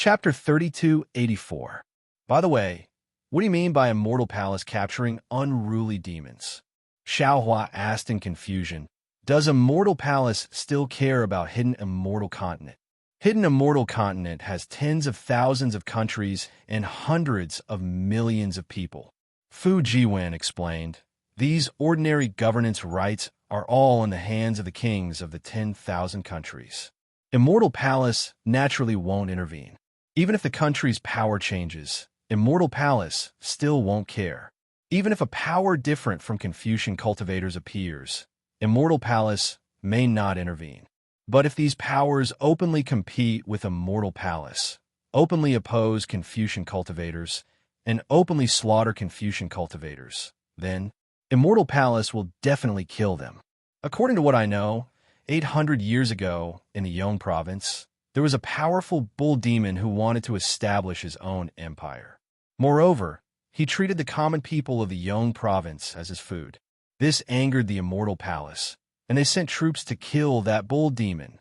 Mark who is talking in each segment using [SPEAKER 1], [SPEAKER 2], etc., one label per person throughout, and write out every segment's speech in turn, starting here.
[SPEAKER 1] Chapter 3284. By the way, what do you mean by Immortal Palace capturing unruly demons? Xiaohua asked in confusion. Does Immortal Palace still care about Hidden Immortal Continent? Hidden Immortal Continent has tens of thousands of countries and hundreds of millions of people. Fu Jiwen explained. These ordinary governance rights are all in the hands of the kings of the 10,000 countries. Immortal Palace naturally won't intervene. Even if the country's power changes, Immortal Palace still won't care. Even if a power different from Confucian cultivators appears, Immortal Palace may not intervene. But if these powers openly compete with Immortal Palace, openly oppose Confucian cultivators, and openly slaughter Confucian cultivators, then Immortal Palace will definitely kill them. According to what I know, 800 years ago in the Yong province, there was a powerful bull demon who wanted to establish his own empire. Moreover, he treated the common people of the Yong province as his food. This angered the Immortal Palace, and they sent troops to kill that bull demon.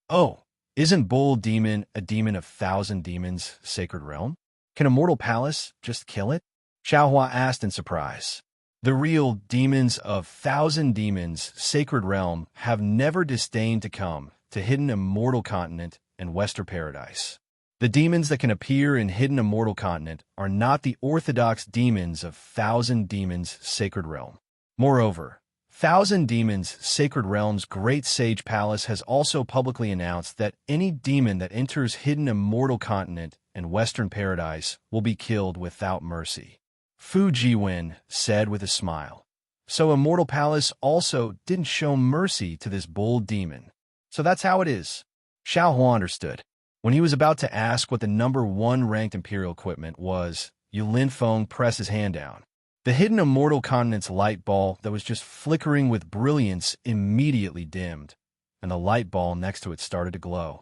[SPEAKER 1] Oh, isn't bull demon a demon of 1,000 demons, sacred realm? Can Immortal Palace just kill it? Xiaohua asked in surprise. The real demons of 1,000 demons, sacred realm, have never disdained to come to Hidden Immortal Continent and Western Paradise. The demons that can appear in Hidden Immortal Continent are not the orthodox demons of 1,000 demons, sacred realm. Moreover, 1,000 Demons Sacred Realm's Great Sage Palace has also publicly announced that any demon that enters Hidden Immortal Continent and Western Paradise will be killed without mercy. Fu Jiwen said with a smile. So Immortal Palace also didn't show mercy to this bull demon. So that's how it is. Xiaohua understood. When he was about to ask what the number 1 ranked Imperial equipment was, Yu Linfeng pressed his hand down. The Hidden Immortal Continent's light ball that was just flickering with brilliance immediately dimmed, and the light ball next to it started to glow.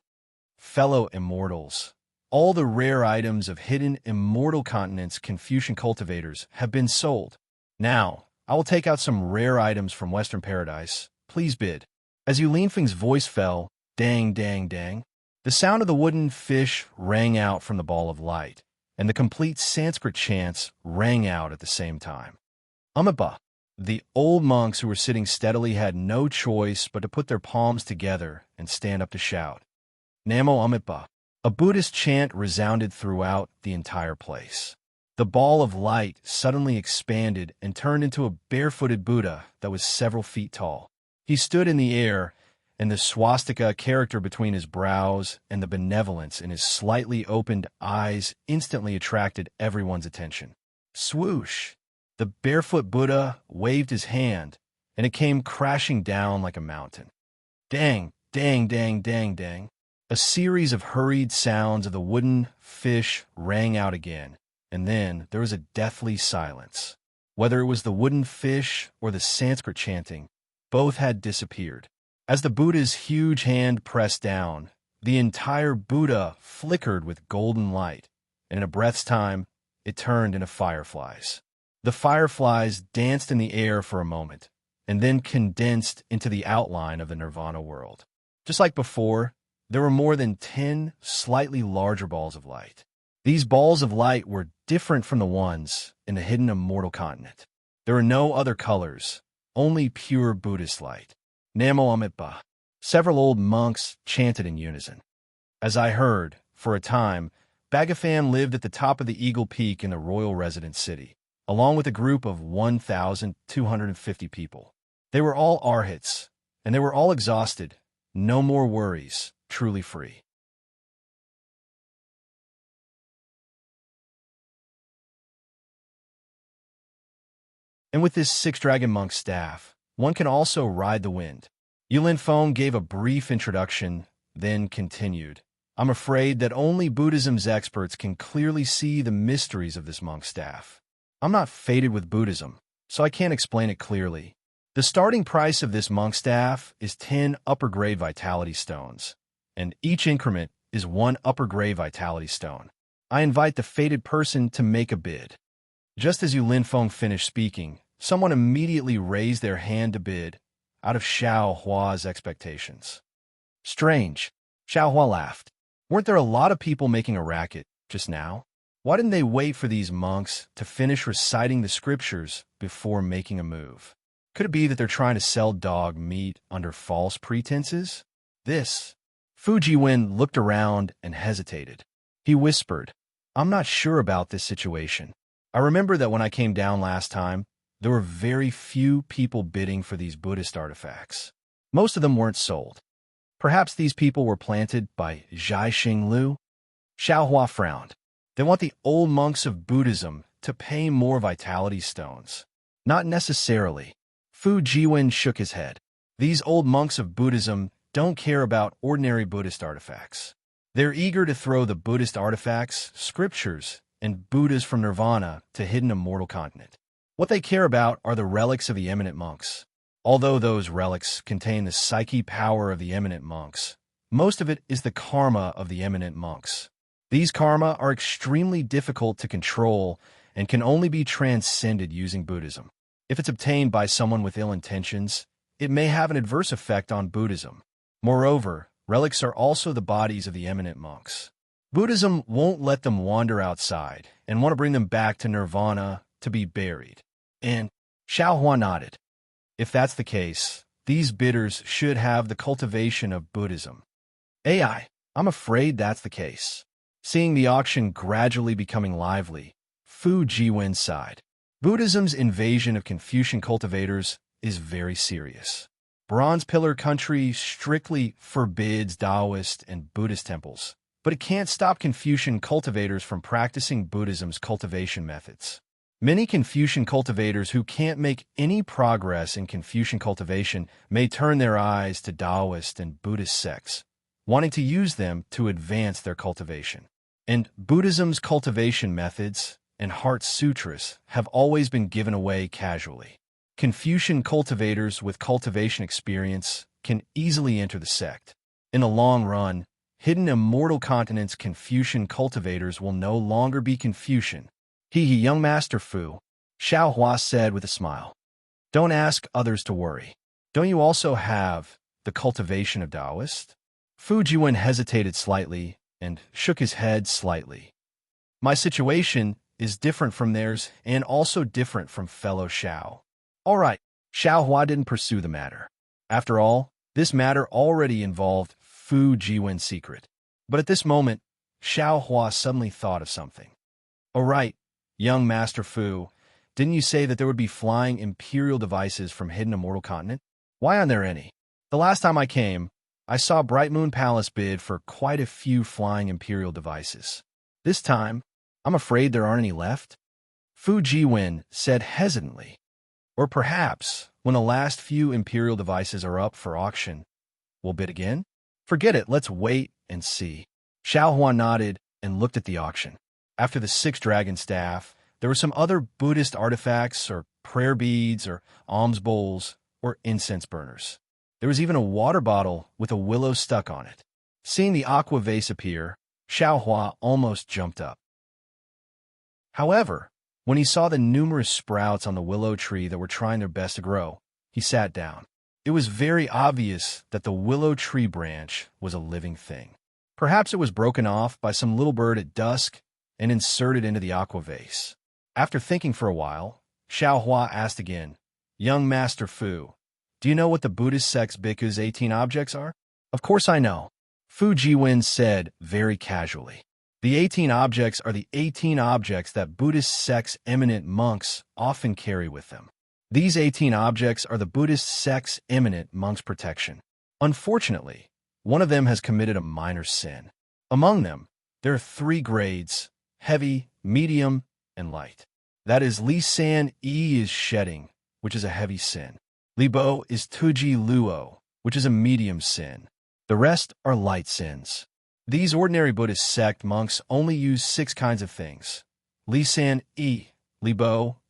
[SPEAKER 1] Fellow Immortals, all the rare items of Hidden Immortal Continent's Confucian cultivators have been sold. Now, I will take out some rare items from Western Paradise. Please bid. As Yu Linfeng's voice fell, dang, dang, dang, the sound of the wooden fish rang out from the ball of light, and the complete Sanskrit chants rang out at the same time. Amitabha. The old monks who were sitting steadily had no choice but to put their palms together and stand up to shout. Namo Amitabha. A Buddhist chant resounded throughout the entire place. The ball of light suddenly expanded and turned into a barefooted Buddha that was several feet tall. He stood in the air, and the swastika character between his brows and the benevolence in his slightly opened eyes instantly attracted everyone's attention. Swoosh! The barefoot Buddha waved his hand, and it came crashing down like a mountain. Dang, dang, dang, dang, dang. A series of hurried sounds of the wooden fish rang out again, and then there was a deathly silence. Whether it was the wooden fish or the Sanskrit chanting, both had disappeared. As the Buddha's huge hand pressed down, the entire Buddha flickered with golden light, and in a breath's time, it turned into fireflies. The fireflies danced in the air for a moment, and then condensed into the outline of the Nirvana world. Just like before, there were more than 10 slightly larger balls of light. These balls of light were different from the ones in the Hidden Immortal Continent. There were no other colors, only pure Buddhist light. Namo Amitabha. Several old monks chanted in unison. As I heard, for a time, Bagafan lived at the top of the Eagle Peak in the royal residence city, along with a group of 1,250 people. They were all arhats, and they were all exhausted. No more worries, truly free. And with this 6-dragon monk staff, one can also ride the wind. Yu Linfeng gave a brief introduction, then continued. I'm afraid that only Buddhism's experts can clearly see the mysteries of this monk staff. I'm not fated with Buddhism, so I can't explain it clearly. The starting price of this monk staff is 10 upper-grade vitality stones, and each increment is 1 upper-grade vitality stone. I invite the fated person to make a bid. Just as Yu Linfeng finished speaking, someone immediately raised their hand to bid, out of Xiao Hua's expectations. Strange. Xiao Hua laughed. Weren't there a lot of people making a racket just now? Why didn't they wait for these monks to finish reciting the scriptures before making a move? Could it be that they're trying to sell dog meat under false pretenses? Fujiwin looked around and hesitated. He whispered, I'm not sure about this situation. I remember that when I came down last time, there were very few people bidding for these Buddhist artifacts. Most of them weren't sold. Perhaps these people were planted by Zhai Xinglu? Xiaohua frowned. They want the old monks of Buddhism to pay more vitality stones. Not necessarily. Fu Jiwen shook his head. These old monks of Buddhism don't care about ordinary Buddhist artifacts. They're eager to throw the Buddhist artifacts, scriptures, and Buddhas from Nirvana to hidden immortal continent. What they care about are the relics of the eminent monks. Although those relics contain the psyche power of the eminent monks, most of it is the karma of the eminent monks. These karma are extremely difficult to control and can only be transcended using Buddhism. If it's obtained by someone with ill intentions, it may have an adverse effect on Buddhism. Moreover, relics are also the bodies of the eminent monks. Buddhism won't let them wander outside and want to bring them back to Nirvana to be buried. And Xiaohua nodded. If that's the case, these bidders should have the cultivation of Buddhism. I'm afraid that's the case. Seeing the auction gradually becoming lively, Fu Jiwen sighed. Buddhism's invasion of Confucian cultivators is very serious. Bronze Pillar country strictly forbids Taoist and Buddhist temples, but it can't stop Confucian cultivators from practicing Buddhism's cultivation methods. Many Confucian cultivators who can't make any progress in Confucian cultivation may turn their eyes to Taoist and Buddhist sects, wanting to use them to advance their cultivation. And Buddhism's cultivation methods and Heart Sutras have always been given away casually. Confucian cultivators with cultivation experience can easily enter the sect. In the long run, hidden immortal continent's Confucian cultivators will no longer be Confucian. Young Master Fu, Xiaohua said with a smile. Don't ask others to worry. Don't you also have the cultivation of Taoist? Fu Jiwen hesitated slightly and shook his head slightly. My situation is different from theirs and also different from fellow Xiao. All right, Xiaohua didn't pursue the matter. After all, this matter already involved Fu Jiwen's secret. But at this moment, Xiaohua suddenly thought of something. All right, young Master Fu, didn't you say that there would be flying imperial devices from hidden immortal continent? Why aren't there any? The last time I came, I saw Bright Moon Palace bid for quite a few flying imperial devices. This time, I'm afraid there aren't any left. Fu Jiwen said hesitantly. Or perhaps, when the last few imperial devices are up for auction, we'll bid again? Forget it, let's wait and see. Xiaohua nodded and looked at the auction. After the 6-dragon staff, there were some other Buddhist artifacts or prayer beads or alms bowls or incense burners. There was even a water bottle with a willow stuck on it. Seeing the aqua vase appear, Xiaohua almost jumped up. However, when he saw the numerous sprouts on the willow tree that were trying their best to grow, he sat down. It was very obvious that the willow tree branch was a living thing. Perhaps it was broken off by some little bird at dusk and inserted into the aqua vase. After thinking for a while, Xiaohua asked again, Young Master Fu, do you know what the Buddhist sect's bhikkhu's 18 objects are? Of course I know, Fu Jiwen said very casually. The 18 objects are the 18 objects that Buddhist sect's eminent monks often carry with them. These 18 objects are the Buddhist sect's eminent monks' protection. Unfortunately, one of them has committed a minor sin. Among them, there are 3 grades, heavy, medium, and light. That is, Li San Yi is shedding, which is a heavy sin. Li Bo is Tuji Luo, which is a medium sin. The rest are light sins. These ordinary Buddhist sect monks only use 6 kinds of things: Li San Yi, Li Bo,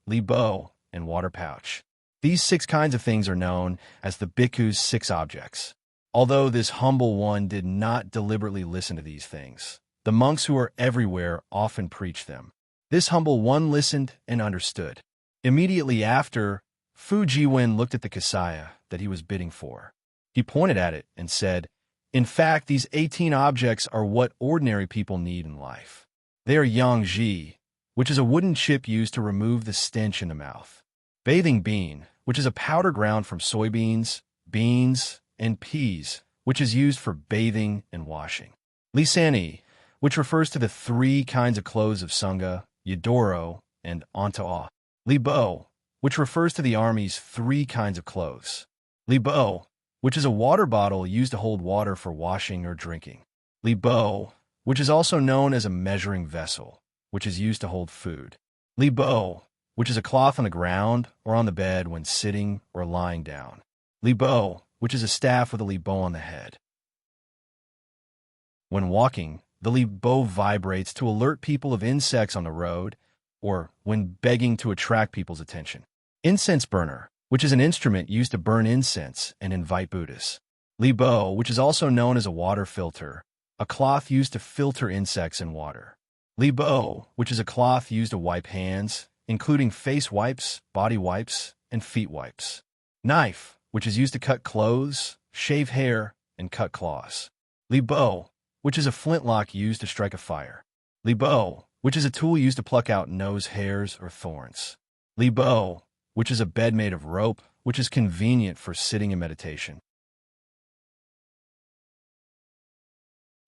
[SPEAKER 1] and water pouch. These 6 kinds of things are known as the bhikkhu's 6 objects. Although this humble one did not deliberately listen to these things, the monks who are everywhere often preach them. This humble one listened and understood. Immediately after, Fu Jiwen looked at the kasaya that he was bidding for. He pointed at it and said, In fact, these 18 objects are what ordinary people need in life. They are Yangji, which is a wooden chip used to remove the stench in the mouth. Bathing bean, which is a powder ground from soybeans, beans, and peas, which is used for bathing and washing. Lisani, which refers to the 3 kinds of clothes of Sunga, Yodoro, and Onta'a. Libo, which refers to the army's 3 kinds of clothes. Libo, which is a water bottle used to hold water for washing or drinking. Libo, which is also known as a measuring vessel, which is used to hold food. Libo, which is a cloth on the ground or on the bed when sitting or lying down. Libo, which is a staff with a libo on the head. When walking, the libo vibrates to alert people of insects on the road or when begging to attract people's attention. Incense burner, which is an instrument used to burn incense and invite Buddhists. Libo, which is also known as a water filter, a cloth used to filter insects in water. Libo, which is a cloth used to wipe hands, including face wipes, body wipes, and feet wipes. Knife, which is used to cut clothes, shave hair, and cut claws. Libo, which is a flintlock used to strike a fire. Libo, which is a tool used to pluck out nose hairs or thorns. Libo, which is a bed made of rope, which is convenient for sitting in meditation.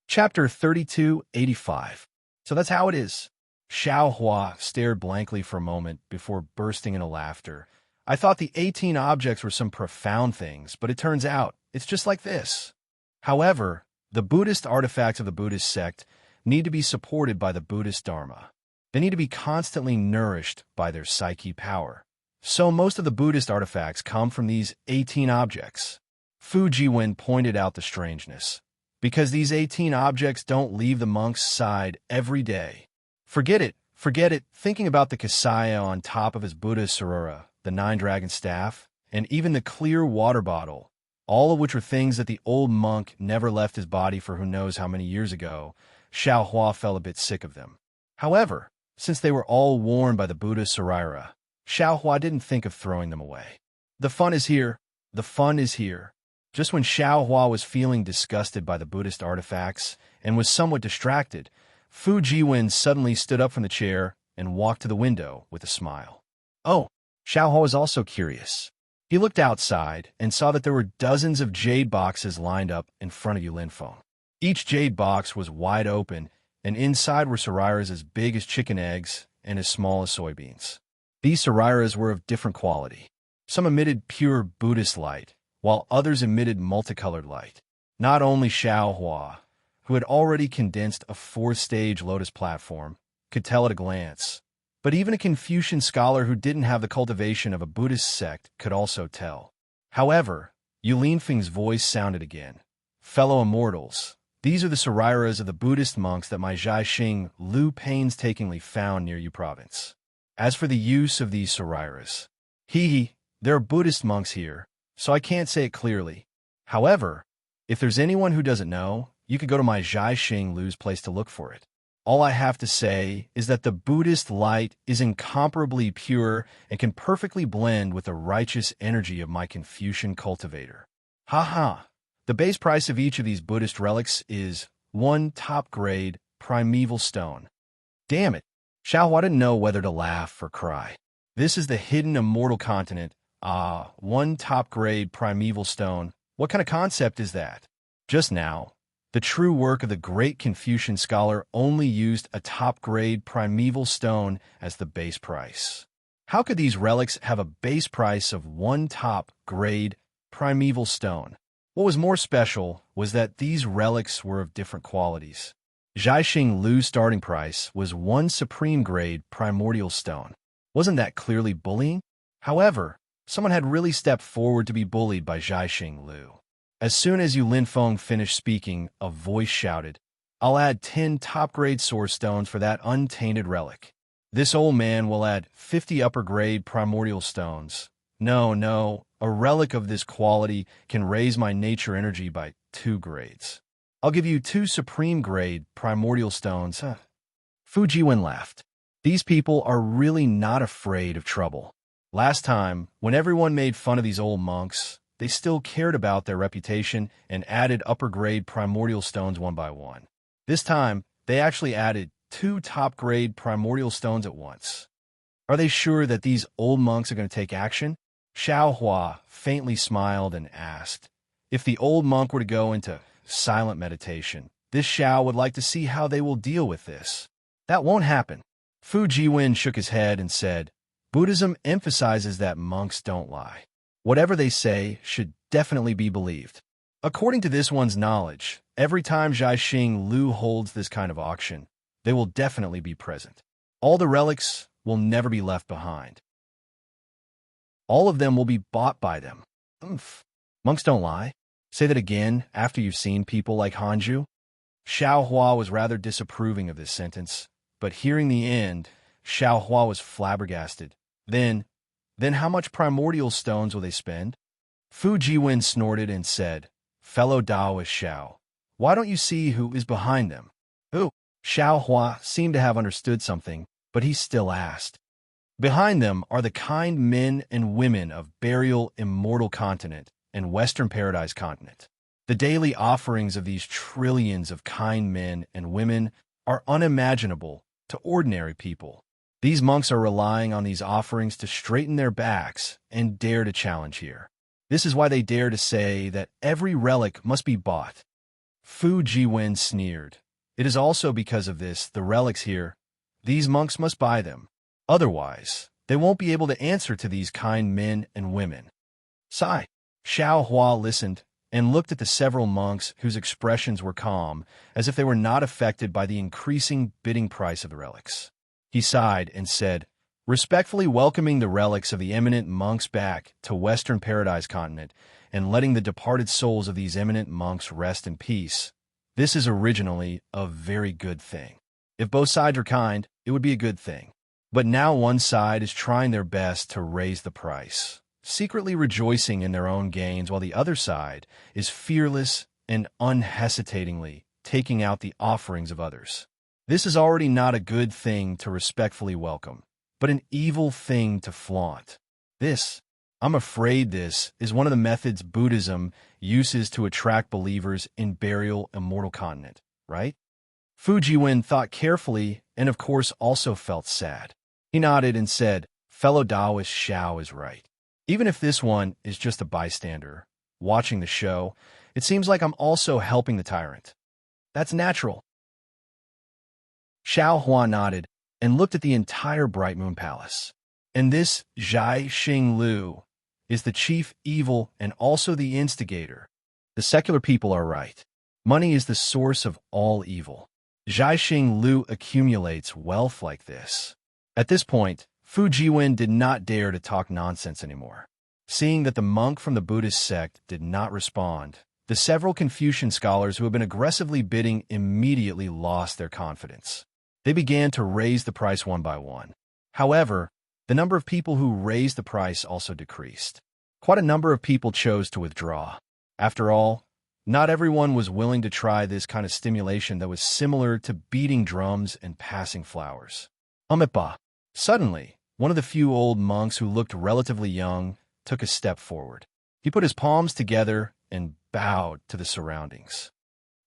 [SPEAKER 1] Chapter 3285. So that's how it is. Xiao Hua stared blankly for a moment before bursting into laughter. I thought the 18 objects were some profound things, but it turns out it's just like this. However, the Buddhist artifacts of the Buddhist sect need to be supported by the Buddhist Dharma. They need to be constantly nourished by their psyche power. So most of the Buddhist artifacts come from these 18 objects. Fu Jiwen pointed out the strangeness. Because these 18 objects don't leave the monk's side every day. Forget it. Thinking about the Kasaya on top of his Buddha Sarura, the 9-dragon staff, and even the clear water bottle, all of which are things that the old monk never left his body for who knows how many years ago, Xiao Hua felt a bit sick of them. However, since they were all worn by the Buddha Sarira, Xiao Hua didn't think of throwing them away. The fun is here. Just when Xiao Hua was feeling disgusted by the Buddhist artifacts and was somewhat distracted, Fu Jiwen suddenly stood up from the chair and walked to the window with a smile. Oh, Xiao Hua was also curious. He looked outside and saw that there were dozens of jade boxes lined up in front of Yulinfeng. Each jade box was wide open, and inside were sariras as big as chicken eggs and as small as soybeans. These sariras were of different quality. Some emitted pure Buddhist light, while others emitted multicolored light. Not only Xiao Hua, who had already condensed a 4-stage lotus platform, could tell at a glance, but even a Confucian scholar who didn't have the cultivation of a Buddhist sect could also tell. However, Yulinfeng's voice sounded again. Fellow immortals, these are the sariras of the Buddhist monks that my Zhaixing Lu painstakingly found near Yu province. As for the use of these sariras, there are Buddhist monks here, so I can't say it clearly. However, if there's anyone who doesn't know, you could go to my Zhaixing Lu's place to look for it. All I have to say is that the Buddhist light is incomparably pure and can perfectly blend with the righteous energy of my Confucian cultivator. The base price of each of these Buddhist relics is 1 top-grade primeval stone. Damn it, Xiao Hua didn't know whether to laugh or cry. This is the hidden immortal continent. 1 top-grade primeval stone. What kind of concept is that? Just now, the true work of the great Confucian scholar only used a top-grade primeval stone as the base price. How could these relics have a base price of 1 top-grade primeval stone? What was more special was that these relics were of different qualities. Zhaixing Lu's starting price was 1 supreme-grade primordial stone. Wasn't that clearly bullying? However, someone had really stepped forward to be bullied by Zhaixing Lu. As soon as Yulinfeng finished speaking, a voice shouted, "I'll add 10 top-grade source stones for that untainted relic. This old man will add 50 upper-grade primordial stones. No, a relic of this quality can raise my nature energy by 2 grades. I'll give you 2 supreme-grade primordial stones." Fu Jiwen laughed. These people are really not afraid of trouble. Last time, when everyone made fun of these old monks, they still cared about their reputation and added upper-grade primordial stones one by one. This time, they actually added 2 top-grade primordial stones at once. Are they sure that these old monks are going to take action? Xiao Hua faintly smiled and asked. If the old monk were to go into silent meditation, this Xiao would like to see how they will deal with this. That won't happen. Fu Jiwen shook his head and said, Buddhism emphasizes that monks don't lie. Whatever they say should definitely be believed. According to this one's knowledge, every time Zhaixing Lu holds this kind of auction, they will definitely be present. All the relics will never be left behind. All of them will be bought by them. Oomph. Monks don't lie. Say that again after you've seen people like Hanju. Xiao Hua was rather disapproving of this sentence, but hearing the end, Xiao Hua was flabbergasted. Then how much primordial stones will they spend? Fu Jiwen snorted and said, Fellow Taoist Xiao, why don't you see who is behind them? Who? Xiao Hua seemed to have understood something, but he still asked. Behind them are the kind men and women of Burial Immortal Continent and Western Paradise Continent. The daily offerings of these trillions of kind men and women are unimaginable to ordinary people. These monks are relying on these offerings to straighten their backs and dare to challenge here. This is why they dare to say that every relic must be bought. Fu Jiwen sneered. It is also because of this, the relics here, these monks must buy them. Otherwise, they won't be able to answer to these kind men and women. Sigh. Xiao Hua listened and looked at the several monks whose expressions were calm, as if they were not affected by the increasing bidding price of the relics. He sighed and said, respectfully welcoming the relics of the eminent monks back to Western Paradise Continent and letting the departed souls of these eminent monks rest in peace. This is originally a very good thing. If both sides are kind, it would be a good thing. But now one side is trying their best to raise the price, secretly rejoicing in their own gains, while the other side is fearless and unhesitatingly taking out the offerings of others. This is already not a good thing to respectfully welcome, but an evil thing to flaunt. I'm afraid this is one of the methods Buddhism uses to attract believers in Burial Immortal Continent, right? Fu Jiwen thought carefully and of course also felt sad. He nodded and said, Fellow Taoist Xiao is right. Even if this one is just a bystander, watching the show, it seems like I'm also helping the tyrant. That's natural. Xiao Hua nodded and looked at the entire Bright Moon Palace. And this Zhaixing Lu is the chief evil and also the instigator. The secular people are right. Money is the source of all evil. Zhaixing Lu accumulates wealth like this. At this point, Fu Jiwen did not dare to talk nonsense anymore. Seeing that the monk from the Buddhist sect did not respond, the several Confucian scholars who had been aggressively bidding immediately lost their confidence. They began to raise the price one by one. However, the number of people who raised the price also decreased. Quite a number of people chose to withdraw. After all, not everyone was willing to try this kind of stimulation that was similar to beating drums and passing flowers. Suddenly, one of the few old monks who looked relatively young took a step forward. He put his palms together and bowed to the surroundings.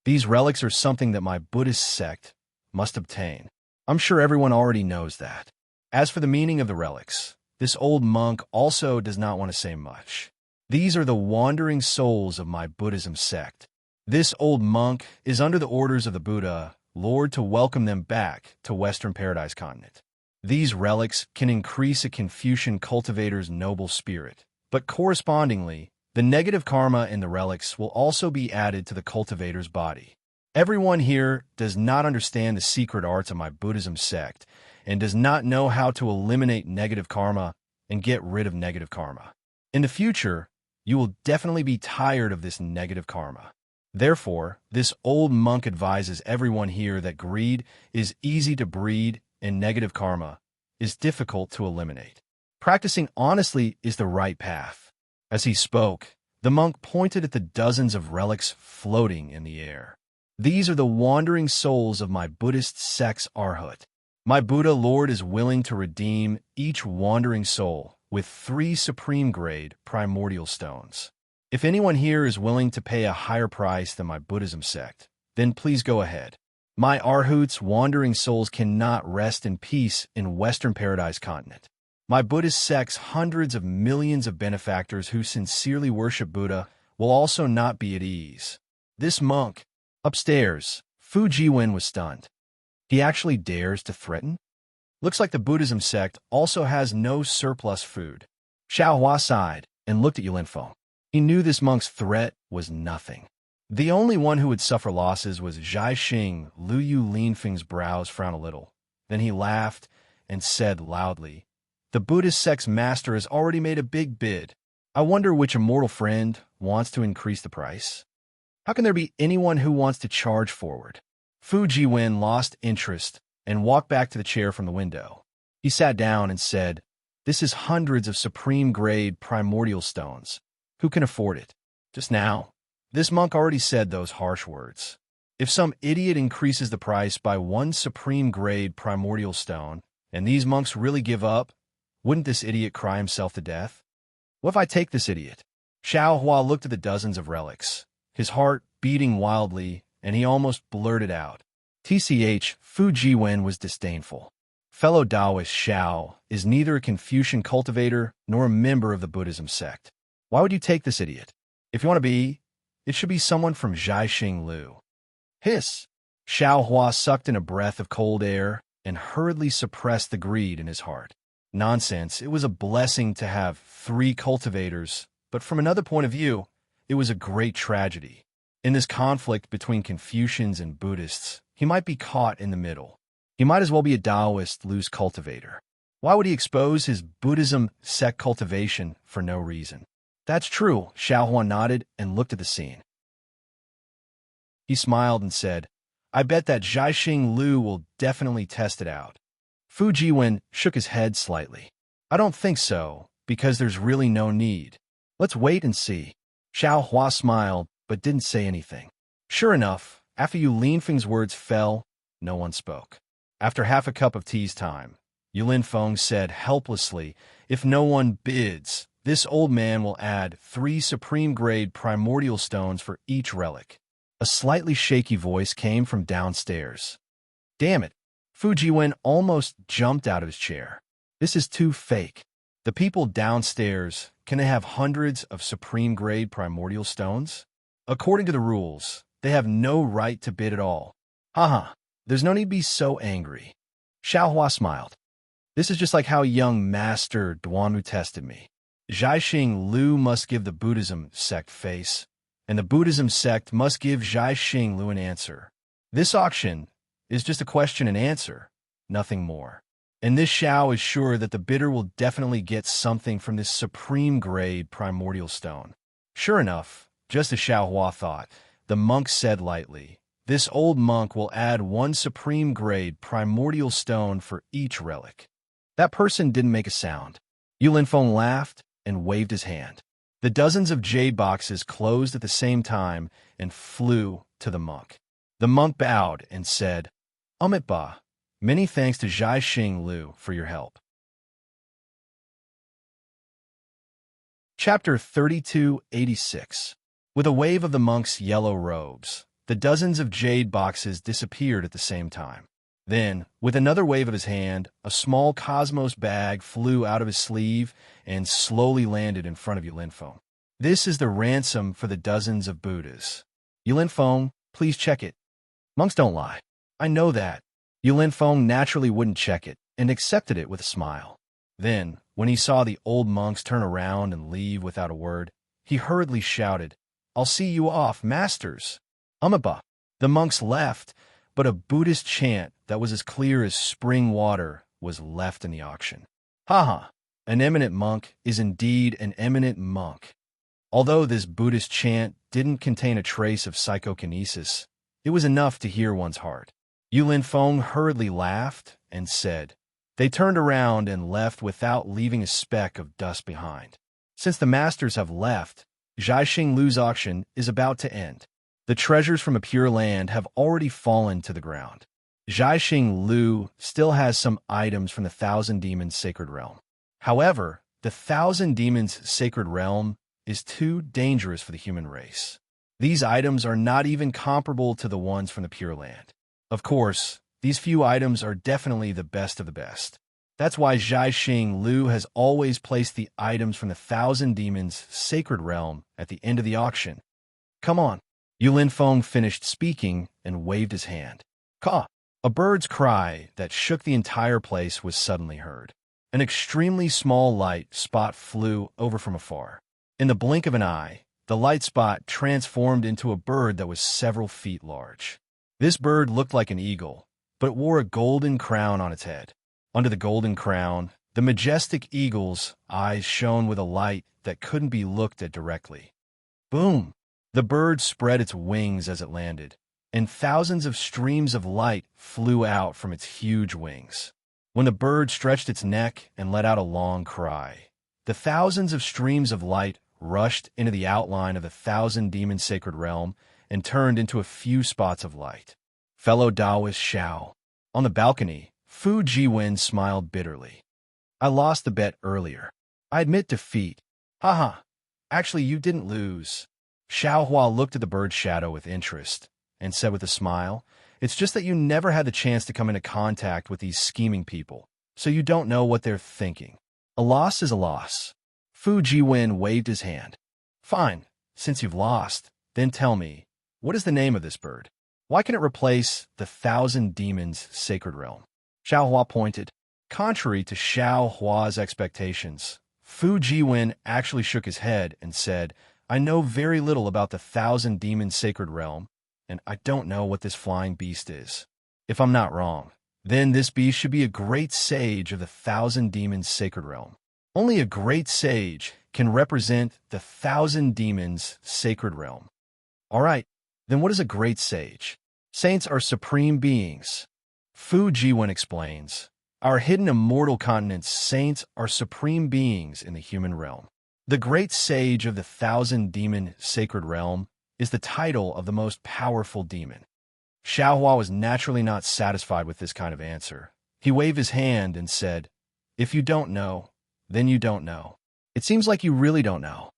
[SPEAKER 1] These relics are something that my Buddhist sect must obtain. I'm sure everyone already knows that. As for the meaning of the relics, this old monk also does not want to say much. These are the wandering souls of my Buddhism sect. This old monk is under the orders of the Buddha, Lord, to welcome them back to Western Paradise Continent. These relics can increase a Confucian cultivator's noble spirit, but correspondingly, the negative karma in the relics will also be added to the cultivator's body. Everyone here does not understand the secret arts of my Buddhism sect and does not know how to eliminate negative karma and get rid of negative karma. In the future, you will definitely be tired of this negative karma. Therefore, this old monk advises everyone here that greed is easy to breed and negative karma is difficult to eliminate. Practicing honestly is the right path. As he spoke, the monk pointed at the dozens of relics floating in the air. These are the wandering souls of my Buddhist sect's Arhat. My Buddha Lord is willing to redeem each wandering soul with 3 supreme grade primordial stones. If anyone here is willing to pay a higher price than my Buddhism sect, then please go ahead. My Arhoots wandering souls cannot rest in peace in Western Paradise Continent. My Buddhist sect's hundreds of millions of benefactors who sincerely worship Buddha will also not be at ease. This monk, upstairs, Fu Jiwen was stunned. He actually dares to threaten? Looks like the Buddhism sect also has no surplus food. Xiao Hua sighed and looked at Yulinfeng. He knew this monk's threat was nothing. The only one who would suffer losses was Zhai Xing. Lu Yu Linfeng's brows frowned a little. Then he laughed and said loudly, "The Buddhist sect's master has already made a big bid. I wonder which immortal friend wants to increase the price. How can there be anyone who wants to charge forward?" Fu Jiwen lost interest and walked back to the chair from the window. He sat down and said, "This is hundreds of supreme-grade primordial stones. Who can afford it?" Just now, this monk already said those harsh words. If some idiot increases the price by one supreme-grade primordial stone, and these monks really give up, wouldn't this idiot cry himself to death? What if I take this idiot? Xiao Hua looked at the dozens of relics, his heart beating wildly, and he almost blurted out. TCH, Fu Jiwen was disdainful. Fellow Taoist Xiao is neither a Confucian cultivator nor a member of the Buddhism sect. Why would you take this idiot? If you want to be, it should be someone from Zhaixing Lu. Hiss! Xiao Hua sucked in a breath of cold air and hurriedly suppressed the greed in his heart. Nonsense, it was a blessing to have 3 cultivators, but from another point of view, it was a great tragedy. In this conflict between Confucians and Buddhists, he might be caught in the middle. He might as well be a Taoist loose cultivator. Why would he expose his Buddhism sect cultivation for no reason? That's true, Xiao Hua nodded and looked at the scene. He smiled and said, "I bet that Zhaixing Lu will definitely test it out." Fu Jiwen shook his head slightly. "I don't think so, because there's really no need. Let's wait and see." Xiao Hua smiled, but didn't say anything. Sure enough, after Yu Linfeng's words fell, no one spoke. After half a cup of tea's time, Yu Linfeng said helplessly, "If no one bids, this old man will add 3 supreme-grade primordial stones for each relic." A slightly shaky voice came from downstairs. Damn it! Fu Jiwen almost jumped out of his chair. This is too fake. The people downstairs, can they have hundreds of supreme-grade primordial stones? According to the rules, they have no right to bid at all. Haha, there's no need to be so angry. Xiao Hua smiled. This is just like how young Master Duanwu tested me. Zhaixing Lu must give the Buddhism sect face, and the Buddhism sect must give Zhaixing Lu an answer. This auction is just a question and answer, nothing more. And this Xiao is sure that the bidder will definitely get something from this supreme-grade primordial stone. Sure enough, just as Xiao Hua thought, the monk said lightly, "This old monk will add 1 supreme-grade primordial stone for each relic." That person didn't make a sound. Yu Linfeng laughed and waved his hand. The dozens of jade boxes closed at the same time and flew to the monk. The monk bowed and said, "Umitba, many thanks to Zhaixing Lu for your help." Chapter 3286. With a wave of the monk's yellow robes, the dozens of jade boxes disappeared at the same time. Then, with another wave of his hand, a small cosmos bag flew out of his sleeve and slowly landed in front of Yu Linfeng. "This is the ransom for the dozens of Buddhas. Yu Linfeng, please check it." Monks don't lie. I know that. Yu Linfeng naturally wouldn't check it and accepted it with a smile. Then, when he saw the old monks turn around and leave without a word, he hurriedly shouted, "I'll see you off, masters." Ummaba. The monks left, but a Buddhist chant that was as clear as spring water was left in the auction. Haha, an eminent monk is indeed an eminent monk. Although this Buddhist chant didn't contain a trace of psychokinesis, it was enough to hear one's heart. Yu Linfeng hurriedly laughed and said, "They turned around and left without leaving a speck of dust behind. Since the masters have left, Zhaixing Lu's auction is about to end. The treasures from a pure land have already fallen to the ground. Zhaixing Lu still has some items from the Thousand Demons Sacred Realm. However, the Thousand Demons Sacred Realm is too dangerous for the human race. These items are not even comparable to the ones from the Pure Land. Of course, these few items are definitely the best of the best. That's why Zhaixing Liu has always placed the items from the Thousand Demons Sacred Realm at the end of the auction. Come on. Yulin Feng finished speaking and waved his hand. Caw! A bird's cry that shook the entire place was suddenly heard. An extremely small light spot flew over from afar. In the blink of an eye, the light spot transformed into a bird that was several feet large. This bird looked like an eagle, but wore a golden crown on its head. Under the golden crown, the majestic eagle's eyes shone with a light that couldn't be looked at directly. Boom! The bird spread its wings as it landed, and thousands of streams of light flew out from its huge wings. When the bird stretched its neck and let out a long cry, the thousands of streams of light rushed into the outline of the Thousand Demon Sacred Realm and turned into a few spots of light. Fellow Taoist Xiao. On the balcony, Fu Jiwen smiled bitterly. I lost the bet earlier. I admit defeat. Haha. Actually, you didn't lose. Xiao Hua looked at the bird's shadow with interest and said with a smile, "It's just that you never had the chance to come into contact with these scheming people, so you don't know what they're thinking. A loss is a loss." Fu Jiwen waved his hand. "Fine. Since you've lost, then tell me, what is the name of this bird? Why can it replace the Thousand Demons Sacred Realm?" Xiao Hua pointed. Contrary to Xiao Hua's expectations, Fu Jiwen actually shook his head and said, "I know very little about the Thousand Demons Sacred Realm, and I don't know what this flying beast is. If I'm not wrong, then this beast should be a great sage of the Thousand Demons Sacred Realm. Only a great sage can represent the Thousand Demons Sacred Realm. All right, then what is a great sage? Saints are supreme beings." Fu Jiwen explains, "Our hidden immortal continent's saints are supreme beings in the human realm. The great sage of the Thousand Demon Sacred Realm is the title of the most powerful demon." Xiao Hua was naturally not satisfied with this kind of answer. He waved his hand and said, "If you don't know, then you don't know. It seems like you really don't know."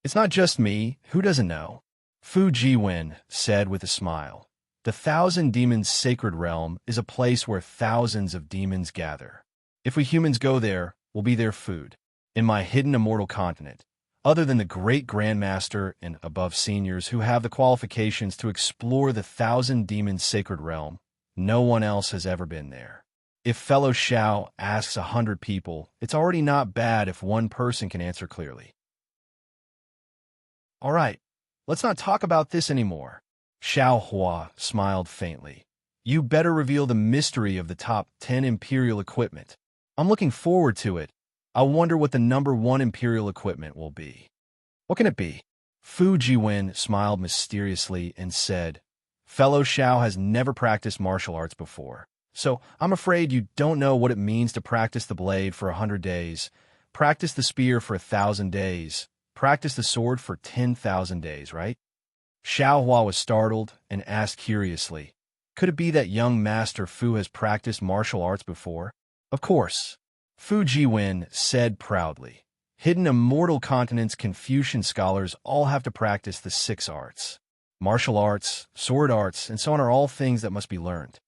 [SPEAKER 1] "It's not just me. Who doesn't know?" Fu Jiwen said with a smile. "The Thousand Demons Sacred Realm is a place where thousands of demons gather. If we humans go there, we'll be their food. In my hidden immortal continent, other than the great grandmaster and above seniors who have the qualifications to explore the Thousand Demons Sacred Realm, no one else has ever been there. If fellow Xiao asks 100 people, it's already not bad if one person can answer clearly." "All right, let's not talk about this anymore." Xiao Hua smiled faintly. "You better reveal the mystery of the top 10 Imperial equipment. I'm looking forward to it. I wonder what the number 1 Imperial equipment will be." "What can it be?" Fu Jiwen smiled mysteriously and said, "Fellow Xiao has never practiced martial arts before, so I'm afraid you don't know what it means to practice the blade for 100 days, practice the spear for 1,000 days, practice the sword for 10,000 days, right?" Xiao Hua was startled and asked curiously, "Could it be that young Master Fu has practiced martial arts before?" "Of course," Fu Jiwen said proudly. "Hidden Immortal Continent's Confucian scholars all have to practice the 6 arts. Martial arts, sword arts, and so on are all things that must be learned."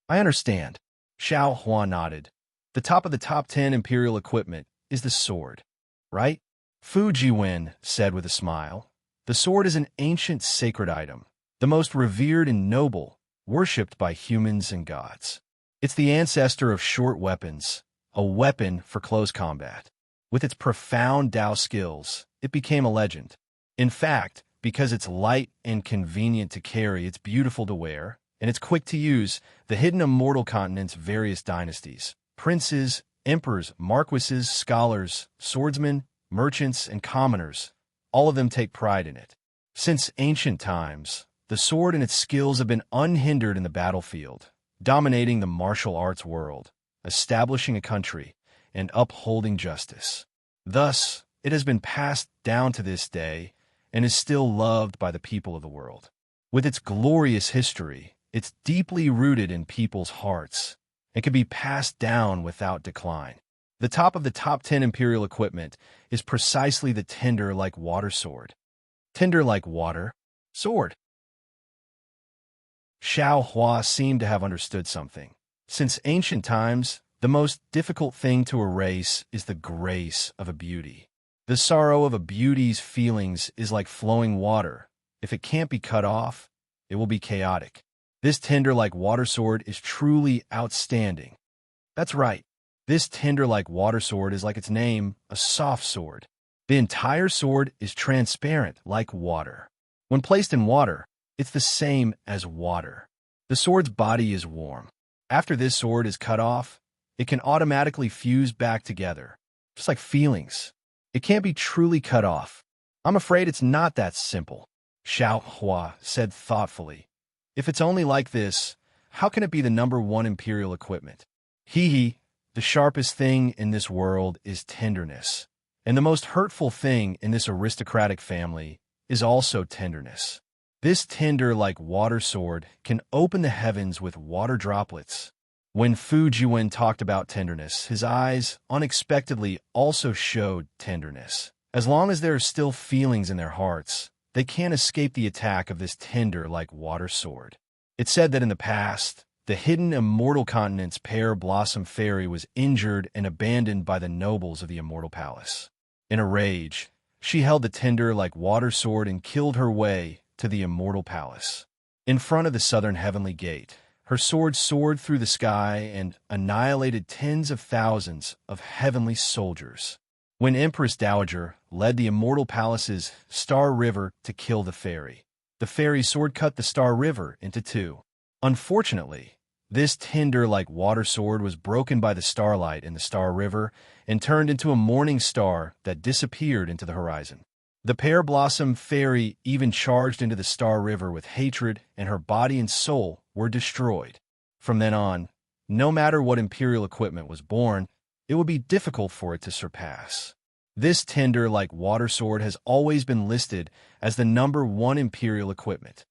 [SPEAKER 1] "I understand." Xiao Hua nodded. "The top of the top 10 Imperial equipment is the sword, right?" Fu Jiwen said with a smile. "The sword is an ancient sacred item, the most revered and noble, worshipped by humans and gods. It's the ancestor of short weapons, a weapon for close combat. With its profound Tao skills, it became a legend. In fact, because it's light and convenient to carry, it's beautiful to wear, and it's quick to use, the hidden immortal continent's various dynasties, princes, emperors, marquises, scholars, swordsmen, merchants, and commoners, all of them take pride in it. Since ancient times, the sword and its skills have been unhindered in the battlefield, dominating the martial arts world, establishing a country, and upholding justice. Thus, it has been passed down to this day and is still loved by the people of the world. With its glorious history, it's deeply rooted in people's hearts and can be passed down without decline. The top of the top 10 Imperial equipment is precisely the tinder-like water sword. Tinder-like water sword. Xiao Hua seemed to have understood something. Since ancient times, the most difficult thing to erase is the grace of a beauty. The sorrow of a beauty's feelings is like flowing water. If it can't be cut off, it will be chaotic. This tinder-like water sword is truly outstanding. That's right. This tinder-like water sword is like its name, a soft sword. The entire sword is transparent like water. When placed in water, it's the same as water. The sword's body is warm. After this sword is cut off, it can automatically fuse back together, just like feelings. It can't be truly cut off. I'm afraid it's not that simple, Xiao Hua said thoughtfully. If it's only like this, how can it be the number one Imperial equipment? Hee, the sharpest thing in this world is tenderness. And the most hurtful thing in this aristocratic family is also tenderness. This tinder-like water sword can open the heavens with water droplets. When Fu Jiwen talked about tenderness, his eyes unexpectedly also showed tenderness. As long as there are still feelings in their hearts, they can't escape the attack of this tinder-like water sword. It said that in the past, the hidden immortal continent's pear blossom fairy was injured and abandoned by the nobles of the immortal palace. In a rage, she held the tinder-like water sword and killed her way to the immortal palace. In front of the southern heavenly gate, her sword soared through the sky and annihilated tens of thousands of heavenly soldiers. When Empress Dowager led the immortal palace's Star River to kill the fairy's sword cut the Star River into two. Unfortunately, this tinder-like water sword was broken by the starlight in the Star River and turned into a morning star that disappeared into the horizon. The pear blossom fairy even charged into the Star River with hatred, and her body and soul were destroyed. From then on, no matter what Imperial equipment was born, it would be difficult for it to surpass. This tinder-like water sword has always been listed as the number one Imperial equipment.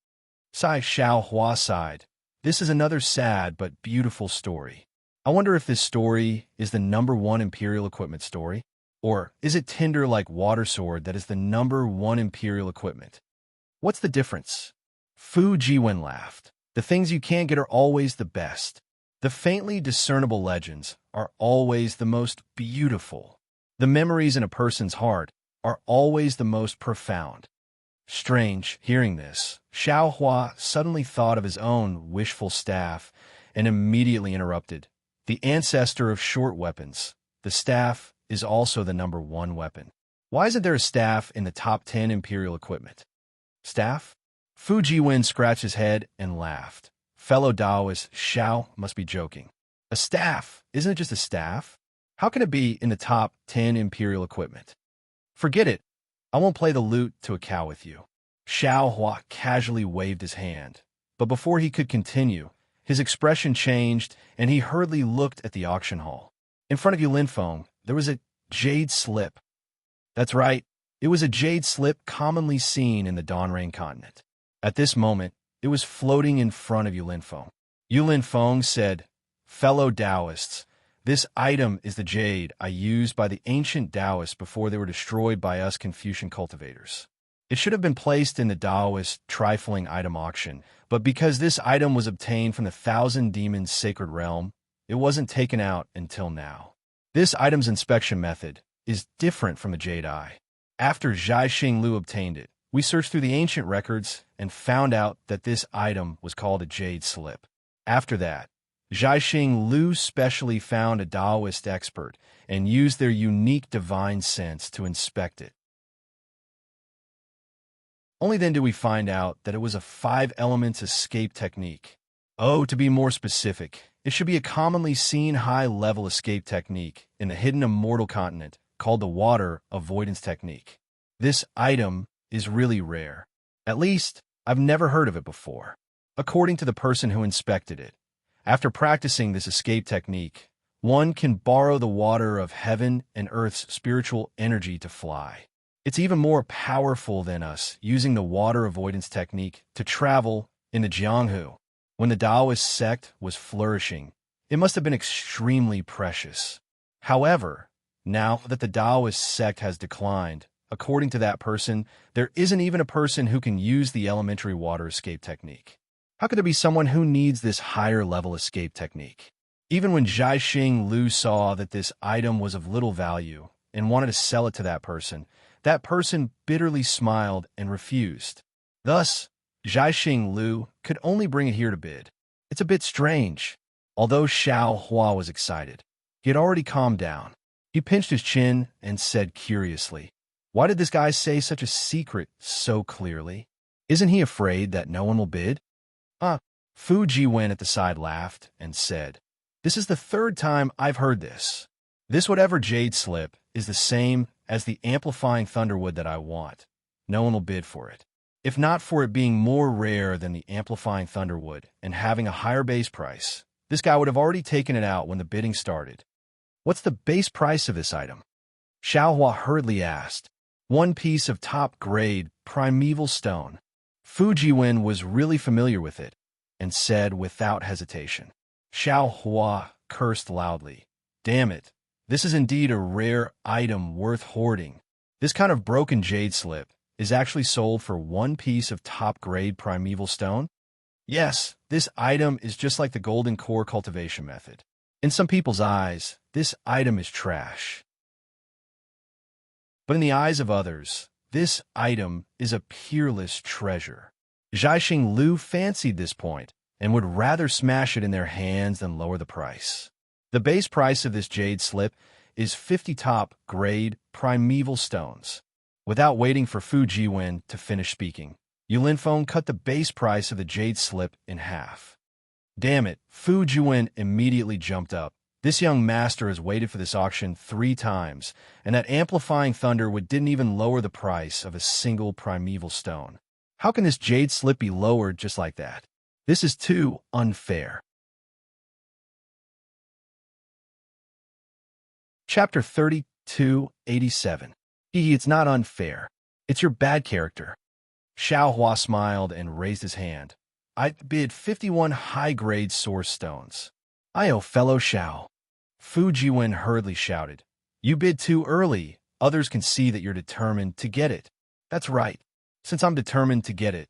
[SPEAKER 1] Sai Xiao Hua sighed. This is another sad but beautiful story. I wonder if this story is the number one Imperial equipment story? Or is it tinder-like water sword that is the number one Imperial equipment? What's the difference? Fu Jiwen laughed. The things you can't get are always the best. The faintly discernible legends are always the most beautiful. The memories in a person's heart are always the most profound. Strange, hearing this, Xiao Hua suddenly thought of his own wishful staff and immediately interrupted. The ancestor of short weapons, the staff is also the number one weapon. Why isn't there a staff in the top 10 Imperial equipment? Staff? Fu Jiwen scratched his head and laughed. Fellow Taoist Xiao must be joking. A staff? Isn't it just a staff? How can it be in the top 10 Imperial equipment? Forget it. I won't play the lute to a cow with you. Xiao Hua casually waved his hand. But before he could continue, his expression changed and he hurriedly looked at the auction hall. In front of Yulinfeng, there was a jade slip. That's right, it was a jade slip commonly seen in the Donrain continent. At this moment, it was floating in front of Yulinfeng. Yulinfeng said, "Fellow Taoists, this item is the jade I used by the ancient Taoists before they were destroyed by us Confucian cultivators. It should have been placed in the Taoist trifling item auction, but because this item was obtained from the Thousand Demons Sacred Realm, it wasn't taken out until now. This item's inspection method is different from the jade eye. After Zhai Xing Lu obtained it, we searched through the ancient records and found out that this item was called a jade slip. After that, Zhai Xing Lu specially found a Taoist expert and used their unique divine sense to inspect it. Only then did we find out that it was a 5 elements escape technique. Oh, to be more specific, it should be a commonly seen high-level escape technique in the hidden immortal continent called the water avoidance technique. This item is really rare. At least, I've never heard of it before. According to the person who inspected it, after practicing this escape technique, one can borrow the water of heaven and earth's spiritual energy to fly. It's even more powerful than us using the water avoidance technique to travel in the Jianghu. When the Taoist sect was flourishing, it must have been extremely precious. However, now that the Taoist sect has declined, according to that person, there isn't even a person who can use the elementary water escape technique. How could there be someone who needs this higher-level escape technique? Even when Zhaixing Lu saw that this item was of little value and wanted to sell it to that person bitterly smiled and refused. Thus, Zhaixing Lu could only bring it here to bid. It's a bit strange. Although Xiao Hua was excited, he had already calmed down. He pinched his chin and said curiously, "Why did this guy say such a secret so clearly? Isn't he afraid that no one will bid?" Fu Jiwen at the side laughed and said, "This is the third time I've heard this. This whatever jade slip is the same as the amplifying thunderwood that I want. No one will bid for it. If not for it being more rare than the amplifying thunderwood and having a higher base price, this guy would have already taken it out when the bidding started." "What's the base price of this item?" Xiao Hua hurriedly asked. "One piece of top-grade primeval stone." Fu Jiwen was really familiar with it and said without hesitation. Xiao Hua cursed loudly. "Damn it, this is indeed a rare item worth hoarding. This kind of broken jade slip is actually sold for one piece of top-grade primeval stone?" "Yes, this item is just like the golden core cultivation method. In some people's eyes, this item is trash. But in the eyes of others, this item is a peerless treasure." Zhaixing Lu fancied this point and would rather smash it in their hands than lower the price. The base price of this jade slip is 50 top-grade primeval stones. Without waiting for Fu Jiwen to finish speaking, Yulinfeng cut the base price of the jade slip in half. "Damn it," Fu Jiwen immediately jumped up. "This young master has waited for this auction 3 times, and that amplifying thunderwood didn't even lower the price of a single primeval stone. How can this jade slip be lowered just like that? This is too unfair." Chapter 3287. It's not unfair. It's your bad character. Xiao Hua smiled and raised his hand. "I bid 51 high-grade source stones." "Ayo, fellow Xiao." Fu Jiwen hurriedly shouted. "You bid too early. Others can see that you're determined to get it." "That's right. Since I'm determined to get it,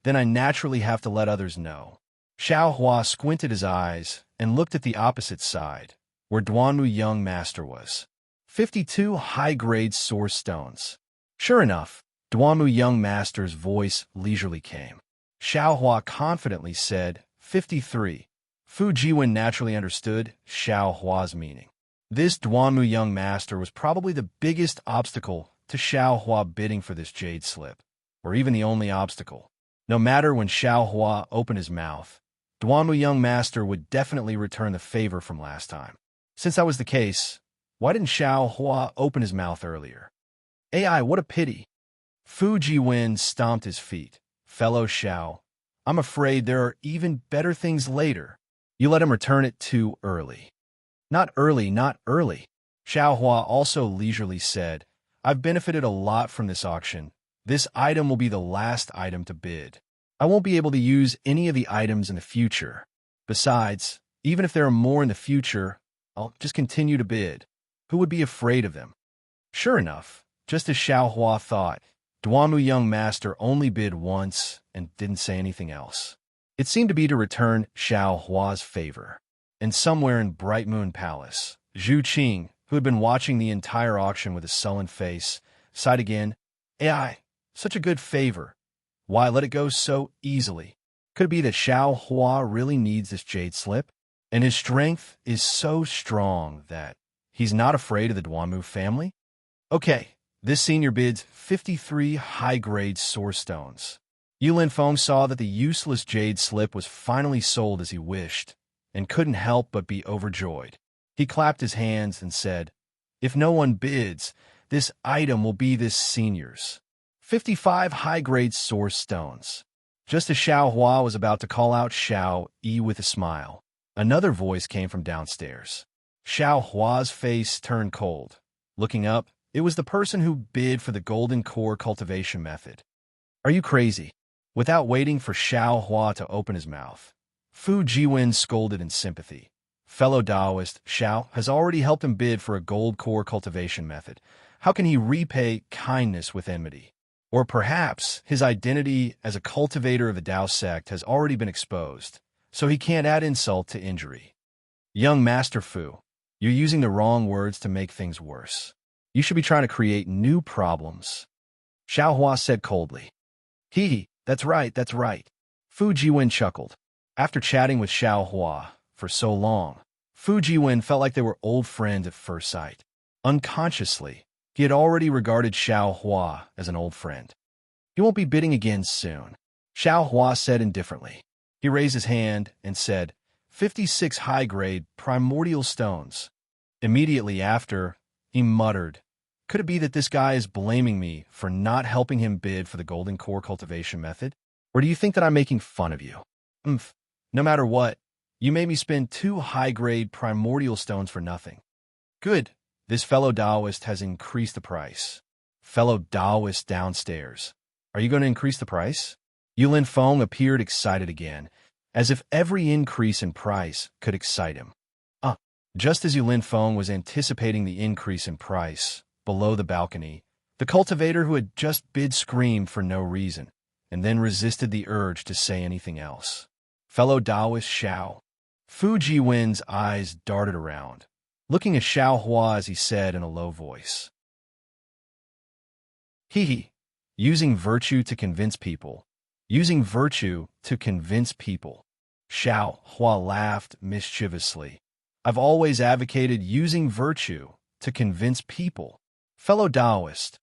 [SPEAKER 1] then I naturally have to let others know." Xiao Hua squinted his eyes and looked at the opposite side, where Duanmu Young Master was. 52 high-grade source stones. Sure enough, Duanmu Young Master's voice leisurely came. Xiao Hua confidently said 53. Fu Jiwen naturally understood Xiao Hua's meaning. This Duanmu Young Master was probably the biggest obstacle to Xiao Hua bidding for this jade slip, or even the only obstacle. No matter when Xiao Hua opened his mouth, Duanmu Young Master would definitely return the favor from last time. Since that was the case, why didn't Xiao Hua open his mouth earlier? AI, what a pity. Fu Jiwen stomped his feet. "Fellow Xiao, I'm afraid there are even better things later. You let him return it too early." Not early, not early." Xiao Hua also leisurely said, "I've benefited a lot from this auction. This item will be the last item to bid. I won't be able to use any of the items in the future. Besides, even if there are more in the future, I'll just continue to bid. Who would be afraid of them?" Sure enough, just as Xiao Hua thought, Duanmu Young Master only bid once and didn't say anything else. It seemed to be to return Xiao Hua's favor. And somewhere in Bright Moon Palace, Zhu Qing, who had been watching the entire auction with a sullen face, sighed again. "AI, such a good favor. Why let it go so easily? Could it be that Xiao Hua really needs this jade slip? And his strength is so strong that he's not afraid of the Duanmu family? Okay, this senior bids 53 high-grade source stones." Yulin Feng saw that the useless jade slip was finally sold as he wished, and couldn't help but be overjoyed. He clapped his hands and said, "If no one bids, this item will be this senior's. 55 high-grade source stones." Just as Xiao Hua was about to call out Xiao Yi with a smile, another voice came from downstairs. Xiao Hua's face turned cold. Looking up, it was the person who bid for the golden core cultivation method. "Are you crazy?" Without waiting for Xiao Hua to open his mouth, Fu Jiwen scolded in sympathy. Fellow Taoist, Xiao, has already helped him bid for a gold core cultivation method. How can he repay kindness with enmity? Or perhaps his identity as a cultivator of the Tao sect has already been exposed, so he can't add insult to injury. Young Master Fu, you're using the wrong words to make things worse. You should be trying to create new problems. Xiao Hua said coldly. Hee, that's right, that's right. Fu Jiwen chuckled. After chatting with Xiao Hua for so long, Fu Jiwen felt like they were old friends at first sight. Unconsciously, he had already regarded Xiao Hua as an old friend. He won't be bidding again soon, Xiao Hua said indifferently. He raised his hand and said, 56 high-grade primordial stones. Immediately after, he muttered, could it be that this guy is blaming me for not helping him bid for the golden core cultivation method? Or do you think that I'm making fun of you? No matter what, you made me spend 2 high-grade primordial stones for nothing. Good. This fellow Taoist has increased the price. Fellow Taoist downstairs. Are you going to increase the price? Yulin Feng appeared excited again, as if every increase in price could excite him. Just as Yulin Feng was anticipating the increase in price, below the balcony, the cultivator who had just bid screamed for no reason, and then resisted the urge to say anything else. Fellow Taoist Xiao. Fu Jiwen's eyes darted around, looking at Xiao Hua as he said in a low voice. Hee, using virtue to convince people. Using virtue to convince people. Xiao Hua laughed mischievously. I've always advocated using virtue to convince people. Fellow Taoist,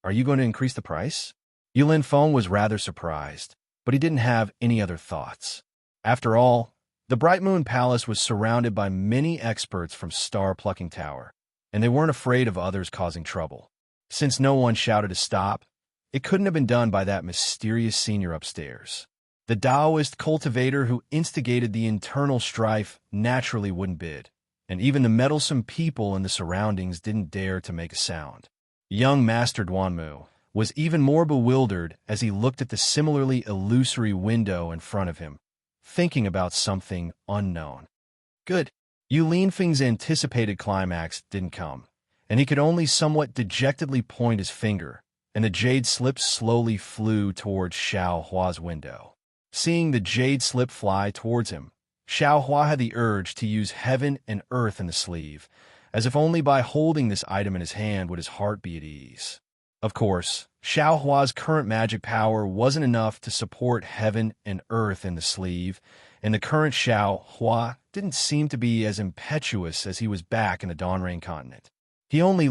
[SPEAKER 1] are you going to increase the price? Yulin Feng was rather surprised, but he didn't have any other thoughts. After all, the Bright Moon Palace was surrounded by many experts from Star Plucking Tower, and they weren't afraid of others causing trouble. Since no one shouted to stop, it couldn't have been done by that mysterious senior upstairs. The Taoist cultivator who instigated the internal strife naturally wouldn't bid, and even the meddlesome people in the surroundings didn't dare to make a sound. Young Master Duanmu was even more bewildered as he looked at the similarly illusory window in front of him, thinking about something unknown. Good. Yulin Feng's anticipated climax didn't come, and he could only somewhat dejectedly point his finger, and the jade slip slowly flew towards Xiao Hua's window. Seeing the jade slip fly towards him, Xiao Hua had the urge to use heaven and earth in the sleeve, as if only by holding this item in his hand would his heart be at ease. Of course, Xiao Hua's current magic power wasn't enough to support heaven and earth in the sleeve, and the current Xiao Hua didn't seem to be as impetuous as he was back in the Dawnrain continent. He only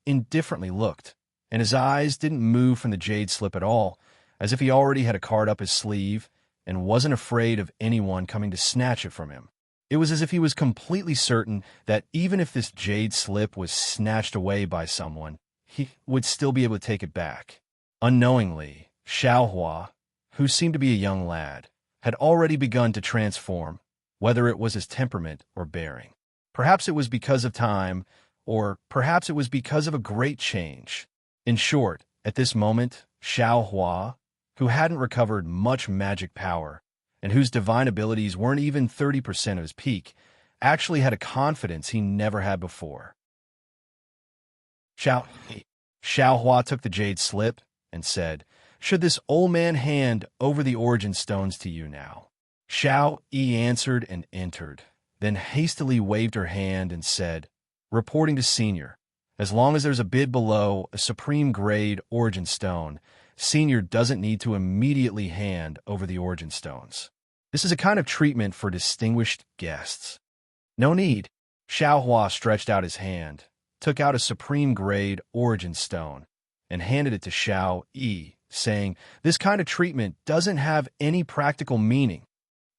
[SPEAKER 1] indifferently looked, and his eyes didn't move from the jade slip at all, as if he already had a card up his sleeve and wasn't afraid of anyone coming to snatch it from him. It was as if he was completely certain that even if this jade slip was snatched away by someone, he would still be able to take it back. Unknowingly, Xiao Hua, who seemed to be a young lad, had already begun to transform, whether it was his temperament or bearing. Perhaps it was because of time, or perhaps it was because of a great change. In short, at this moment, Xiao Hua, who hadn't recovered much magic power, and whose divine abilities weren't even 30% of his peak, actually had a confidence he never had before. Xiao Hua took the jade slip and said, should this old man hand over the origin stones to you now? Xiao Yi answered and entered, then hastily waved her hand and said, reporting to Senior, as long as there's a bid below a supreme grade origin stone, Senior doesn't need to immediately hand over the origin stones. This is a kind of treatment for distinguished guests. No need. Xiao Hua stretched out his hand, took out a supreme grade origin stone, and handed it to Xiao Yi, saying, this kind of treatment doesn't have any practical meaning.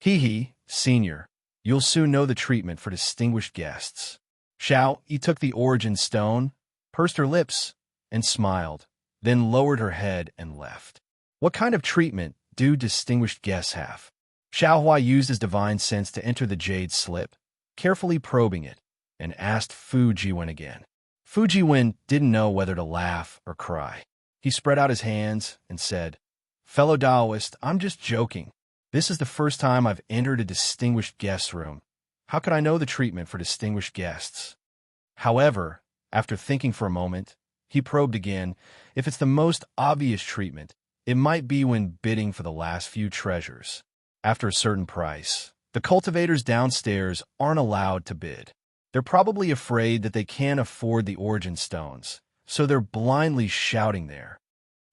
[SPEAKER 1] Hee, Senior, you'll soon know the treatment for distinguished guests. Xiao Yi took the origin stone, pursed her lips, and smiled, then lowered her head and left. What kind of treatment do distinguished guests have? Xiao Hua used his divine sense to enter the jade slip, carefully probing it, and asked Fu Jiwen again. Fu Jiwen didn't know whether to laugh or cry. He spread out his hands and said, fellow Taoist, I'm just joking. This is the first time I've entered a distinguished guest room. How could I know the treatment for distinguished guests? However, after thinking for a moment, he probed again. If it's the most obvious treatment, it might be when bidding for the last few treasures. After a certain price, the cultivators downstairs aren't allowed to bid. They're probably afraid that they can't afford the origin stones, so they're blindly shouting there.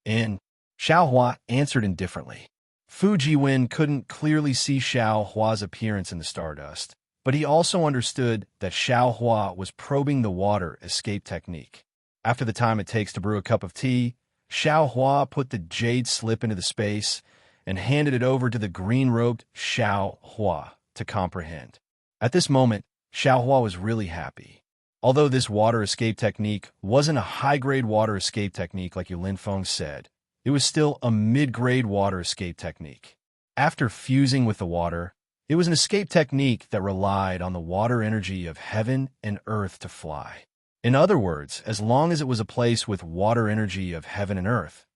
[SPEAKER 1] And Xiao Hua answered indifferently. Fu Jiwen couldn't clearly see Xiao Hua's appearance in the stardust, but he also understood that Xiao Hua was probing the water escape technique. After the time it takes to brew a cup of tea, Xiao Hua put the jade slip into the space and handed it over to the green-robed Xiao Hua to comprehend. At this moment, Xiao Hua was really happy. Although this water escape technique wasn't a high-grade water escape technique like Yulin Feng said, it was still a mid-grade water escape technique. After fusing with the water, it was an escape technique that relied on the water energy of heaven and earth to fly. In other words, as long as it was a place with water energy of heaven and earth,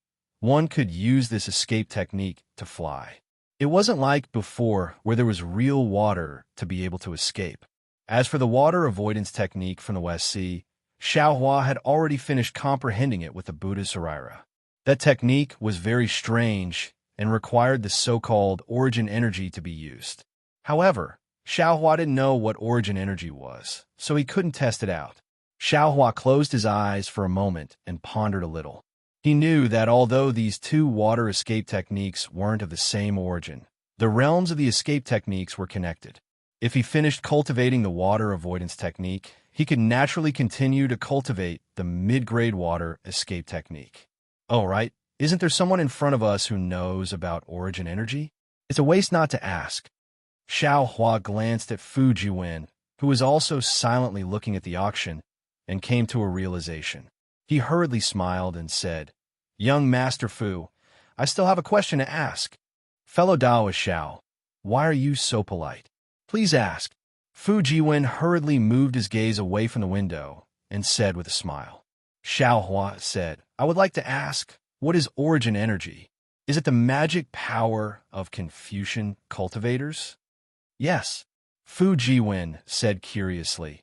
[SPEAKER 1] one could use this escape technique to fly. It wasn't like before where there was real water to be able to escape. As for the water avoidance technique from the West Sea, Xiao Hua had already finished comprehending it with the Buddha Saraira. That technique was very strange and required the so-called origin energy to be used. However, Xiao Hua didn't know what origin energy was, so he couldn't test it out. Xiao Hua closed his eyes for a moment and pondered a little. He knew that although these two water escape techniques weren't of the same origin, the realms of the escape techniques were connected. If he finished cultivating the water avoidance technique, he could naturally continue to cultivate the mid-grade water escape technique. Oh, right. Isn't there someone in front of us who knows about origin energy? It's a waste not to ask. Xiao Hua glanced at Fu Jiwen, who was also silently looking at the auction, and came to a realization. He hurriedly smiled and said, "Young Master Fu, I still have a question to ask. Fellow Daoist Xiao, why are you so polite? Please ask." Fu Jiwen hurriedly moved his gaze away from the window and said with a smile. Xiao Hua said, "I would like to ask, what is origin energy? Is it the magic power of Confucian cultivators?" "Yes," Fu Jiwen said curiously.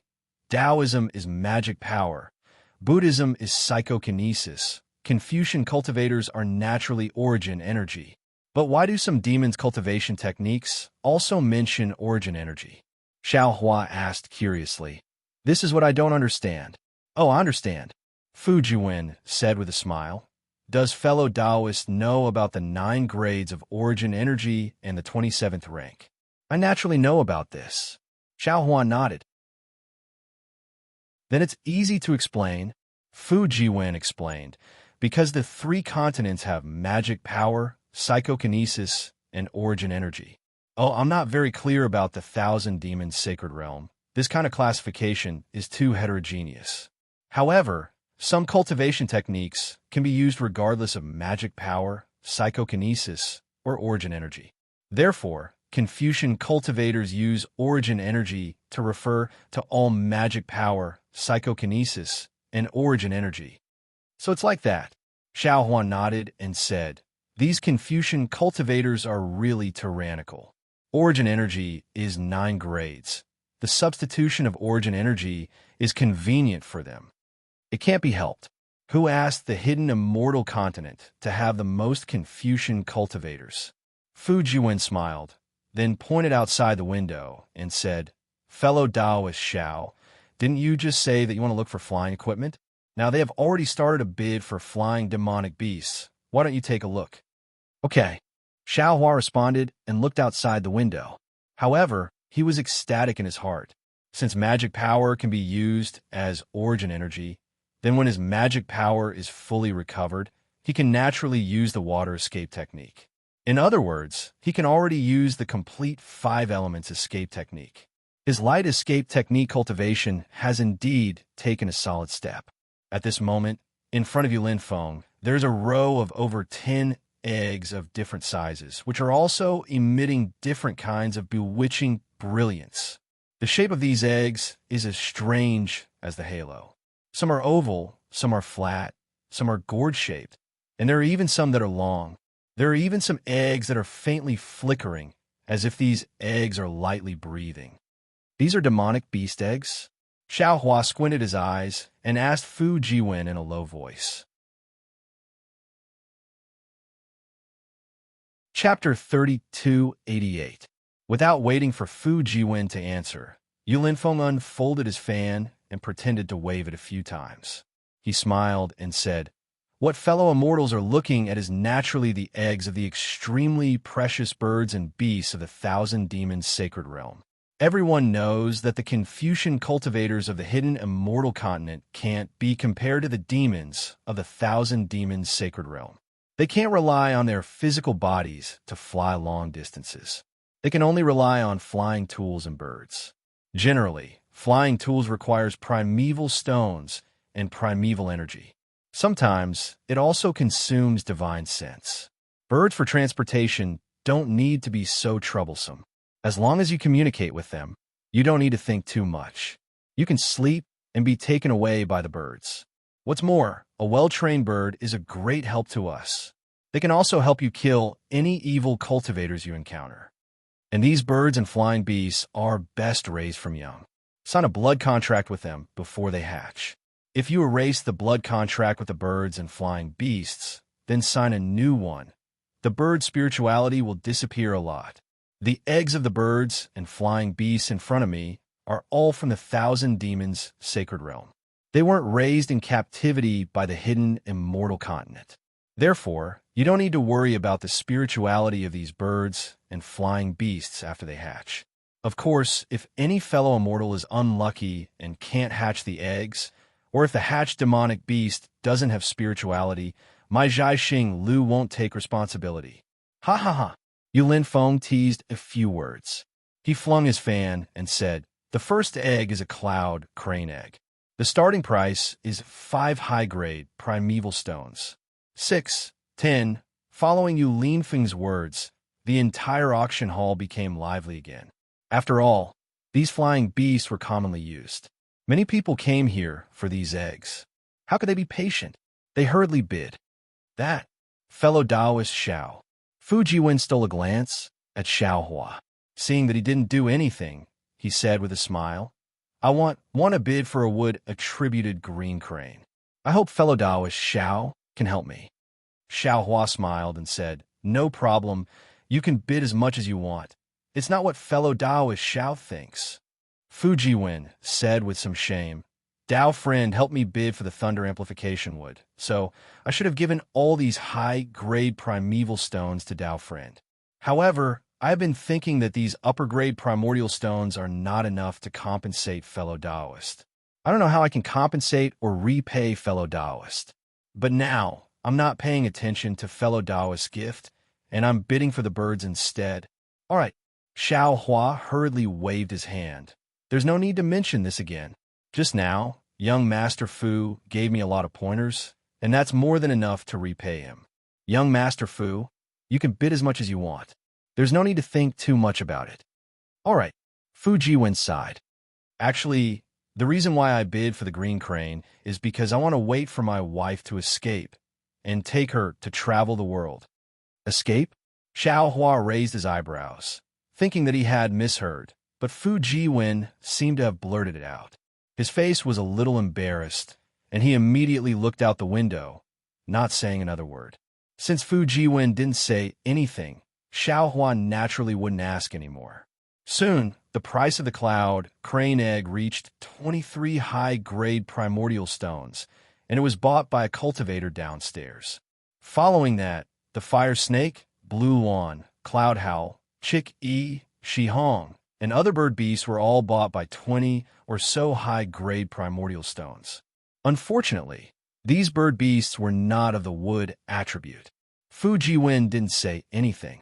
[SPEAKER 1] "Taoism is magic power. Buddhism is psychokinesis. Confucian cultivators are naturally origin energy. But why do some demons' cultivation techniques also mention origin energy?" Xiao Hua asked curiously. "This is what I don't understand." "Oh, I understand," Fu Jiwen said with a smile. "Does fellow Taoist know about the 9 grades of origin energy and the 27th rank?" "I naturally know about this." Xiao Hua nodded. "Then it's easy to explain," Fu Jiwen explained, "because the 3 continents have magic power, psychokinesis, and origin energy." "Oh, I'm not very clear about the 1,000 demons sacred realm. This kind of classification is too heterogeneous. However, some cultivation techniques can be used regardless of magic power, psychokinesis, or origin energy. Therefore, Confucian cultivators use origin energy to refer to all magic power, psychokinesis, and origin energy." "So it's like that." Xiao Hua nodded and said, "These Confucian cultivators are really tyrannical. Origin energy is 9 grades. The substitution of origin energy is convenient for them. It can't be helped." "Who asked the hidden immortal continent to have the most Confucian cultivators?" Fu Jiwen smiled, then pointed outside the window and said, "Fellow Taoist Xiao, didn't you just say that you want to look for flying equipment? Now they have already started a bid for flying demonic beasts. Why don't you take a look?" "Okay." Xiao Hua responded and looked outside the window. However, he was ecstatic in his heart. Since magic power can be used as origin energy, then when his magic power is fully recovered, he can naturally use the water escape technique. In other words, he can already use the complete 5 elements escape technique. His light escape technique cultivation has indeed taken a solid step. At this moment, in front of Yulin Feng, there's a row of over 10 eggs of different sizes, which are also emitting different kinds of bewitching brilliance. The shape of these eggs is as strange as the halo. Some are oval, some are flat, some are gourd-shaped, and there are even some that are long. There are even some eggs that are faintly flickering, as if these eggs are lightly breathing. These are demonic beast eggs? Xiao Hua squinted his eyes and asked Fu Jiwen in a low voice. Chapter 3288. Without waiting for Fu Jiwen to answer, Yu Linfeng unfolded his fan and pretended to wave it a few times. He smiled and said, "What fellow immortals are looking at is naturally the eggs of the extremely precious birds and beasts of the Thousand Demons Sacred Realm. Everyone knows that the Confucian cultivators of the hidden immortal continent can't be compared to the demons of the Thousand Demons Sacred Realm. They can't rely on their physical bodies to fly long distances. They can only rely on flying tools and birds. Generally, flying tools requires primeval stones and primeval energy. Sometimes, it also consumes divine sense. Birds for transportation don't need to be so troublesome. As long as you communicate with them, you don't need to think too much. You can sleep and be taken away by the birds. What's more, a well-trained bird is a great help to us. They can also help you kill any evil cultivators you encounter. And these birds and flying beasts are best raised from young. Sign a blood contract with them before they hatch. If you erase the blood contract with the birds and flying beasts, then sign a new one, the bird's spirituality will disappear a lot. The eggs of the birds and flying beasts in front of me are all from the Thousand Demons Sacred Realm. They weren't raised in captivity by the hidden immortal continent. Therefore, you don't need to worry about the spirituality of these birds and flying beasts after they hatch. Of course, if any fellow immortal is unlucky and can't hatch the eggs, or if the hatched demonic beast doesn't have spirituality, my Zhai Xing Lu won't take responsibility." "Ha ha ha." Yu Linfeng teased a few words. He flung his fan and said, "The first egg is a cloud crane egg. The starting price is 5 high-grade primeval stones. 6, 10. Following Yu Linfeng's words, the entire auction hall became lively again. After all, these flying beasts were commonly used. Many people came here for these eggs. How could they be patient? They hurriedly bid. That fellow Taoist Xiao. Fu Jiwen stole a glance at Xiao Hua. Seeing that he didn't do anything, he said with a smile, "I want a bid for a wood-attributed green crane. I hope fellow Taoist Xiao can help me." Xiao Hua smiled and said, "No problem. You can bid as much as you want. It's not what fellow Taoist Xiao thinks." Fu Jiwen said with some shame, "Dao friend helped me bid for the thunder amplification wood, so I should have given all these high-grade primeval stones to Dao friend. However, I have been thinking that these upper-grade primordial stones are not enough to compensate fellow Taoist. I don't know how I can compensate or repay fellow Taoist. But now, I'm not paying attention to fellow Taoist's gift, and I'm bidding for the birds instead." "All right." Xiao Hua hurriedly waved his hand. "There's no need to mention this again. Just now, young Master Fu gave me a lot of pointers, and that's more than enough to repay him. Young Master Fu, you can bid as much as you want. There's no need to think too much about it." "All right." Fu Jiwen sighed. "Actually, the reason why I bid for the green crane is because I want to wait for my wife to escape and take her to travel the world." "Escape?" Xiao Hua raised his eyebrows, thinking that he had misheard, but Fu Jiwen seemed to have blurted it out. His face was a little embarrassed, and he immediately looked out the window, not saying another word. Since Fu Jiwen didn't say anything, Xiao Hua naturally wouldn't ask anymore. Soon, the price of the cloud crane egg reached 23 high-grade primordial stones, and it was bought by a cultivator downstairs. Following that, the fire snake, blue lawn, cloud howl, chick e, shihong, and other bird beasts were all bought by 20 or so high-grade primordial stones. Unfortunately, these bird beasts were not of the wood attribute. Fu Jiwen didn't say anything.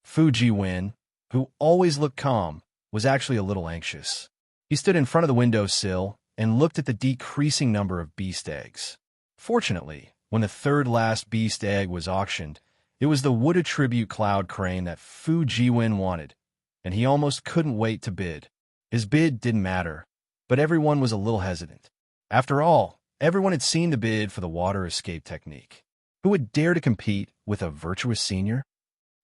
[SPEAKER 1] Fu Jiwen, who always looked calm, was actually a little anxious. He stood in front of the windowsill and looked at the decreasing number of beast eggs. Fortunately, when the third last beast egg was auctioned, it was the wood attribute cloud crane that Fu Jiwen wanted, and he almost couldn't wait to bid. His bid didn't matter, but everyone was a little hesitant. After all, everyone had seen the bid for the water escape technique. Who would dare to compete with a virtuous senior?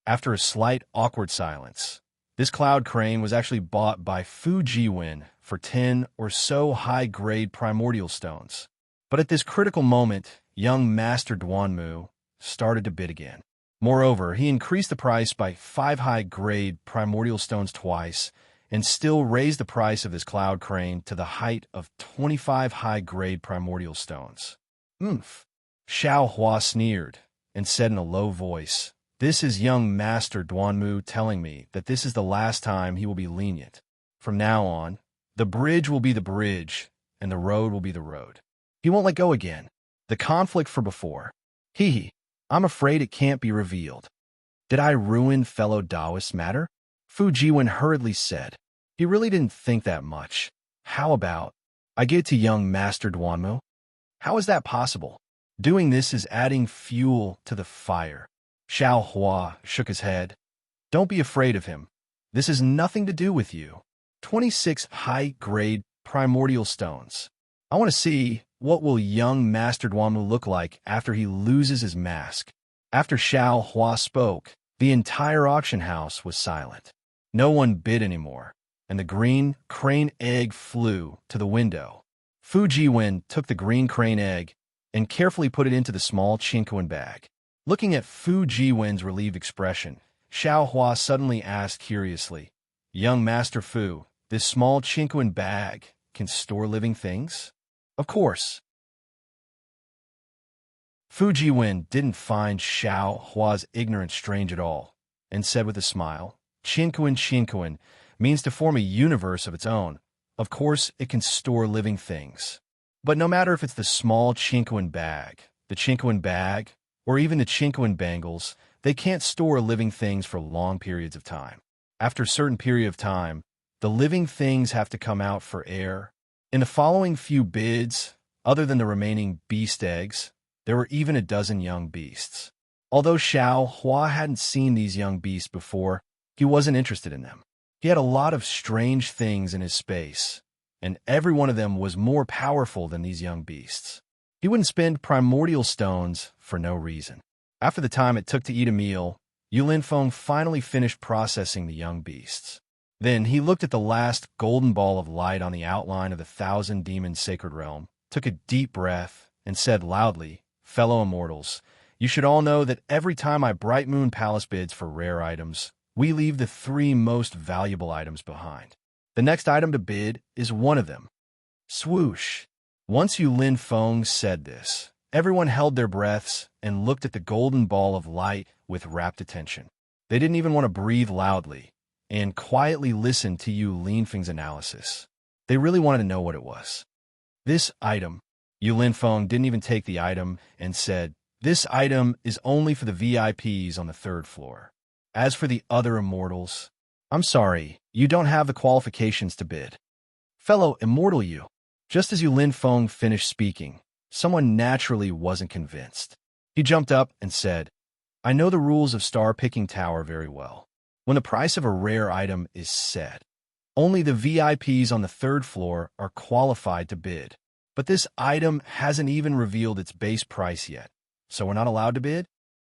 [SPEAKER 1] After a slight, awkward silence, This cloud crane was actually bought by Fu Jiwen for 10 or so high-grade primordial stones. But at this critical moment, young Master Duanmu started to bid again. Moreover, he increased the price by 5 high-grade primordial stones twice, and still raised the price of this cloud crane to the height of 25 high-grade primordial stones. Oomph! Xiao Hua sneered and said in a low voice, "This is young Master Duanmu telling me that this is the last time he will be lenient. From now on, the bridge will be the bridge, and the road will be the road. He won't let go again. The conflict for before. Hee, I'm afraid it can't be revealed. Did I ruin fellow Taoist matter?" Fu Jiwen hurriedly said. He really didn't think that much. "How about I give it to young Master Duanmu? How is that possible? Doing this is adding fuel to the fire." Xiao Hua shook his head. "Don't be afraid of him. This has nothing to do with you. 26 high-grade primordial stones. I want to see what will young Master Duanmu look like after he loses his mask." After Xiao Hua spoke, the entire auction house was silent. No one bid anymore, and the green crane egg flew to the window. Fu Jiwen took the green crane egg and carefully put it into the small Qingquan bag. Looking at Fu Jiwen's relieved expression, Xiao Hua suddenly asked curiously, "Young Master Fu, this small Qingquan bag can store living things?" "Of course." Fu Jiwen didn't find Xiao Hua's ignorance strange at all, and said with a smile, Qingquan means to form a universe of its own. Of course, it can store living things. But no matter if it's the small Qingquan bag, the Qingquan bag, or even the Qingquan bangles, they can't store living things for long periods of time. After a certain period of time, the living things have to come out for air. In the following few bids, other than the remaining beast eggs, there were even a dozen young beasts. Although Xiao Hua hadn't seen these young beasts before, he wasn't interested in them. He had a lot of strange things in his space, and every one of them was more powerful than these young beasts. He wouldn't spend primordial stones for no reason. After the time it took to eat a meal, Yulin Feng finally finished processing the young beasts. Then he looked at the last golden ball of light on the outline of the 1,000-demon sacred realm, took a deep breath, and said loudly, "Fellow immortals, you should all know that every time my Bright Moon Palace bids for rare items, we leave the 3 most valuable items behind. The next item to bid is one of them." Swoosh! Once Yulin Feng said this, everyone held their breaths and looked at the golden ball of light with rapt attention. They didn't even want to breathe loudly and quietly listen to Yulin Feng's analysis. They really wanted to know what it was. This item, Yulin Feng didn't even take the item and said, "This item is only for the VIPs on the 3rd floor. As for the other immortals, I'm sorry, you don't have the qualifications to bid." "Fellow immortal you." Just as Yulin Feng finished speaking, someone naturally wasn't convinced. He jumped up and said, "I know the rules of Star Picking Tower very well. When the price of a rare item is set, only the VIPs on the 3rd floor are qualified to bid. But this item hasn't even revealed its base price yet, so we're not allowed to bid?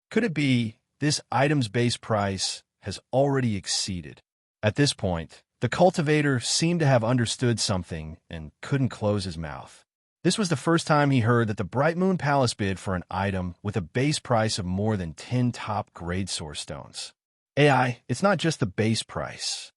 [SPEAKER 1] Could it be this item's base price has already exceeded?" At this point, the cultivator seemed to have understood something and couldn't close his mouth. This was the first time he heard that the Bright Moon Palace bid for an item with a base price of more than 10 top-grade source stones. "AI, it's not just the base price."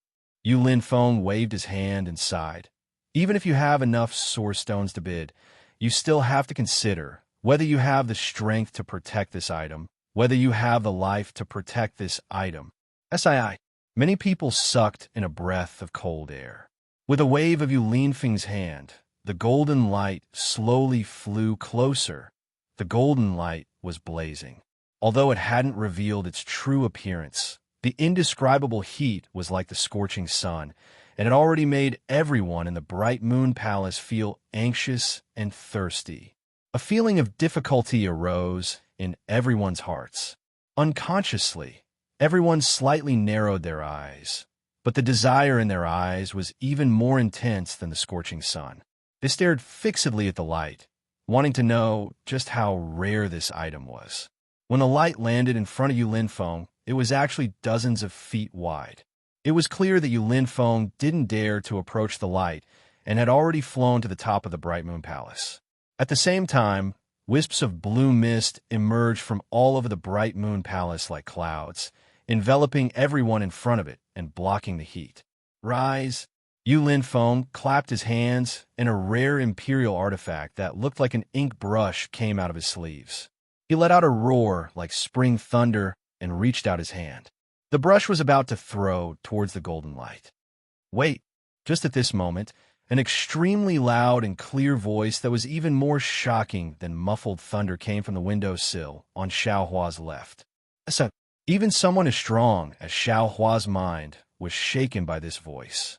[SPEAKER 1] Yulin Feng waved his hand and sighed. "Even if you have enough source stones to bid, you still have to consider whether you have the strength to protect this item, whether you have the life to protect this item. SII." Many people sucked in a breath of cold air. With a wave of Yulin Feng's hand, the golden light slowly flew closer. The golden light was blazing. Although it hadn't revealed its true appearance, the indescribable heat was like the scorching sun, and it already made everyone in the Bright Moon Palace feel anxious and thirsty. A feeling of difficulty arose in everyone's hearts. Unconsciously, everyone slightly narrowed their eyes, but the desire in their eyes was even more intense than the scorching sun. They stared fixedly at the light, wanting to know just how rare this item was. When the light landed in front of Yulin Feng, it was actually dozens of feet wide. It was clear that Yu Linfeng didn't dare to approach the light and had already flown to the top of the Bright Moon Palace. At the same time, wisps of blue mist emerged from all over the Bright Moon Palace like clouds, enveloping everyone in front of it and blocking the heat. Rise! Yu Linfeng clapped his hands, and a rare imperial artifact that looked like an ink brush came out of his sleeves. He let out a roar like spring thunder and reached out his hand. The brush was about to throw towards the golden light. Wait! Just at this moment, an extremely loud and clear voice that was even more shocking than muffled thunder came from the windowsill on Xiaohua's left. Even someone as strong as Xiaohua's mind was shaken by this voice.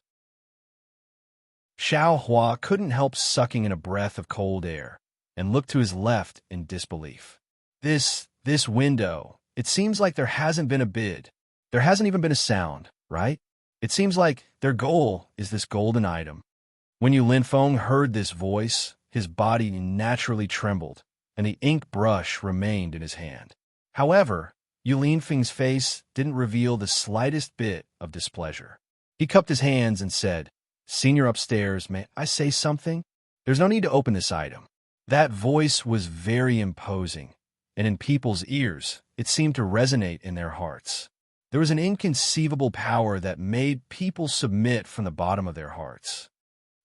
[SPEAKER 1] Xiaohua couldn't help sucking in a breath of cold air and looked to his left in disbelief. This window, it seems like there hasn't been a bid. There hasn't even been a sound, right? It seems like their goal is this golden item. When Yu Linfeng heard this voice, his body naturally trembled, and the ink brush remained in his hand. However, Yu Linfeng's face didn't reveal the slightest bit of displeasure. He cupped his hands and said, "Senior upstairs, may I say something? There's no need to open this item." That voice was very imposing, and in people's ears, it seemed to resonate in their hearts. There was an inconceivable power that made people submit from the bottom of their hearts.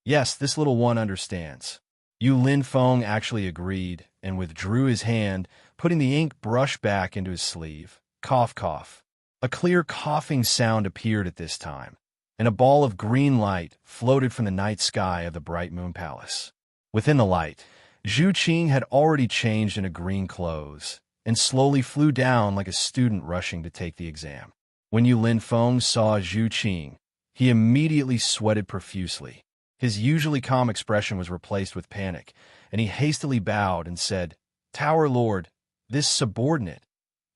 [SPEAKER 1] Yes, this little one understands. Yu Linfeng actually agreed and withdrew his hand, putting the ink brush back into his sleeve. Cough, cough. A clear coughing sound appeared at this time, and a ball of green light floated from the night sky of the Bright Moon Palace. Within the light, Zhu Qing had already changed into green clothes and slowly flew down like a student rushing to take the exam. When Yu Linfeng saw Zhu Qing, he immediately sweated profusely. His usually calm expression was replaced with panic, and he hastily bowed and said, "Tower Lord, this subordinate.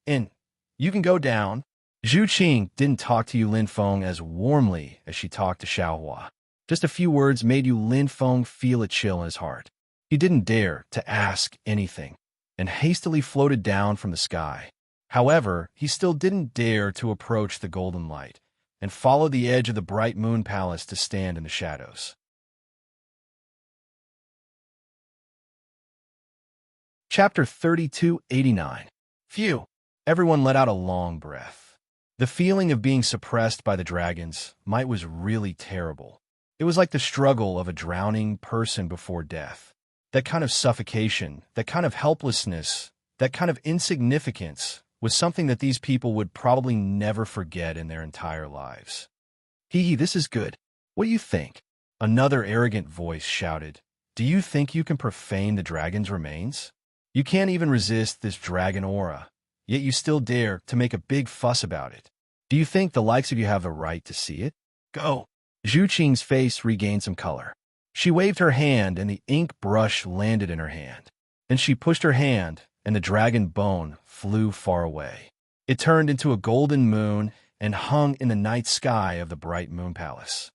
[SPEAKER 1] And you can go down." Zhu Qing didn't talk to Yu Linfeng as warmly as she talked to Xiaohua. Just a few words made Yu Linfeng feel a chill in his heart. He didn't dare to ask anything, and hastily floated down from the sky. However, he still didn't dare to approach the golden light, and followed the edge of the Bright Moon Palace to stand in the shadows. Chapter 3289. Phew! Everyone let out a long breath. The feeling of being suppressed by the dragons might was really terrible. It was like the struggle of a drowning person before death. That kind of suffocation, that kind of helplessness, that kind of insignificance was something that these people would probably never forget in their entire lives. Hee, this is good. What do you think? Another arrogant voice shouted. Do you think you can profane the dragon's remains? You can't even resist this dragon aura, yet you still dare to make a big fuss about it. Do you think the likes of you have the right to see it? Go! Zhu Qing's face regained some color. She waved her hand, and the ink brush landed in her hand. Then she pushed her hand, and the dragon bone flew far away. It turned into a golden moon and hung in the night sky of the Bright Moon Palace.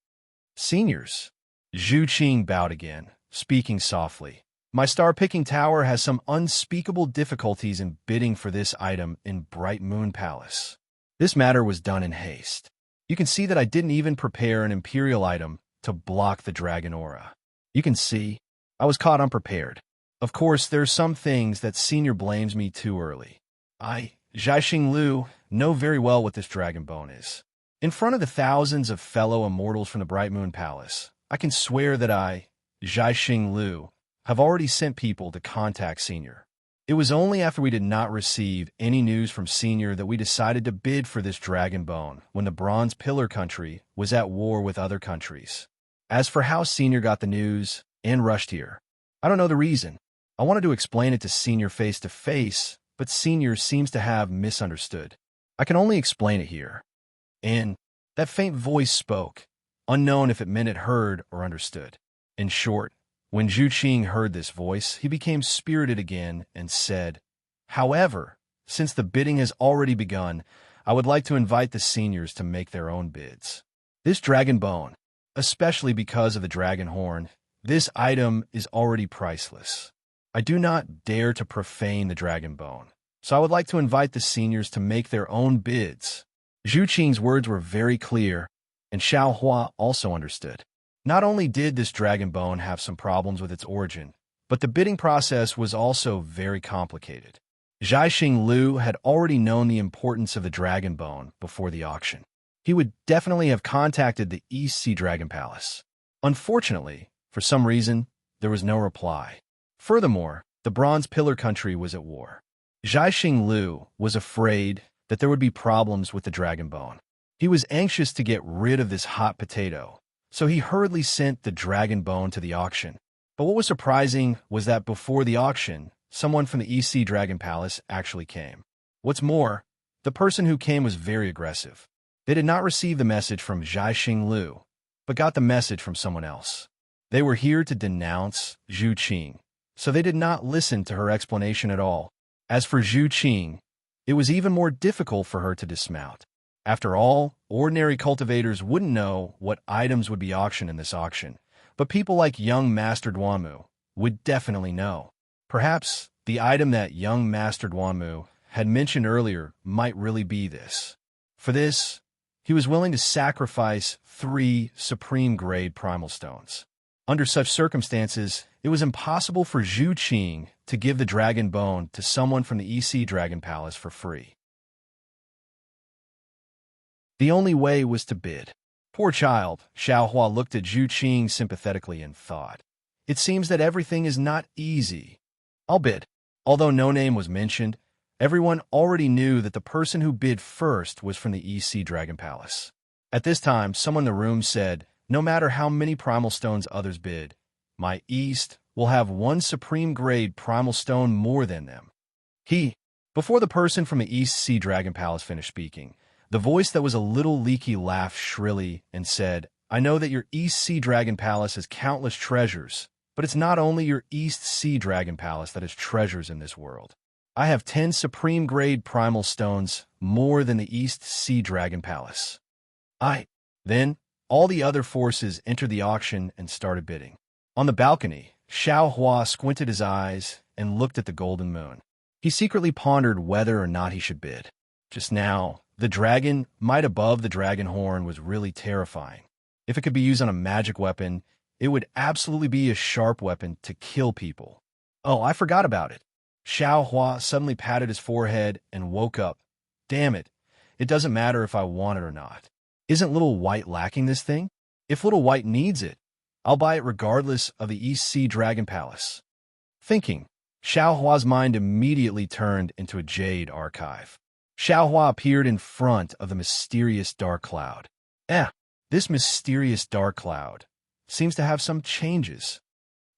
[SPEAKER 1] Seniors. Zhu Qing bowed again, speaking softly. My star-picking tower has some unspeakable difficulties in bidding for this item in Bright Moon Palace. This matter was done in haste. You can see that I didn't even prepare an imperial item to block the dragon aura. You can see, I was caught unprepared. Of course, there are some things that Senior blames me too early. I, Zhaixing Lu, know very well what this dragon bone is. In front of the thousands of fellow immortals from the Bright Moon Palace, I can swear that I, Zhaixing Lu, have already sent people to contact Senior. It was only after we did not receive any news from Senior that we decided to bid for this dragon bone when the Bronze Pillar country was at war with other countries. As for how Senior got the news and rushed here, I don't know the reason. I wanted to explain it to Senior face to face, but Senior seems to have misunderstood. I can only explain it here. And that faint voice spoke, unknown if it meant it heard or understood. In short, when Zhu Qing heard this voice, he became spirited again and said, However, since the bidding has already begun, I would like to invite the seniors to make their own bids. This dragon bone, especially because of the dragon horn, this item is already priceless. I do not dare to profane the dragon bone, so I would like to invite the seniors to make their own bids. Zhu Qing's words were very clear, And Xiao Hua also understood. Not only did this dragon bone have some problems with its origin, but the bidding process was also very complicated. Zhaixing Liu had already known the importance of the dragon bone before the auction. He would definitely have contacted the East Sea Dragon Palace. Unfortunately, for some reason, there was no reply. Furthermore, the Bronze Pillar country was at war. Zhaixing Liu was afraid that there would be problems with the dragon bone. He was anxious to get rid of this hot potato, so he hurriedly sent the dragon bone to the auction. But what was surprising was that before the auction, someone from the East Sea Dragon Palace actually came. What's more, the person who came was very aggressive. They did not receive the message from Zhaixing Liu, but got the message from someone else. They were here to denounce Zhu Qing, so they did not listen to her explanation at all. As for Zhu Qing, it was even more difficult for her to dismount. After all, ordinary cultivators wouldn't know what items would be auctioned in this auction, but people like young Master Duanmu would definitely know. Perhaps the item that young Master Duanmu had mentioned earlier might really be this. For this, he was willing to sacrifice 3 supreme-grade primal stones. Under such circumstances, it was impossible for Zhu Qing to give the dragon bone to someone from the East Sea Dragon Palace for free. The only way was to bid. Poor child, Xiao Hua looked at Zhu Qing sympathetically and thought, "It seems that everything is not easy. I'll bid." Although no name was mentioned, everyone already knew that the person who bid first was from the East Sea Dragon Palace. At this time, someone in the room said, "No matter how many primal stones others bid, my East will have 1 supreme-grade primal stone more than them." Before the person from the East Sea Dragon Palace finished speaking, the voice that was a little leaky laughed shrilly and said, "I know that your East Sea Dragon Palace has countless treasures, but it's not only your East Sea Dragon Palace that has treasures in this world. I have 10 supreme-grade primal stones more than the East Sea Dragon Palace." Then, all the other forces entered the auction and started bidding. On the balcony, Xiao Hua squinted his eyes and looked at the golden moon. He secretly pondered whether or not he should bid. Just now, the dragon might above the dragon horn was really terrifying. If it could be used on a magic weapon, it would absolutely be a sharp weapon to kill people. Oh, I forgot about it. Xiao Hua suddenly patted his forehead and woke up. Damn it, it doesn't matter if I want it or not. Isn't Little White lacking this thing? If Little White needs it, I'll buy it regardless of the East Sea Dragon Palace. Thinking, Xiao Hua's mind immediately turned into a jade archive. Xiao Hua appeared in front of the mysterious dark cloud. This mysterious dark cloud seems to have some changes.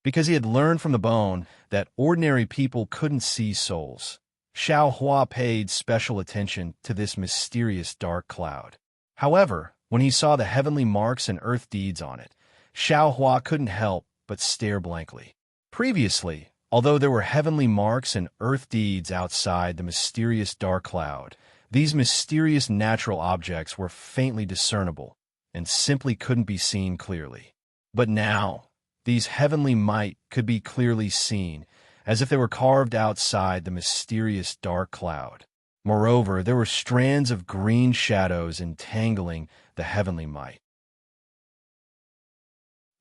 [SPEAKER 1] Because he had learned from the bone that ordinary people couldn't see souls, Xiao Hua paid special attention to this mysterious dark cloud. However, when he saw the heavenly marks and earth deeds on it, Xiao Hua couldn't help but stare blankly. Previously, although there were heavenly marks and earth deeds outside the mysterious dark cloud, these mysterious natural objects were faintly discernible and simply couldn't be seen clearly. But now, these heavenly might could be clearly seen, as if they were carved outside the mysterious dark cloud. Moreover, there were strands of green shadows entangling the heavenly might.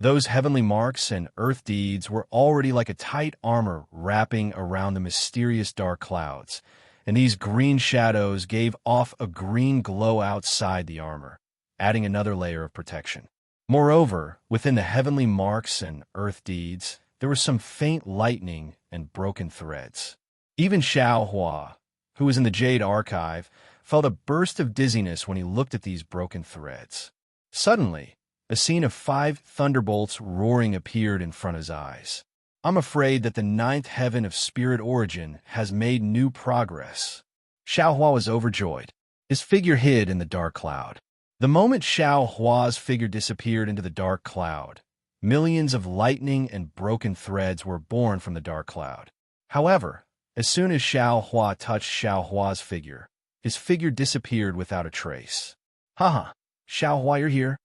[SPEAKER 1] Those heavenly marks and earth deeds were already like a tight armor wrapping around the mysterious dark clouds, and these green shadows gave off a green glow outside the armor, adding another layer of protection. Moreover, within the heavenly marks and earth deeds, there was some faint lightning and broken threads. Even Xiao Hua, who was in the Jade Archive, felt a burst of dizziness when he looked at these broken threads. Suddenly, a scene of 5 thunderbolts roaring appeared in front of his eyes. I'm afraid that the 9th heaven of spirit origin has made new progress. Xiao Hua was overjoyed. His figure hid in the dark cloud. The moment Xiao Hua's figure disappeared into the dark cloud, millions of lightning and broken threads were born from the dark cloud. However, as soon as Xiao Hua touched Xiao Hua's figure, his figure disappeared without a trace. Haha, Xiao Hua, you're here.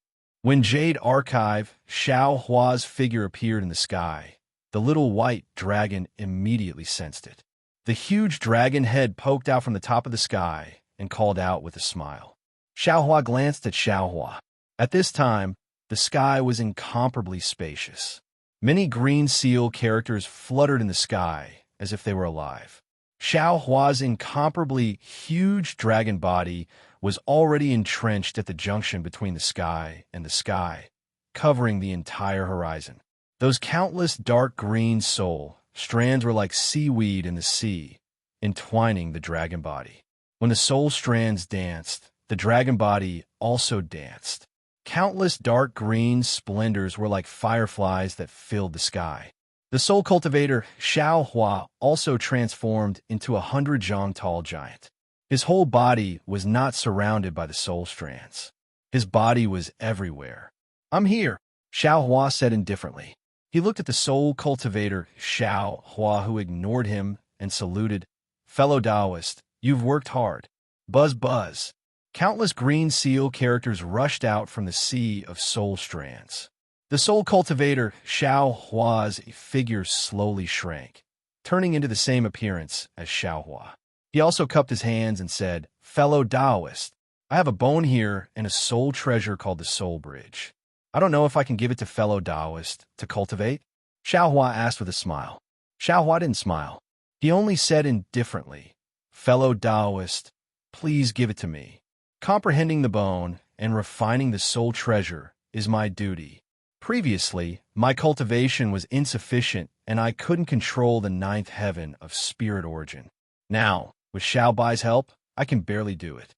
[SPEAKER 1] When Jade Archive, Xiao Hua's figure appeared in the sky, the little white dragon immediately sensed it. The huge dragon head poked out from the top of the sky and called out with a smile. Xiao Hua glanced at Xiao Hua. At this time, the sky was incomparably spacious. Many green seal characters fluttered in the sky as if they were alive. Xiao Hua's incomparably huge dragon body was already entrenched at the junction between the sky and the sky, covering the entire horizon. Those countless dark green soul strands were like seaweed in the sea, entwining the dragon body. When the soul strands danced, the dragon body also danced. Countless dark green splendors were like fireflies that filled the sky. The soul cultivator Xiao Hua also transformed into a 100-zhang tall giant. His whole body was not surrounded by the soul strands. His body was everywhere. "I'm here," Xiao Hua said indifferently. He looked at the soul cultivator Xiao Hua, who ignored him and saluted. "Fellow Taoist, you've worked hard." Buzz buzz. Countless green seal characters rushed out from the sea of soul strands. The soul cultivator Xiao Hua's figure slowly shrank, turning into the same appearance as Xiao Hua. He also cupped his hands and said, "Fellow Taoist, I have a bone here and a soul treasure called the Soul Bridge. I don't know if I can give it to fellow Taoist to cultivate." Xiao Hua asked with a smile. Xiao Hua didn't smile. He only said indifferently, "Fellow Taoist, please give it to me. Comprehending the bone and refining the soul treasure is my duty. Previously, my cultivation was insufficient and I couldn't control the ninth heaven of spirit origin. Now, with Xiao Bai's help, I can barely do it."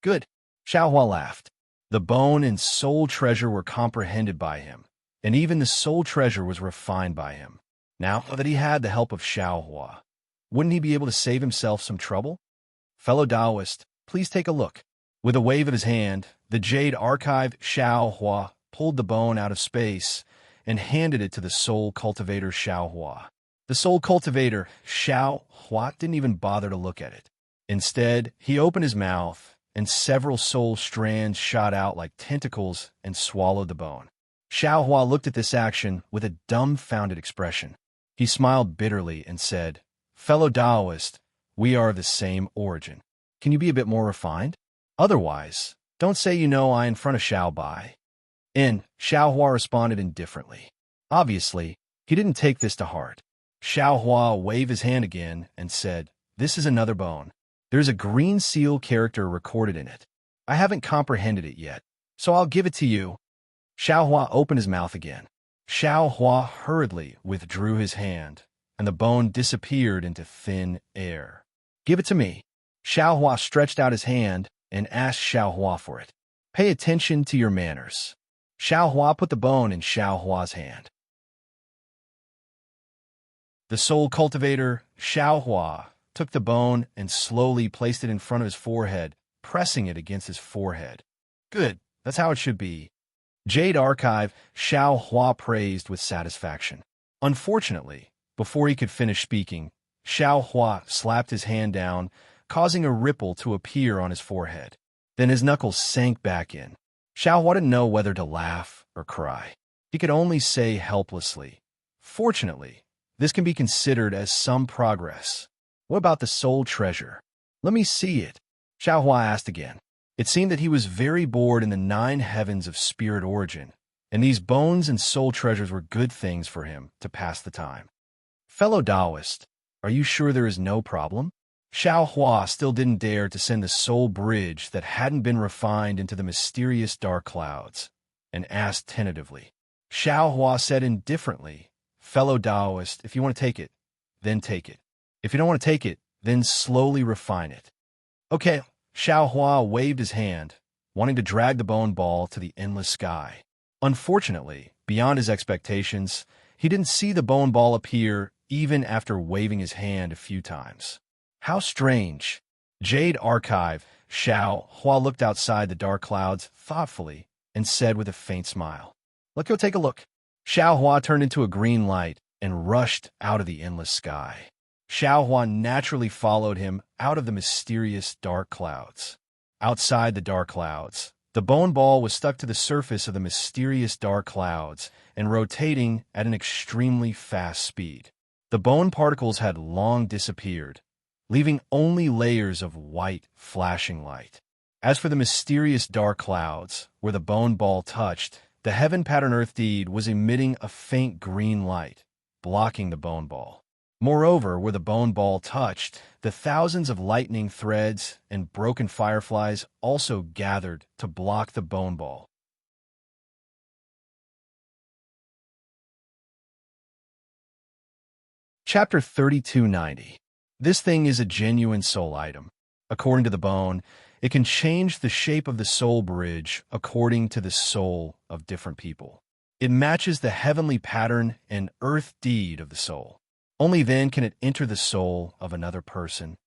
[SPEAKER 1] "Good," Xiao Hua laughed. The bone and soul treasure were comprehended by him, and even the soul treasure was refined by him. Now that he had the help of Xiao Hua, wouldn't he be able to save himself some trouble? "Fellow Taoist, please take a look." With a wave of his hand, the Jade Archive Xiao Hua pulled the bone out of space and handed it to the soul cultivator Xiao Hua. The soul cultivator Xiao Hua didn't even bother to look at it. Instead, he opened his mouth, and several soul strands shot out like tentacles and swallowed the bone. Xiao Hua looked at this action with a dumbfounded expression. He smiled bitterly and said, "Fellow Taoist, we are of the same origin. Can you be a bit more refined? Otherwise, don't say you know I in front of Xiao Bai." Xiao Hua responded indifferently. Obviously, he didn't take this to heart. Xiao Hua waved his hand again and said, "This is another bone. There's a green seal character recorded in it. I haven't comprehended it yet, so I'll give it to you." Xiao Hua opened his mouth again. Xiao Hua hurriedly withdrew his hand, and the bone disappeared into thin air. "Give it to me." Xiao Hua stretched out his hand and asked Xiao Hua for it. "Pay attention to your manners." Xiao Hua put the bone in Xiao Hua's hand. The soul cultivator, Xiao Hua, took the bone and slowly placed it in front of his forehead, pressing it against his forehead. "Good, that's how it should be." Jade Archive, Xiao Hua praised with satisfaction. Unfortunately, before he could finish speaking, Xiao Hua slapped his hand down, causing a ripple to appear on his forehead. Then his knuckles sank back in. Xiao Hua didn't know whether to laugh or cry. He could only say helplessly, "Fortunately, this can be considered as some progress. What about the soul treasure? Let me see it." Xiao Hua asked again. It seemed that he was very bored in the 9 heavens of spirit origin, and these bones and soul treasures were good things for him to pass the time. "Fellow Taoist, are you sure there is no problem?" Xiao Hua still didn't dare to send the soul bridge that hadn't been refined into the mysterious dark clouds, and asked tentatively. Xiao Hua said indifferently, "Fellow Taoist, if you want to take it, then take it. If you don't want to take it, then slowly refine it." "Okay." Xiao Hua waved his hand, wanting to drag the bone ball to the endless sky. Unfortunately, beyond his expectations, he didn't see the bone ball appear even after waving his hand a few times. How strange. Jade Archive, Xiao Hua looked outside the dark clouds thoughtfully and said with a faint smile, "Let's go take a look." Xiao Hua turned into a green light and rushed out of the endless sky. Xiao Hua naturally followed him out of the mysterious dark clouds. Outside the dark clouds, the bone ball was stuck to the surface of the mysterious dark clouds and rotating at an extremely fast speed. The bone particles had long disappeared, leaving only layers of white, flashing light. As for the mysterious dark clouds, where the bone ball touched, the heaven pattern earth deed was emitting a faint green light, blocking the bone ball. Moreover, where the bone ball touched, the thousands of lightning threads and broken fireflies also gathered to block the bone ball. Chapter 3290. This thing is a genuine soul item. According to the bone, it can change the shape of the soul bridge according to the soul of different people. It matches the heavenly pattern and earth deed of the soul. Only then can it enter the soul of another person.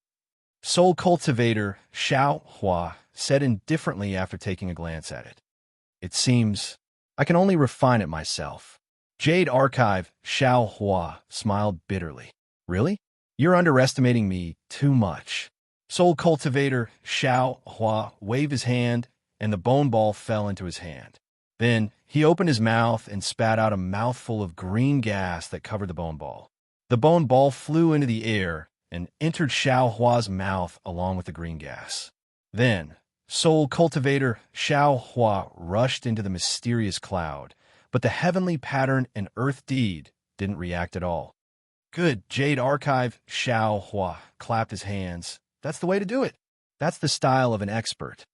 [SPEAKER 1] Soul cultivator Xiao Hua said indifferently after taking a glance at it. It seems I can only refine it myself. Jade Archive Xiao Hua smiled bitterly. Really? You're underestimating me too much. Soul cultivator Xiao Hua waved his hand, and the bone ball fell into his hand. Then he opened his mouth and spat out a mouthful of green gas that covered the bone ball. The bone ball flew into the air and entered Xiao Hua's mouth along with the green gas. Then, soul cultivator Xiao Hua rushed into the mysterious cloud, but the heavenly pattern and earth deed didn't react at all. Good, Jade Archive Xiao Hua clapped his hands. That's the way to do it. That's the style of an expert.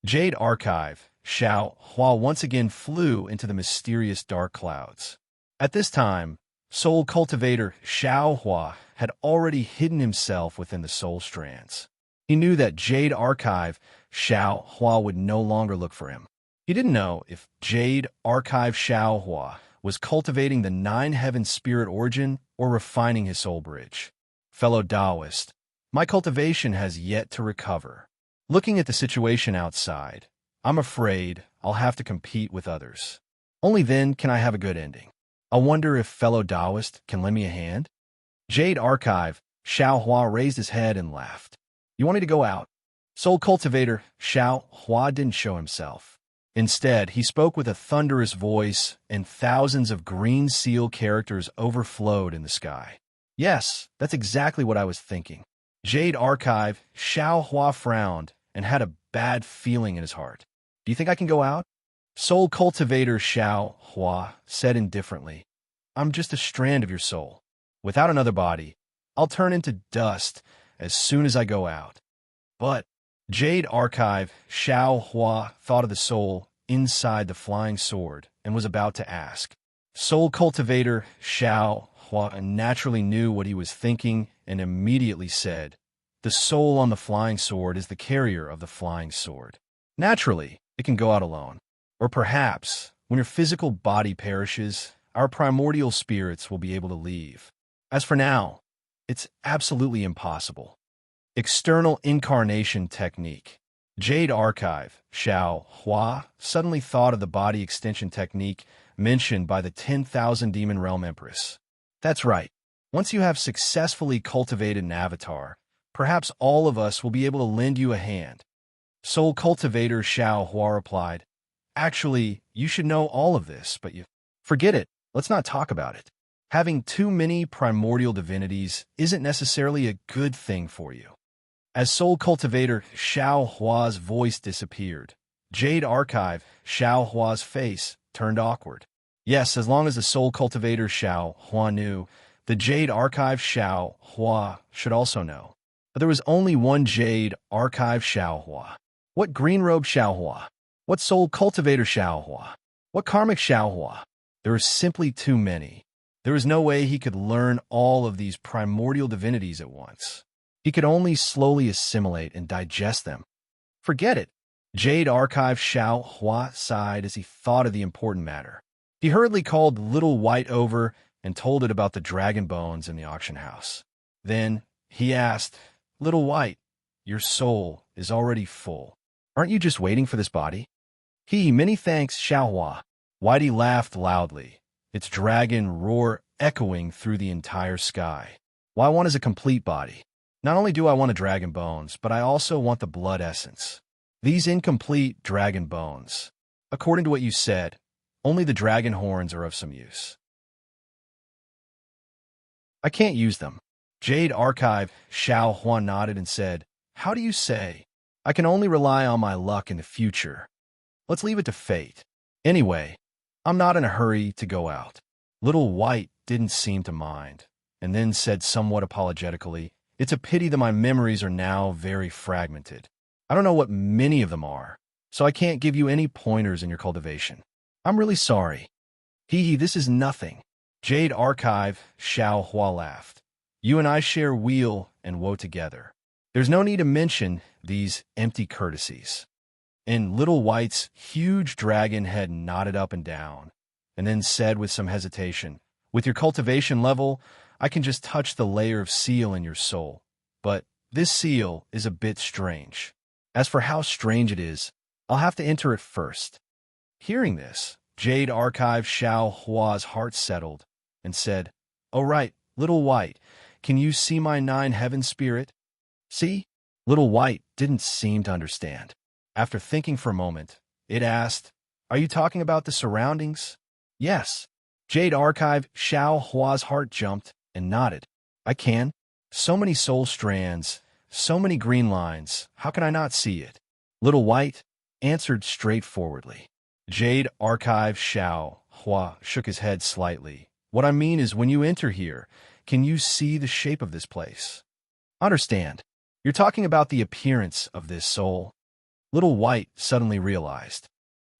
[SPEAKER 1] Jade Archive Xiao Hua once again flew into the mysterious dark clouds. At this time, soul cultivator Xiao Hua had already hidden himself within the soul strands. He knew that Jade Archive Xiao Hua would no longer look for him. He didn't know if Jade Archive Xiao Hua was cultivating the nine heaven spirit origin or refining his soul bridge. Fellow Taoist, my cultivation has yet to recover. Looking at the situation outside, I'm afraid I'll have to compete with others. Only then can I have a good ending. I wonder if fellow Taoist can lend me a hand? Jade Archive Xiao Hua raised his head and laughed. You want me to go out? Soul cultivator Xiao Hua didn't show himself. Instead, he spoke with a thunderous voice, and thousands of green seal characters overflowed in the sky. Yes, that's exactly what I was thinking. Jade Archive Xiao Hua frowned and had a bad feeling in his heart. Do you think I can go out? Soul cultivator Xiao Hua said indifferently. I'm just a strand of your soul. Without another body, I'll turn into dust as soon as I go out. But Jade Archive Xiao Hua thought of the soul inside the flying sword and was about to ask. Soul cultivator Xiao Hua naturally knew what he was thinking and immediately said, the soul on the flying sword is the carrier of the flying sword. Naturally, it can go out alone. Or perhaps, when your physical body perishes, our primordial spirits will be able to leave. As for now, it's absolutely impossible. External incarnation technique. Jade Archive Xiao Hua suddenly thought of the body extension technique mentioned by the 10,000 Demon Realm Empress. That's right. Once you have successfully cultivated an avatar, perhaps all of us will be able to lend you a hand. Soul cultivator Xiao Hua replied, actually, you should know all of this, but you forget it. Let's not talk about it. Having too many primordial divinities isn't necessarily a good thing for you. As soul cultivator Xiao Hua's voice disappeared, Jade Archive Xiao Hua's face turned awkward. Yes, as long as the soul cultivator Xiao Hua knew, the Jade Archive Xiao Hua should also know. But there was only one Jade Archive Xiao Hua. What green robe Xiao Hua? What soul cultivator Xiao Hua? What karmic Xiao Hua? There were simply too many. There was no way he could learn all of these primordial divinities at once. He could only slowly assimilate and digest them. Forget it. Jade Archive Xiao Hua sighed as he thought of the important matter. He hurriedly called Little White over and told it about the dragon bones in the auction house. Then he asked, Little White, your soul is already full. Aren't you just waiting for this body? Many thanks, Xiao Hua. Whitey laughed loudly, its dragon roar echoing through the entire sky. What I want is a complete body. Not only do I want the dragon bones, but I also want the blood essence. These incomplete dragon bones. According to what you said, only the dragon horns are of some use. I can't use them. Jade Archive Xiao Hua nodded and said, how do you say? I can only rely on my luck in the future. Let's leave it to fate. Anyway, I'm not in a hurry to go out. Little White didn't seem to mind, and then said somewhat apologetically, "It's a pity that my memories are now very fragmented. I don't know what many of them are, so I can't give you any pointers in your cultivation. I'm really sorry." "Hee, this is nothing." Jade Archive, Xiao Hua laughed. "You and I share weal and woe together. There's no need to mention these empty courtesies." And Little White's huge dragon head nodded up and down, and then said with some hesitation, "With your cultivation level, I can just touch the layer of seal in your soul. But this seal is a bit strange. As for how strange it is, I'll have to enter it first." Hearing this, Jade Archive Xiao Hua's heart settled and said, "Oh right, Little White, can you see my 9 heaven spirit?" "See?" Little White didn't seem to understand. After thinking for a moment, it asked, "Are you talking about the surroundings?" "Yes." Jade Archive Xiao Hua's heart jumped and nodded. "I can. So many soul strands, so many green lines, how can I not see it?" Little White answered straightforwardly. Jade Archive Xiao Hua shook his head slightly. "What I mean is, when you enter here, can you see the shape of this place?" "Understand. You're talking about the appearance of this soul." Little White suddenly realized.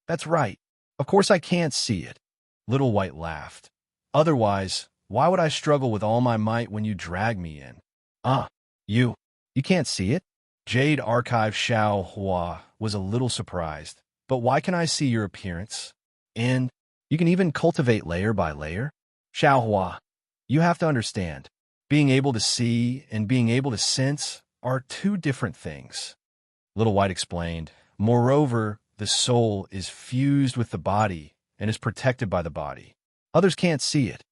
[SPEAKER 1] "That's right. Of course I can't see it." Little White laughed. "Otherwise, why would I struggle with all my might when you drag me in?" "Ah, you can't see it?" Jade Archive Xiao Hua was a little surprised. "But why can I see your appearance? And you can even cultivate layer by layer?" "Xiao Hua, you have to understand. Being able to see and being able to sense are two different things." Little White explained. "Moreover, the soul is fused with the body and is protected by the body. Others can't see it.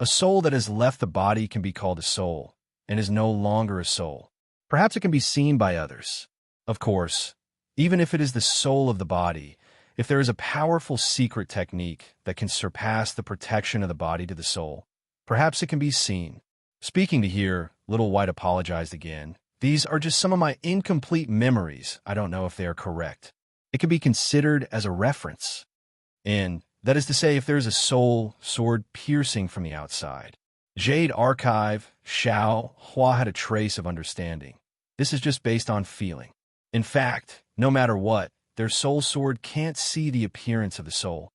[SPEAKER 1] A soul that has left the body can be called a soul and is no longer a soul. Perhaps it can be seen by others. Of course, even if it is the soul of the body, if there is a powerful secret technique that can surpass the protection of the body to the soul, perhaps it can be seen." Speaking to here, Little White apologized again. "These are just some of my incomplete memories. I don't know if they are correct. It can be considered as a reference. And that is to say, if there is a soul sword piercing from the outside." Jade Archive Xiao Hua had a trace of understanding. "This is just based on feeling. In fact, no matter what, their soul sword can't see the appearance of the soul."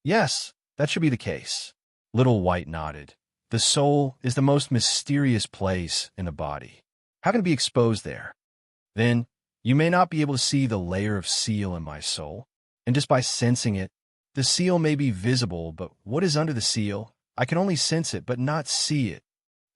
[SPEAKER 1] "Yes, that should be the case." Little White nodded. "The soul is the most mysterious place in the body. How can it be exposed there? Then, you may not be able to see the layer of seal in my soul, and just by sensing it, the seal may be visible, but what is under the seal? I can only sense it, but not see it."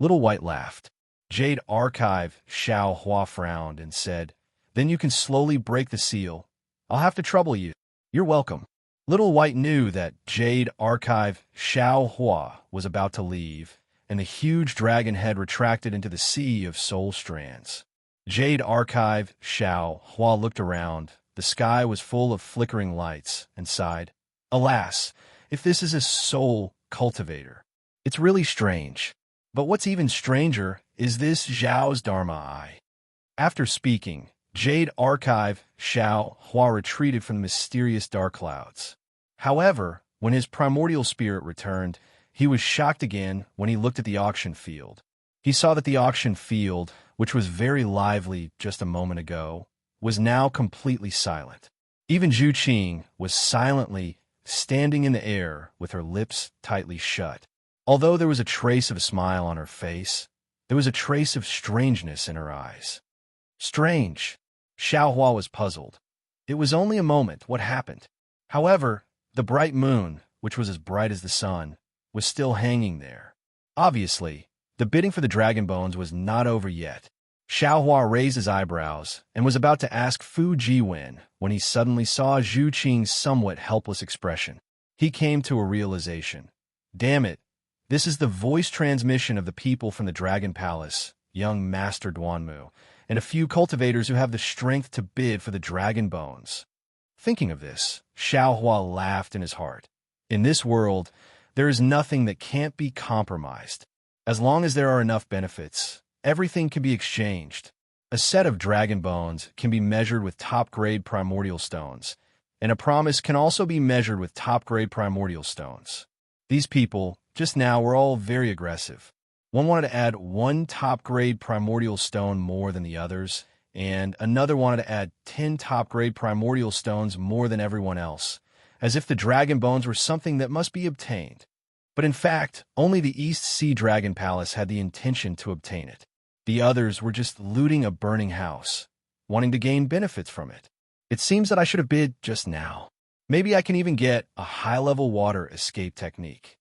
[SPEAKER 1] Little White laughed. Jade Archive Xiao Hua frowned and said, "Then you can slowly break the seal. I'll have to trouble you." "You're welcome." Little White knew that Jade Archive Xiao Hua was about to leave, and the huge dragon head retracted into the sea of soul strands. Jade Archive Xiao Hua looked around. The sky was full of flickering lights, and sighed. "Alas, if this is a soul cultivator. It's really strange. But what's even stranger is this Zhao's Dharma eye." After speaking, Jade Archive Xiao Hua retreated from the mysterious dark clouds. However, when his primordial spirit returned, he was shocked again when he looked at the auction field. He saw that the auction field, which was very lively just a moment ago, was now completely silent. Even Zhu Qing was silently standing in the air with her lips tightly shut. Although there was a trace of a smile on her face, there was a trace of strangeness in her eyes. "Strange." Xiao Hua was puzzled. It was only a moment. What happened? However, the bright moon, which was as bright as the sun, was still hanging there. Obviously, the bidding for the dragon bones was not over yet. Xiao Hua raised his eyebrows and was about to ask Fu Jiwen when he suddenly saw Zhu Qing's somewhat helpless expression. He came to a realization. Damn it, this is the voice transmission of the people from the Dragon Palace, young Master Duanmu, and a few cultivators who have the strength to bid for the dragon bones. Thinking of this, Xiao Hua laughed in his heart. In this world, there is nothing that can't be compromised. As long as there are enough benefits, everything can be exchanged. A set of dragon bones can be measured with top-grade primordial stones, and a promise can also be measured with top-grade primordial stones. These people, just now, were all very aggressive. One wanted to add one top-grade primordial stone more than the others, and another wanted to add 10 top-grade primordial stones more than everyone else, as if the dragon bones were something that must be obtained. But in fact, only the East Sea Dragon Palace had the intention to obtain it. The others were just looting a burning house, wanting to gain benefits from it. It seems that I should have bid just now. Maybe I can even get a high-level water escape technique.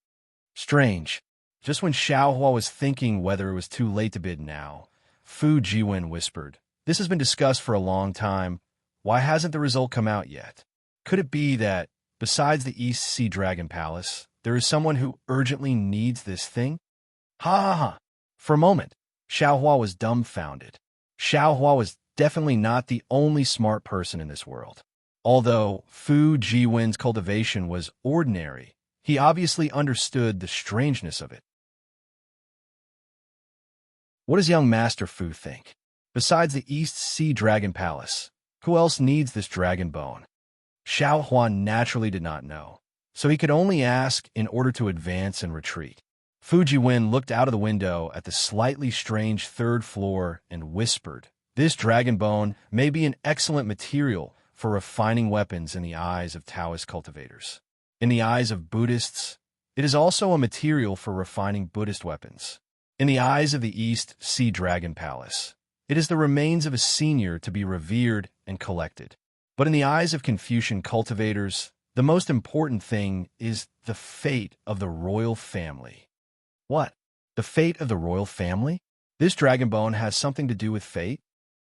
[SPEAKER 1] Strange. Just when Xiaohua was thinking whether it was too late to bid now, Fu Jiwen whispered, "This has been discussed for a long time. Why hasn't the result come out yet? Could it be that, besides the East Sea Dragon Palace, there is someone who urgently needs this thing?" Ha ha ha. For a moment, Xiaohua was dumbfounded. Xiaohua was definitely not the only smart person in this world. Although Fu Jiwen's cultivation was ordinary, he obviously understood the strangeness of it. What does young Master Fu think? Besides the East Sea Dragon Palace, who else needs this dragon bone? Xiaohua naturally did not know, so he could only ask in order to advance and retreat. Fu Jiwen looked out of the window at the slightly strange third floor and whispered, "This dragon bone may be an excellent material for refining weapons in the eyes of Taoist cultivators. In the eyes of Buddhists, it is also a material for refining Buddhist weapons. In the eyes of the East Sea Dragon Palace, it is the remains of a senior to be revered and collected. But in the eyes of Confucian cultivators, the most important thing is the fate of the royal family." What? The fate of the royal family? This dragon bone has something to do with fate?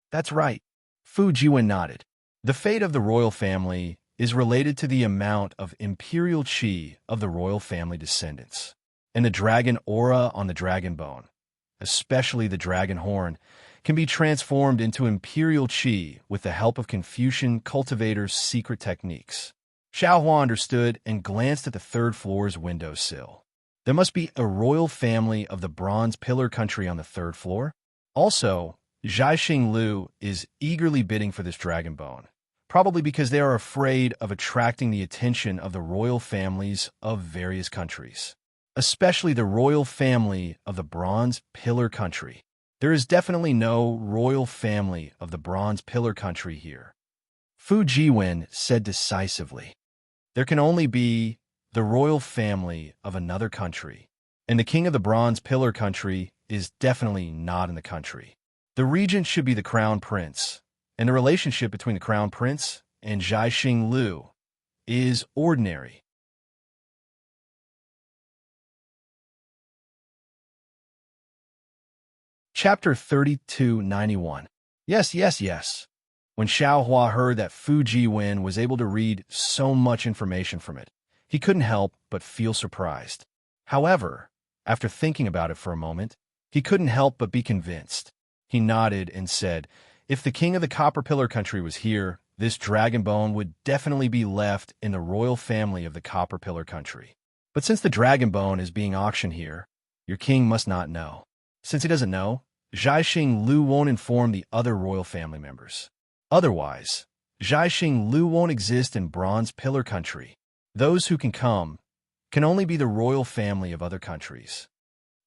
[SPEAKER 1] That's right. Fu Jiwen nodded. The fate of the royal family is related to the amount of imperial qi of the royal family descendants. And the dragon aura on the dragon bone, especially the dragon horn, can be transformed into imperial qi with the help of Confucian cultivators' secret techniques. Xiaohua understood and glanced at the third floor's windowsill. There must be a royal family of the Bronze Pillar country on the third floor. Also, Zhaixing Lu is eagerly bidding for this dragon bone, probably because they are afraid of attracting the attention of the royal families of various countries, especially the royal family of the Bronze Pillar country. There is definitely no royal family of the Bronze Pillar country here. Fu Jiwen said decisively. There can only be the royal family of another country, and the king of the Bronze Pillar country is definitely not in the country. The regent should be the crown prince, and the relationship between the crown prince and Zhaixing Lu is ordinary. Chapter 3291. Yes. When Xiaohua heard that Fu Jiwen was able to read so much information from it, he couldn't help but feel surprised. However, after thinking about it for a moment, he couldn't help but be convinced. He nodded and said, "If the king of the Copper Pillar country was here, this dragon bone would definitely be left in the royal family of the Copper Pillar country. But since the dragon bone is being auctioned here, your king must not know. Since he doesn't know, Zhaixing Lu won't inform the other royal family members. Otherwise, Zhaixing Lu won't exist in Bronze Pillar country. Those who can come can only be the royal family of other countries.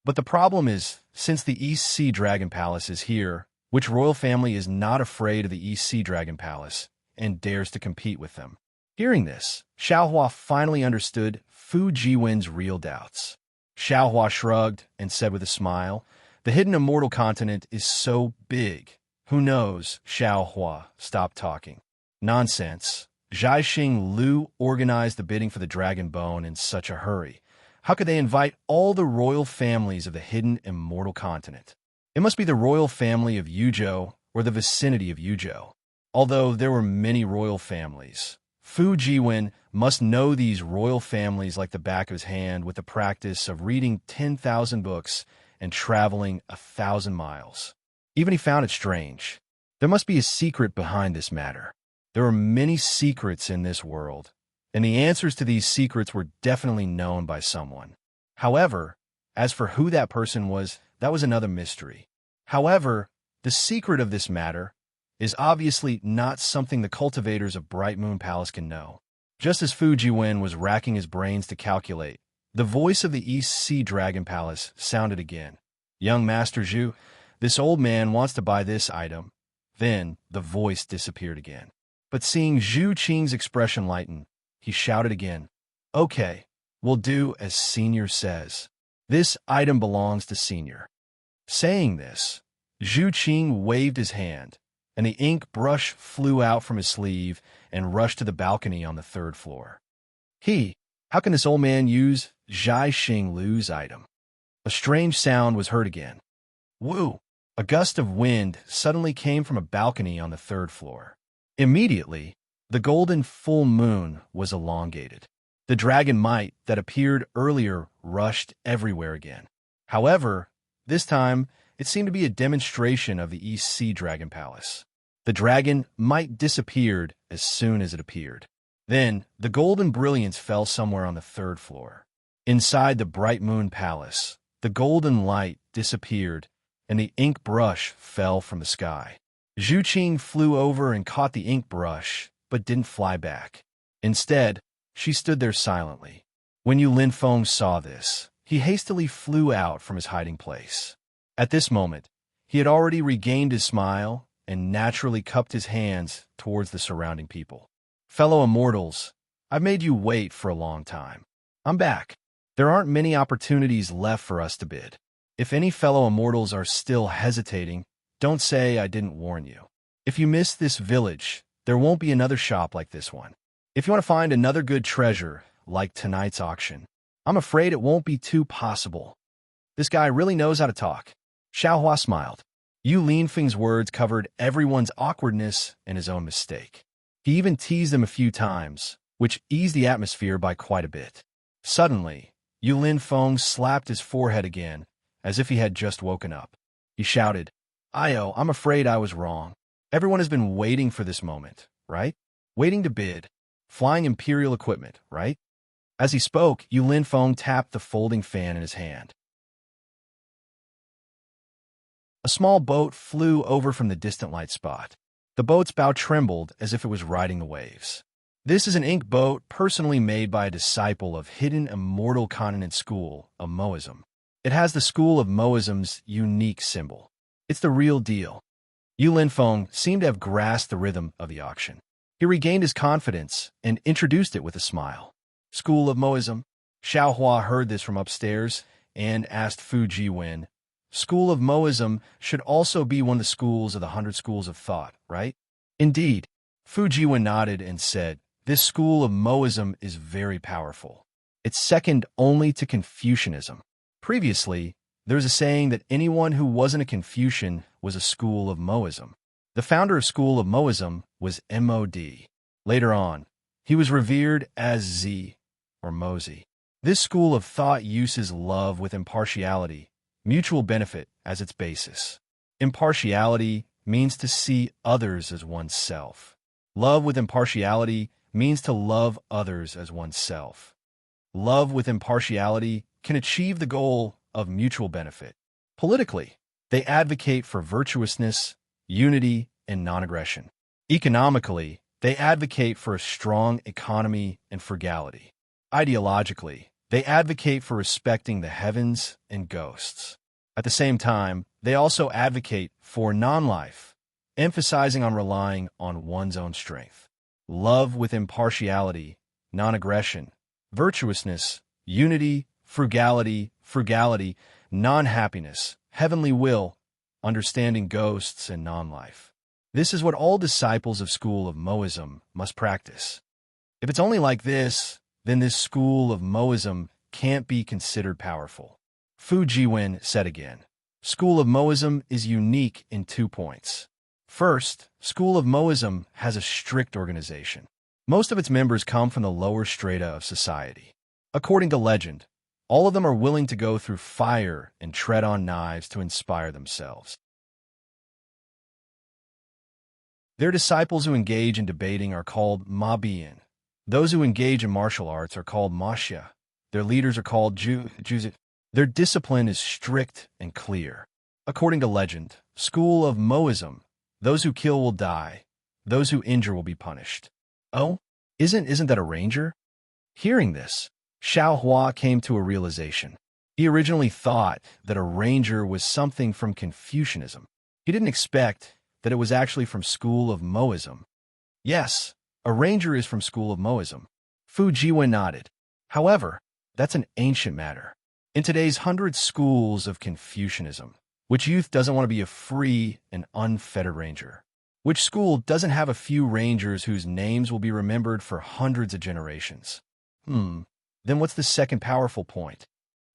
[SPEAKER 1] But the problem is, since the East Sea Dragon Palace is here, which royal family is not afraid of the East Sea Dragon Palace and dares to compete with them?" Hearing this, Xiaohua finally understood Fu Jiwen's real doubts. Xiaohua shrugged and said with a smile, "The hidden immortal continent is so big. Who knows?" Xiaohua stopped talking. "Nonsense. Zhaixing Lu organized the bidding for the dragon bone in such a hurry. How could they invite all the royal families of the hidden immortal continent? It must be the royal family of Yuzhou or the vicinity of Yuzhou. Although there were many royal families, Fu Jiwen must know these royal families like the back of his hand with the practice of reading 10,000 books and traveling 1,000 miles. Even he found it strange. There must be a secret behind this matter. There are many secrets in this world, and the answers to these secrets were definitely known by someone. However, as for who that person was, that was another mystery. However, the secret of this matter is obviously not something the cultivators of Bright Moon Palace can know. Just as Fu Jiwen was racking his brains to calculate, the voice of the East Sea Dragon Palace sounded again. Young Master Zhu, this old man wants to buy this item. Then the voice disappeared again. But seeing Zhu Qing's expression lighten, he shouted again, "Okay, we'll do as Senior says. This item belongs to Senior." Saying this, Zhu Qing waved his hand, and the ink brush flew out from his sleeve and rushed to the balcony on the 3rd floor. How can this old man use Zhai Xing Lu's item? A strange sound was heard again. Woo! A gust of wind suddenly came from a balcony on the 3rd floor. Immediately, the golden full moon was elongated. The dragon might that appeared earlier rushed everywhere again. However, this time, it seemed to be a demonstration of the East Sea Dragon Palace. The dragon might disappeared as soon as it appeared. Then, the golden brilliance fell somewhere on the 3rd floor. Inside the Bright Moon Palace, the golden light disappeared, and the ink brush fell from the sky. Zhu Qing flew over and caught the ink brush, but didn't fly back. Instead, she stood there silently. When Yu Linfeng saw this, he hastily flew out from his hiding place. At this moment, he had already regained his smile and naturally cupped his hands towards the surrounding people. Fellow immortals, I've made you wait for a long time. I'm back. There aren't many opportunities left for us to bid. If any fellow immortals are still hesitating, don't say I didn't warn you. If you miss this village, there won't be another shop like this one. If you want to find another good treasure, like tonight's auction, I'm afraid it won't be too possible. This guy really knows how to talk. Xiaohua smiled. Yu Linfeng's words covered everyone's awkwardness and his own mistake. He even teased them a few times, which eased the atmosphere by quite a bit. Suddenly, Yu Linfeng slapped his forehead again, as if he had just woken up. He shouted, "Io, I'm afraid I was wrong. Everyone has been waiting for this moment, right? Waiting to bid. Flying Imperial equipment, right?" As he spoke, Yu Linfeng tapped the folding fan in his hand. A small boat flew over from the distant light spot. The boat's bow trembled as if it was riding the waves. This is an ink boat personally made by a disciple of Hidden Immortal Continent School of Moism. It has the School of Moism's unique symbol. It's the real deal. Yu Linfeng seemed to have grasped the rhythm of the auction. He regained his confidence and introduced it with a smile. School of Moism. Xiaohua heard this from upstairs and asked Fu Jiwen, School of Moism should also be one of the schools of the 100 schools of thought, right? Indeed. Fu Jiwen nodded and said, this school of Moism is very powerful. It's second only to Confucianism. Previously, there was a saying that anyone who wasn't a Confucian was a school of Moism. The founder of School of Moism was MOD. Later on, he was revered as Z, or Mozi. This school of thought uses love with impartiality, mutual benefit as its basis. Impartiality means to see others as oneself. Love with impartiality means to love others as oneself. Love with impartiality can achieve the goal of mutual benefit. Politically, they advocate for virtuousness, unity, and non-aggression. Economically, they advocate for a strong economy and frugality. Ideologically, they advocate for respecting the heavens and ghosts. At the same time, they also advocate for non-life, emphasizing on relying on one's own strength. Love with impartiality, non-aggression, virtuousness, unity, frugality, non-happiness, heavenly will, understanding ghosts and non-life. This is what all disciples of School of Moism must practice. If it's only like this, then this School of Moism can't be considered powerful. Fu Jiwen said again, School of Moism is unique in 2 points. First, School of Moism has a strict organization. Most of its members come from the lower strata of society. According to legend, all of them are willing to go through fire and tread on knives to inspire themselves. Their disciples who engage in debating are called Mabian. Those who engage in martial arts are called Masha. Their leaders are called Juzit. Their discipline is strict and clear. According to legend, school of Moism, those who kill will die, those who injure will be punished. Oh, isn't that a ranger? Hearing this, Xiao Hua came to a realization. He originally thought that a ranger was something from Confucianism. He didn't expect that it was actually from school of Moism. Yes, a ranger is from school of Moism. Fu Jiwen nodded. However, that's an ancient matter. In today's 100 schools of Confucianism, which youth doesn't want to be a free and unfettered ranger? Which school doesn't have a few rangers whose names will be remembered for hundreds of generations? Then what's the second powerful point?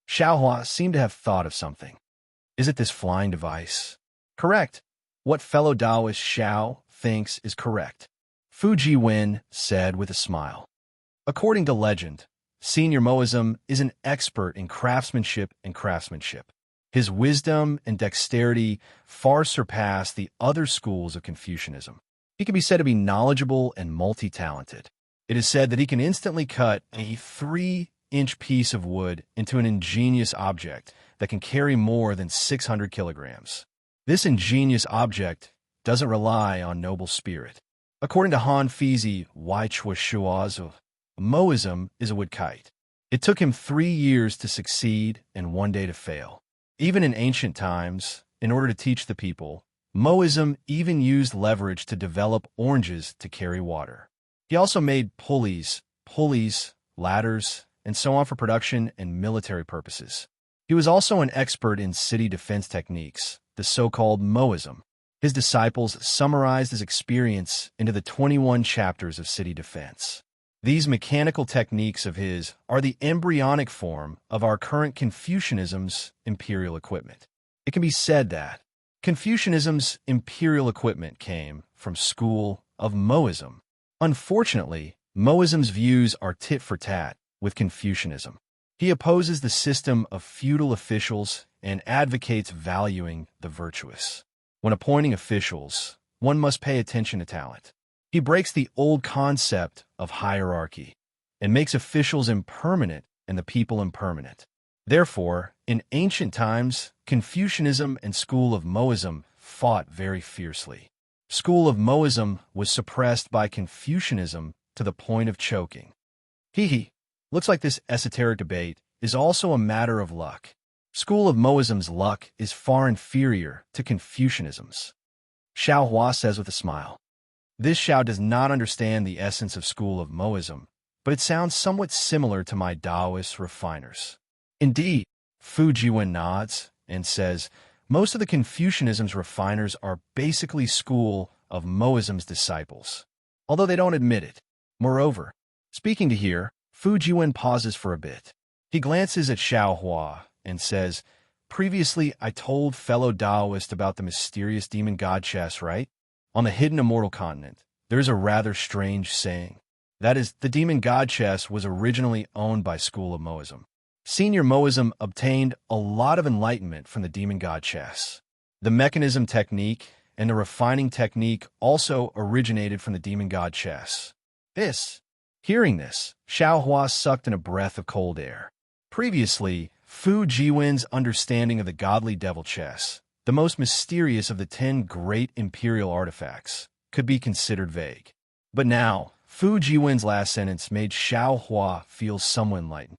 [SPEAKER 1] Xiaohua seemed to have thought of something. Is it this flying device? Correct. What fellow Taoist Xiao thinks is correct. Fu Jiwen said with a smile. According to legend, Senior Moism is an expert in craftsmanship and craftsmanship. His wisdom and dexterity far surpass the other schools of Confucianism. He can be said to be knowledgeable and multi-talented. It is said that he can instantly cut a 3-inch piece of wood into an ingenious object that can carry more than 600 kilograms. This ingenious object doesn't rely on noble spirit. According to Han Fizi Shuazu, Moism is a wood kite. It took him 3 years to succeed and 1 day to fail. Even in ancient times, in order to teach the people, Moism even used leverage to develop oranges to carry water. He also made pulleys, ladders, and so on for production and military purposes. He was also an expert in city defense techniques, the so-called Moism. His disciples summarized his experience into the 21 chapters of city defense. These mechanical techniques of his are the embryonic form of our current Confucianism's imperial equipment. It can be said that Confucianism's imperial equipment came from school of Moism. Unfortunately, Moism's views are tit for tat with Confucianism. He opposes the system of feudal officials and advocates valuing the virtuous. When appointing officials, one must pay attention to talent. He breaks the old concept of hierarchy and makes officials impermanent and the people impermanent. Therefore, in ancient times, Confucianism and school of Moism fought very fiercely. School of Moism was suppressed by Confucianism to the point of choking. Looks like this esoteric debate is also a matter of luck. School of Moism's luck is far inferior to Confucianism's. Xiao Hua says with a smile. This Xiao does not understand the essence of school of Moism, but it sounds somewhat similar to my Taoist refiners. Indeed, Fu Jiwen nods and says, most of the Confucianism's refiners are basically school of Moism's disciples, although they don't admit it. Moreover, speaking to here, Fu Jiwen pauses for a bit. He glances at Xiao Hua and says, previously I told fellow Taoist about the mysterious demon god chess, right? On the hidden immortal continent, there is a rather strange saying. That is, the demon god chess was originally owned by school of Moism. Senior Moism obtained a lot of enlightenment from the demon god chess. The mechanism technique and the refining technique also originated from the demon god chess. Hearing this, Xiao Hua sucked in a breath of cold air. Previously, Fu Jiwen's understanding of the godly devil chess, the most mysterious of the 10 great imperial artifacts, could be considered vague. But now, Fu Jiwen's last sentence made Xiao Hua feel somewhat enlightened.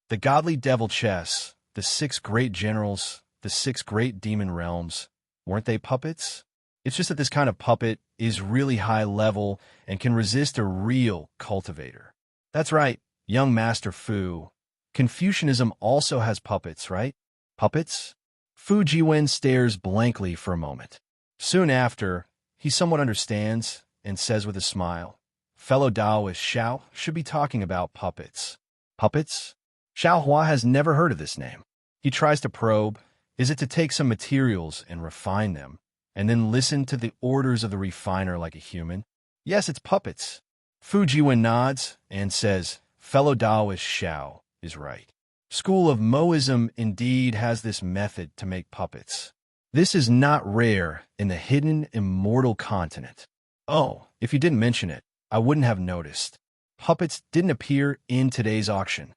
[SPEAKER 1] The godly devil chess, the 6 great generals, the 6 great demon realms, weren't they puppets? It's just that this kind of puppet is really high level and can resist a real cultivator. That's right, young Master Fu. Confucianism also has puppets, right? Puppets? Fu Jiwen stares blankly for a moment. Soon after, he somewhat understands and says with a smile, fellow Taoist Xiao should be talking about puppets. Puppets? Xiao Hua has never heard of this name. He tries to probe. Is it to take some materials and refine them, and then listen to the orders of the refiner like a human? Yes, it's puppets. Fu Jiwen nods and says, fellow Taoist Xiao is right. School of Moism indeed has this method to make puppets. This is not rare in the hidden immortal continent. Oh, if you didn't mention it, I wouldn't have noticed. Puppets didn't appear in today's auction.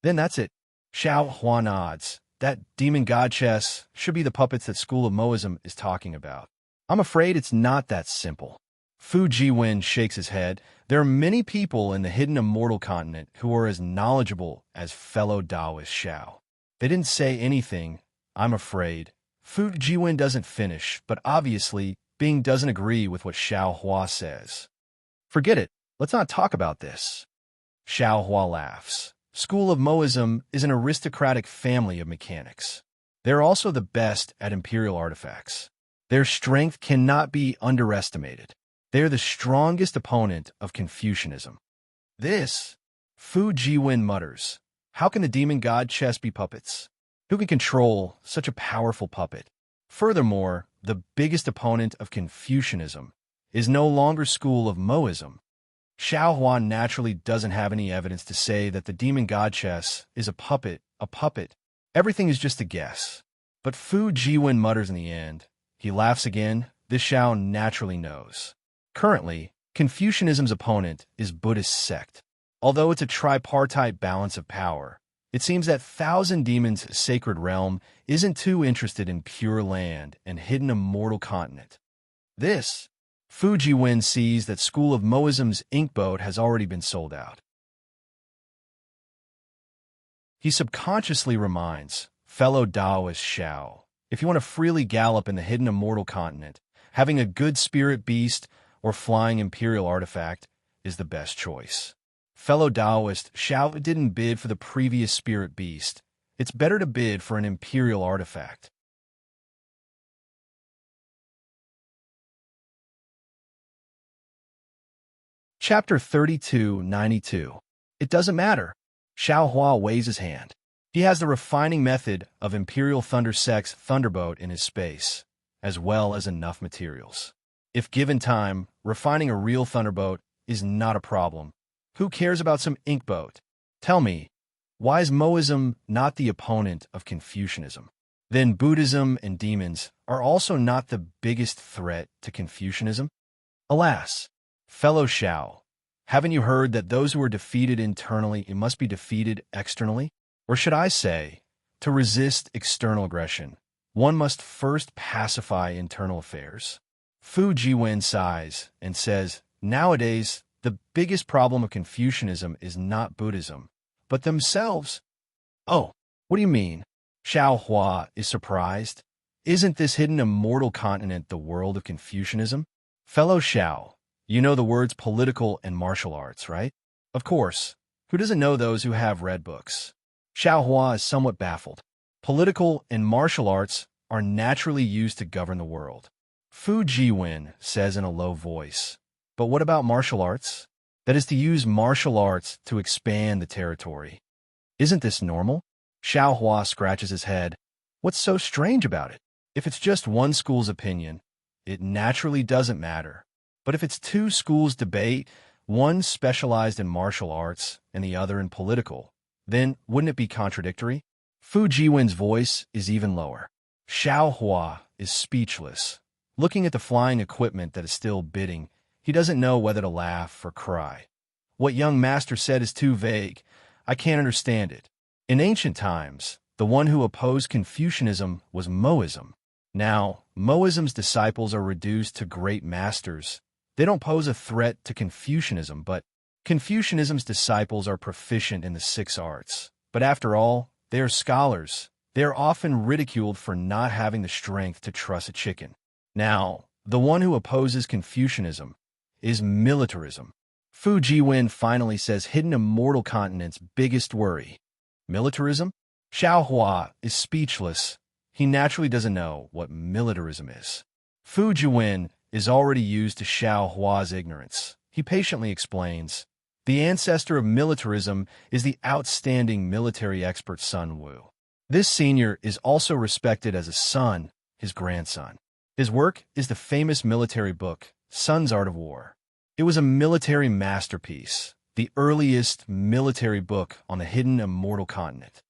[SPEAKER 1] Then that's it. Xiao Hua nods that demon god chess should be the puppets that School of Moism is talking about. I'm afraid it's not that simple. Fu Jiwen shakes his head. There are many people in the hidden immortal continent who are as knowledgeable as fellow Taoist Xiao. They didn't say anything, I'm afraid. Fu Jiwen doesn't finish, but obviously, Bing doesn't agree with what Xiao Hua says. Forget it. Let's not talk about this. Xiao Hua laughs. School of Moism is an aristocratic family of mechanics. They're also the best at imperial artifacts. Their strength cannot be underestimated. They're the strongest opponent of Confucianism. This, Fu Jiwen mutters. How can the demon god chess be puppets? Who can control such a powerful puppet? Furthermore, the biggest opponent of Confucianism is no longer School of Moism. Xiao Hua naturally doesn't have any evidence to say that the demon god chess is a puppet. Everything is just a guess. But Fu Jiwen mutters in the end. He laughs again. This Xiao naturally knows. Currently, Confucianism's opponent is Buddhist sect. Although it's a tripartite balance of power, it seems that Thousand Demons' sacred realm isn't too interested in Pure Land and hidden immortal continent. This, Fu Jiwen sees that School of Moism's ink boat has already been sold out. He subconsciously reminds fellow Taoist Xiao, if you want to freely gallop in the hidden immortal continent, having a good spirit beast or flying imperial artifact is the best choice. Fellow Taoist Xiao didn't bid for the previous spirit beast. It's better to bid for an imperial artifact. Chapter 3292. It doesn't matter. Xiao Hua waves his hand. He has the refining method of Imperial Thunder Sect's Thunderboat in his space, as well as enough materials. If given time, refining a real Thunderboat is not a problem. Who cares about some ink boat? Tell me, why is Moism not the opponent of Confucianism? Then Buddhism and demons are also not the biggest threat to Confucianism? Alas, fellow Xiao, haven't you heard that those who are defeated internally must be defeated externally? Or should I say, to resist external aggression, one must first pacify internal affairs. Fu Jiwen sighs and says, nowadays, the biggest problem of Confucianism is not Buddhism, but themselves. Oh, what do you mean? Xiao Hua is surprised. Isn't this hidden immortal continent the world of Confucianism? Fellow Xiao, you know the words political and martial arts, right? Of course. Who doesn't know those who have read books? Xiao Hua is somewhat baffled. Political and martial arts are naturally used to govern the world. Fu Jiwen says in a low voice, but what about martial arts? That is to use martial arts to expand the territory. Isn't this normal? Xiao Hua scratches his head. What's so strange about it? If it's just one school's opinion, it naturally doesn't matter. But if it's two schools' debate, one specialized in martial arts and the other in political, then wouldn't it be contradictory? Fu Jiwen's voice is even lower. Xiao Hua is speechless. Looking at the flying equipment that is still bidding, he doesn't know whether to laugh or cry. What young master said is too vague. I can't understand it. In ancient times, the one who opposed Confucianism was Moism. Now, Moism's disciples are reduced to great masters. They don't pose a threat to Confucianism, but Confucianism's disciples are proficient in the 6 arts. But after all, they are scholars. They are often ridiculed for not having the strength to truss a chicken. Now, the one who opposes Confucianism is militarism. Fu Jiwen finally says hidden immortal continent's biggest worry. Militarism? Xiao Hua is speechless. He naturally doesn't know what militarism is. Fu Jiwen is already used to Xiao Hua's ignorance. He patiently explains, the ancestor of militarism is the outstanding military expert Sun Wu. This senior is also respected as a son, his grandson. His work is the famous military book, Sun's Art of War. It was a military masterpiece, the earliest military book on the hidden immortal continent.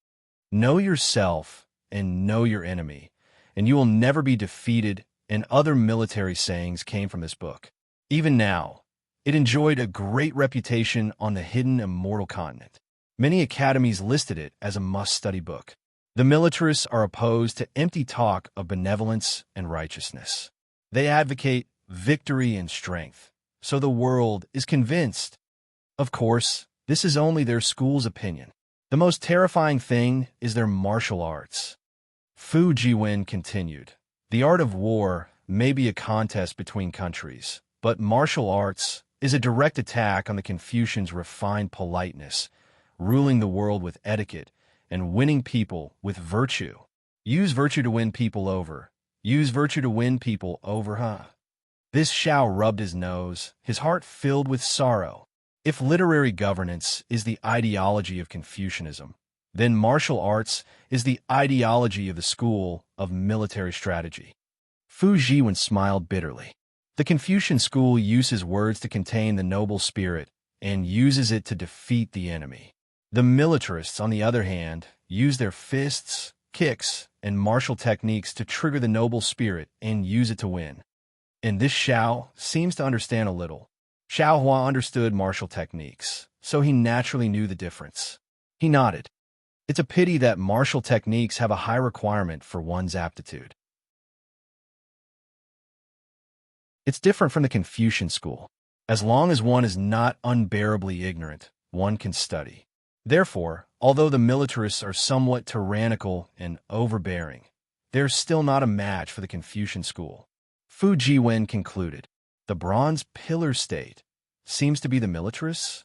[SPEAKER 1] Know yourself and know your enemy, and you will never be defeated, and other military sayings came from this book. Even now, it enjoyed a great reputation on the hidden immortal continent. Many academies listed it as a must-study book. The militarists are opposed to empty talk of benevolence and righteousness. They advocate victory and strength, so the world is convinced. Of course, this is only their school's opinion. The most terrifying thing is their martial arts. Fu Jiwen continued. The art of war may be a contest between countries, but martial arts is a direct attack on the Confucians' refined politeness, ruling the world with etiquette and winning people with virtue. Use virtue to win people over. Use virtue to win people over, huh? This Xiao rubbed his nose, his heart filled with sorrow. If literary governance is the ideology of Confucianism, then martial arts is the ideology of the school of military strategy. Fu Jiwen smiled bitterly. The Confucian school uses words to contain the noble spirit and uses it to defeat the enemy. The militarists, on the other hand, use their fists, kicks, and martial techniques to trigger the noble spirit and use it to win. And this Xiao seems to understand a little. Xiao Hua understood martial techniques, so he naturally knew the difference. He nodded. It's a pity that martial techniques have a high requirement for one's aptitude. It's different from the Confucian school. As long as one is not unbearably ignorant, one can study. Therefore, although the militarists are somewhat tyrannical and overbearing, they're still not a match for the Confucian school. Fu Jiwen concluded. The bronze pillar state seems to be the militarists?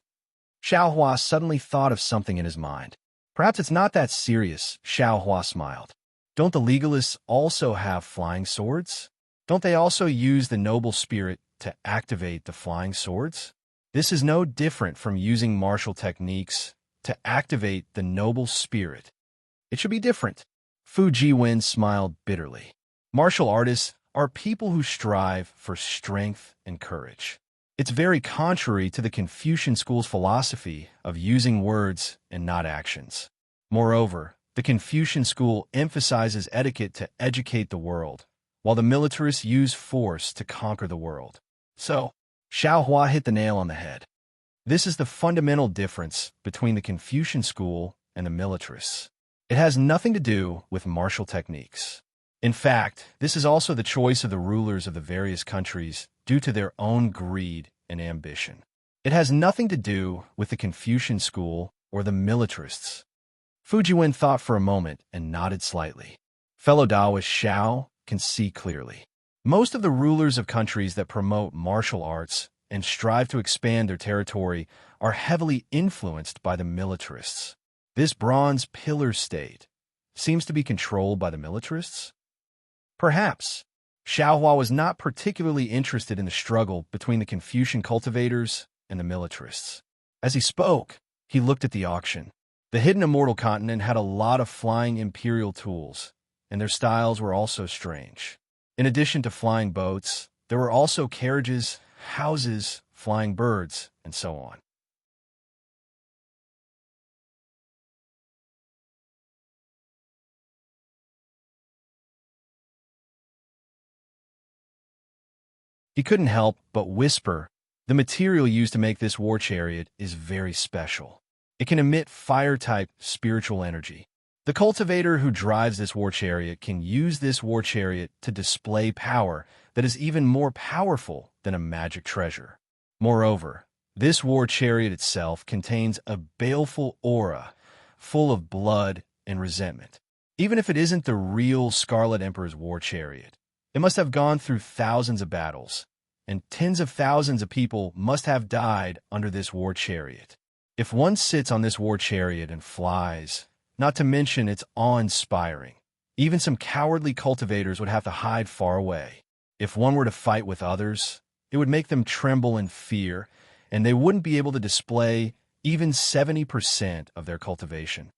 [SPEAKER 1] Xiao Hua suddenly thought of something in his mind. Perhaps it's not that serious, Xiao Hua smiled. Don't the legalists also have flying swords? Don't they also use the noble spirit to activate the flying swords? This is no different from using martial techniques to activate the noble spirit. It should be different. Fu Jiwen smiled bitterly. Martial artists are people who strive for strength and courage. It's very contrary to the Confucian school's philosophy of using words and not actions. Moreover, the Confucian school emphasizes etiquette to educate the world, while the militarists use force to conquer the world. So, Xiao Hua hit the nail on the head. This is the fundamental difference between the Confucian school and the militarists. It has nothing to do with martial techniques. In fact, this is also the choice of the rulers of the various countries due to their own greed and ambition. It has nothing to do with the Confucian school or the militarists. Fu Jiwen thought for a moment and nodded slightly. Fellow Taoist Xiao can see clearly. Most of the rulers of countries that promote martial arts and strive to expand their territory are heavily influenced by the militarists. This bronze pillar state seems to be controlled by the militarists? Perhaps. Xiao Hua was not particularly interested in the struggle between the Confucian cultivators and the militarists. As he spoke, he looked at the auction. The hidden immortal continent had a lot of flying imperial tools, and their styles were also strange. In addition to flying boats, there were also carriages, houses, flying birds, and so on. He couldn't help but whisper, the material used to make this war chariot is very special. It can emit fire-type spiritual energy. The cultivator who drives this war chariot can use this war chariot to display power that is even more powerful than a magic treasure. Moreover, this war chariot itself contains a baleful aura full of blood and resentment. Even if it isn't the real Scarlet Emperor's war chariot, it must have gone through thousands of battles, and tens of thousands of people must have died under this war chariot. If one sits on this war chariot and flies, not to mention it's awe-inspiring, even some cowardly cultivators would have to hide far away. If one were to fight with others, it would make them tremble in fear, and they wouldn't be able to display even 70% of their cultivation.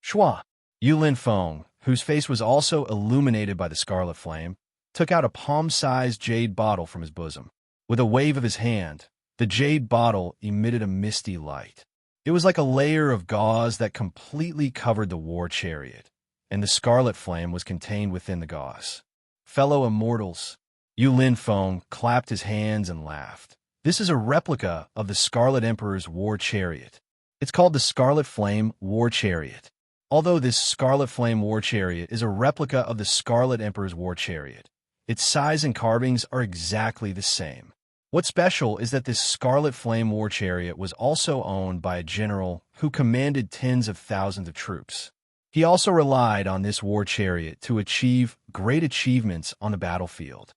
[SPEAKER 1] Shua, Yulin Feng, whose face was also illuminated by the scarlet flame, took out a palm-sized jade bottle from his bosom. With a wave of his hand, the jade bottle emitted a misty light. It was like a layer of gauze that completely covered the war chariot, and the scarlet flame was contained within the gauze. Fellow immortals, Yulin Feng clapped his hands and laughed. This is a replica of the Scarlet Emperor's war chariot. It's called the Scarlet Flame War Chariot. Although this Scarlet Flame War Chariot is a replica of the Scarlet Emperor's War Chariot, its size and carvings are exactly the same. What's special is that this Scarlet Flame War Chariot was also owned by a general who commanded tens of thousands of troops. He also relied on this war chariot to achieve great achievements on the battlefield.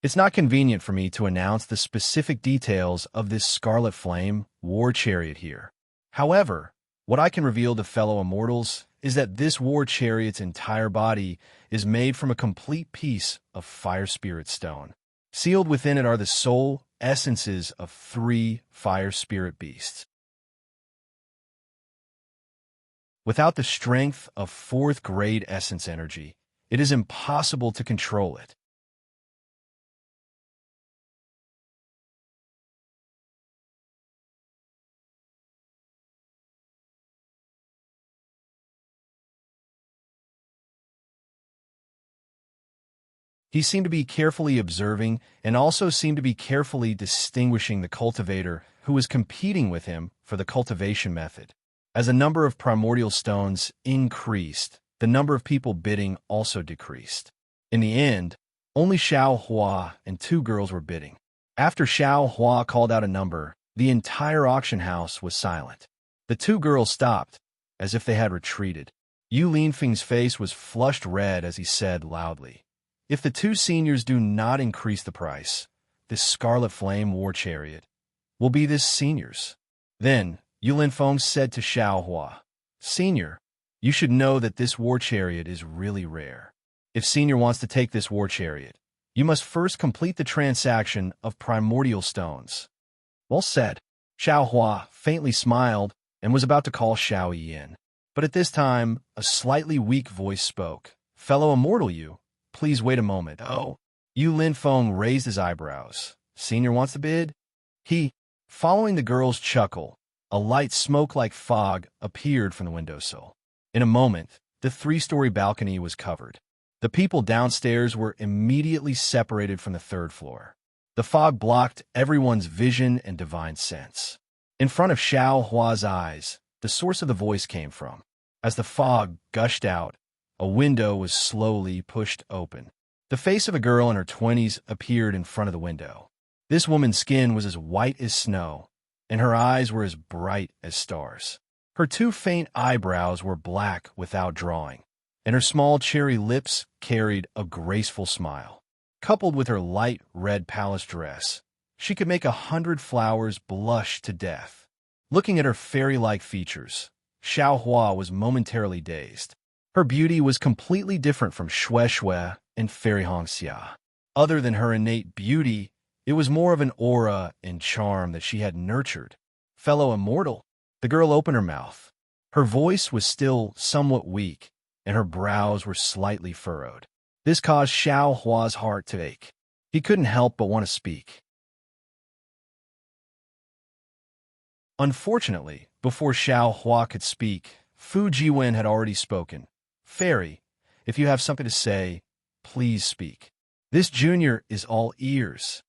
[SPEAKER 1] It's not convenient for me to announce the specific details of this Scarlet Flame War Chariot here. However, what I can reveal to fellow immortals is that this war chariot's entire body is made from a complete piece of fire spirit stone. Sealed within it are the soul essences of 3 fire spirit beasts. Without the strength of 4th grade essence energy, it is impossible to control it. He seemed to be carefully observing and also seemed to be carefully distinguishing the cultivator who was competing with him for the cultivation method. As the number of primordial stones increased, the number of people bidding also decreased. In the end, only Xiao Hua and 2 girls were bidding. After Xiao Hua called out a number, the entire auction house was silent. The 2 girls stopped, as if they had retreated. Yu Linfeng's face was flushed red as he said loudly, "If the 2 seniors do not increase the price, this Scarlet Flame War Chariot will be this senior's." Then, Yu Linfeng said to Xiao Hua, "Senior, you should know that this war chariot is really rare. If Senior wants to take this war chariot, you must first complete the transaction of primordial stones." "Well said." Xiao Hua faintly smiled and was about to call Xiao Yi in. But at this time, a slightly weak voice spoke. "Fellow immortal Yu, please wait a moment." "Oh." Yu Linfeng raised his eyebrows. "Senior wants to bid?" Following the girl's chuckle, a light smoke like fog appeared from the windowsill. In a moment, the 3-story balcony was covered. The people downstairs were immediately separated from the 3rd floor. The fog blocked everyone's vision and divine sense. In front of Xiao Hua's eyes, the source of the voice came from. As the fog gushed out, a window was slowly pushed open. The face of a girl in her 20s appeared in front of the window. This woman's skin was as white as snow, and her eyes were as bright as stars. Her 2 faint eyebrows were black without drawing, and her small cherry lips carried a graceful smile. Coupled with her light red palace dress, she could make 100 flowers blush to death. Looking at her fairy-like features, Xiao Hua was momentarily dazed. Her beauty was completely different from Xue Xue and Fairy Hongxia. Other than her innate beauty, it was more of an aura and charm that she had nurtured. "Fellow immortal." The girl opened her mouth. Her voice was still somewhat weak, and her brows were slightly furrowed. This caused Xiao Hua's heart to ache. He couldn't help but want to speak. Unfortunately, before Xiao Hua could speak, Fu Jiwen had already spoken. "Fairy, if you have something to say, please speak. This junior is all ears."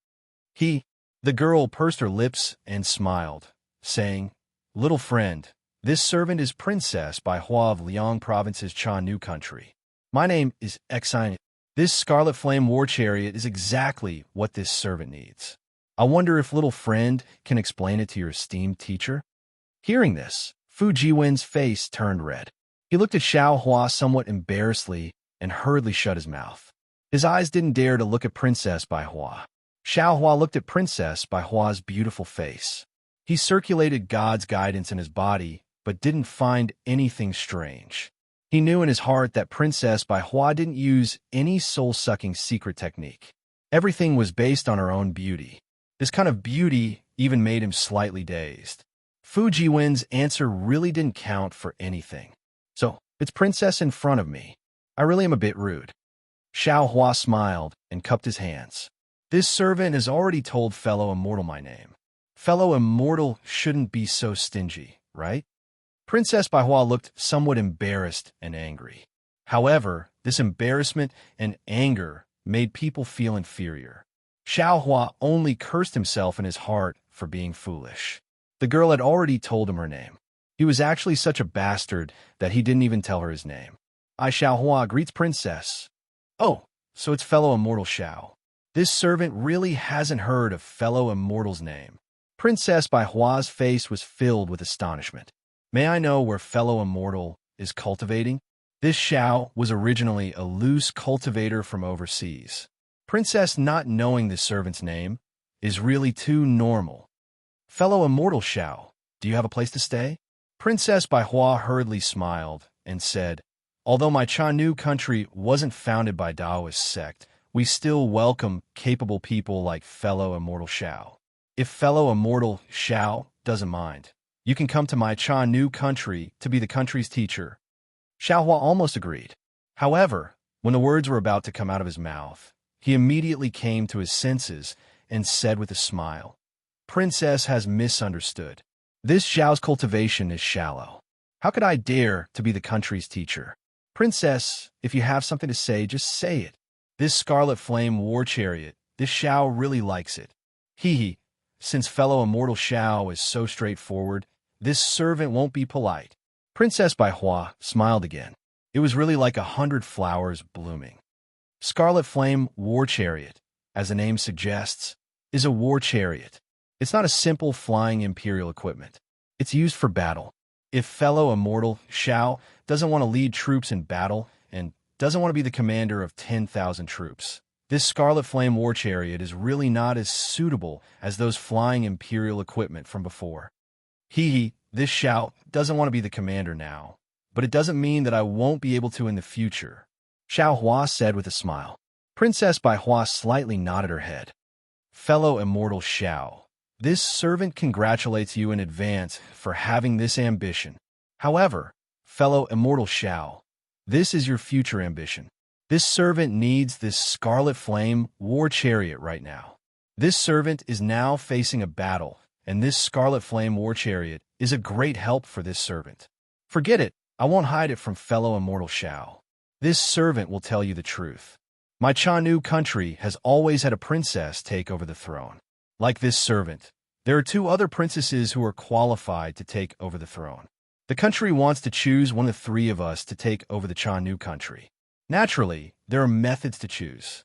[SPEAKER 1] The girl pursed her lips and smiled, saying, "Little friend, this servant is Princess by Hua of Liang Province's Chanu country. My name is Exine. This Scarlet Flame War Chariot is exactly what this servant needs. I wonder if little friend can explain it to your esteemed teacher?" Hearing this, Fu Jiwen's face turned red. He looked at Xiao Hua somewhat embarrassedly and hurriedly shut his mouth. His eyes didn't dare to look at Princess by Hua. Xiao Hua looked at Princess by Hua's beautiful face. He circulated God's guidance in his body, but didn't find anything strange. He knew in his heart that Princess by Hua didn't use any soul-sucking secret technique. Everything was based on her own beauty. This kind of beauty even made him slightly dazed. Fu Jiwen's answer really didn't count for anything. "So, it's Princess in front of me. I really am a bit rude." Xiao Hua smiled and cupped his hands. "This servant has already told fellow immortal my name. Fellow immortal shouldn't be so stingy, right?" Princess Bai Hua looked somewhat embarrassed and angry. However, this embarrassment and anger made people feel inferior. Xiao Hua only cursed himself in his heart for being foolish. The girl had already told him her name. He was actually such a bastard that he didn't even tell her his name. I Xiaohua greets Princess. Oh, so it's fellow immortal Xiao. This servant really hasn't heard of fellow immortal's name. Princess Bai Hua's face was filled with astonishment. May I know where fellow immortal is cultivating? This Xiao was originally a loose cultivator from overseas. Princess not knowing this servant's name is really too normal. Fellow immortal Xiao, do you have a place to stay? Princess Bai Hua hurriedly smiled and said, although my Chanu country wasn't founded by Taoist sect, we still welcome capable people like fellow immortal Xiao. If fellow immortal Xiao doesn't mind, you can come to my Chanu country to be the country's teacher. Xiaohua almost agreed. However, when the words were about to come out of his mouth, he immediately came to his senses and said with a smile, Princess has misunderstood. This Xiao's cultivation is shallow. How could I dare to be the country's teacher? Princess, if you have something to say, just say it. This Scarlet Flame War Chariot, this Xiao really likes it. Hee, since fellow immortal Xiao is so straightforward, this servant won't be polite. Princess Bai Hua smiled again. It was really like 100 flowers blooming. Scarlet Flame War Chariot, as the name suggests, is a war chariot. It's not a simple flying imperial equipment. It's used for battle. If fellow immortal Xiao doesn't want to lead troops in battle and doesn't want to be the commander of 10,000 troops, this Scarlet Flame War Chariot is really not as suitable as those flying imperial equipment from before. This Xiao doesn't want to be the commander now, but it doesn't mean that I won't be able to in the future, Xiao Hua said with a smile. Princess Bai Hua slightly nodded her head. Fellow immortal Xiao, this servant congratulates you in advance for having this ambition. However, fellow immortal Xiao, this is your future ambition. This servant needs this Scarlet Flame War Chariot right now. This servant is now facing a battle, and this Scarlet Flame War Chariot is a great help for this servant. Forget it, I won't hide it from fellow immortal Xiao. This servant will tell you the truth. My Chanu country has always had a princess take over the throne. Like this servant, there are 2 other princesses who are qualified to take over the throne. The country wants to choose one of the 3 of us to take over the Chanu country. Naturally, there are methods to choose.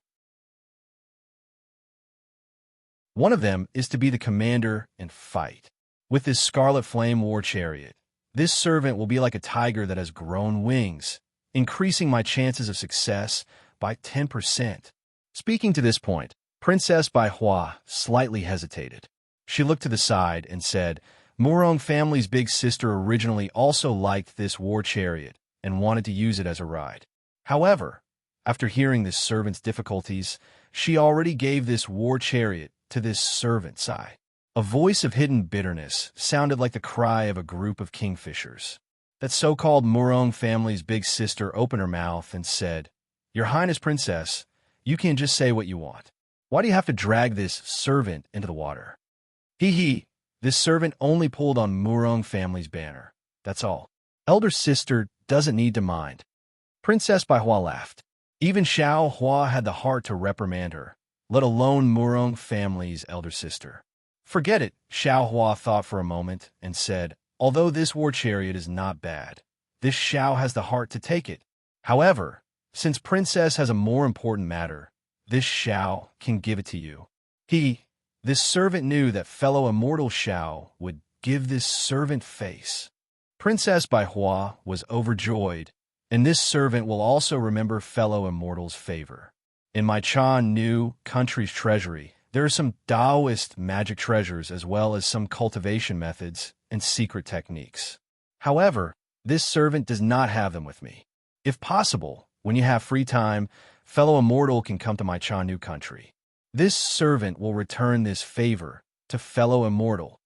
[SPEAKER 1] One of them is to be the commander and fight. With this Scarlet Flame War Chariot, this servant will be like a tiger that has grown wings, increasing my chances of success by 10%. Speaking to this point, Princess Bai Hua slightly hesitated. She looked to the side and said, Murong family's big sister originally also liked this war chariot and wanted to use it as a ride. However, after hearing this servant's difficulties, she already gave this war chariot to this servant Sai. A voice of hidden bitterness sounded like the cry of a group of kingfishers. That so-called Murong family's big sister opened her mouth and said, Your Highness Princess, you can just say what you want. Why do you have to drag this servant into the water? This servant only pulled on Murong family's banner. That's all. Elder sister doesn't need to mind. Princess Bai Hua laughed. Even Xiao Hua had the heart to reprimand her, let alone Murong family's elder sister. Forget it, Xiao Hua thought for a moment and said, although this war chariot is not bad, this Xiao has the heart to take it. However, since Princess has a more important matter, this Xiao can give it to you. This servant knew that fellow immortal Xiao would give this servant face. Princess Bai Hua was overjoyed, and this servant will also remember fellow immortal's favor. In my Chanu country's treasury, there are some Taoist magic treasures as well as some cultivation methods and secret techniques. However, this servant does not have them with me. If possible, when you have free time, fellow immortal can come to my Chanu country. This servant will return this favor to fellow immortal.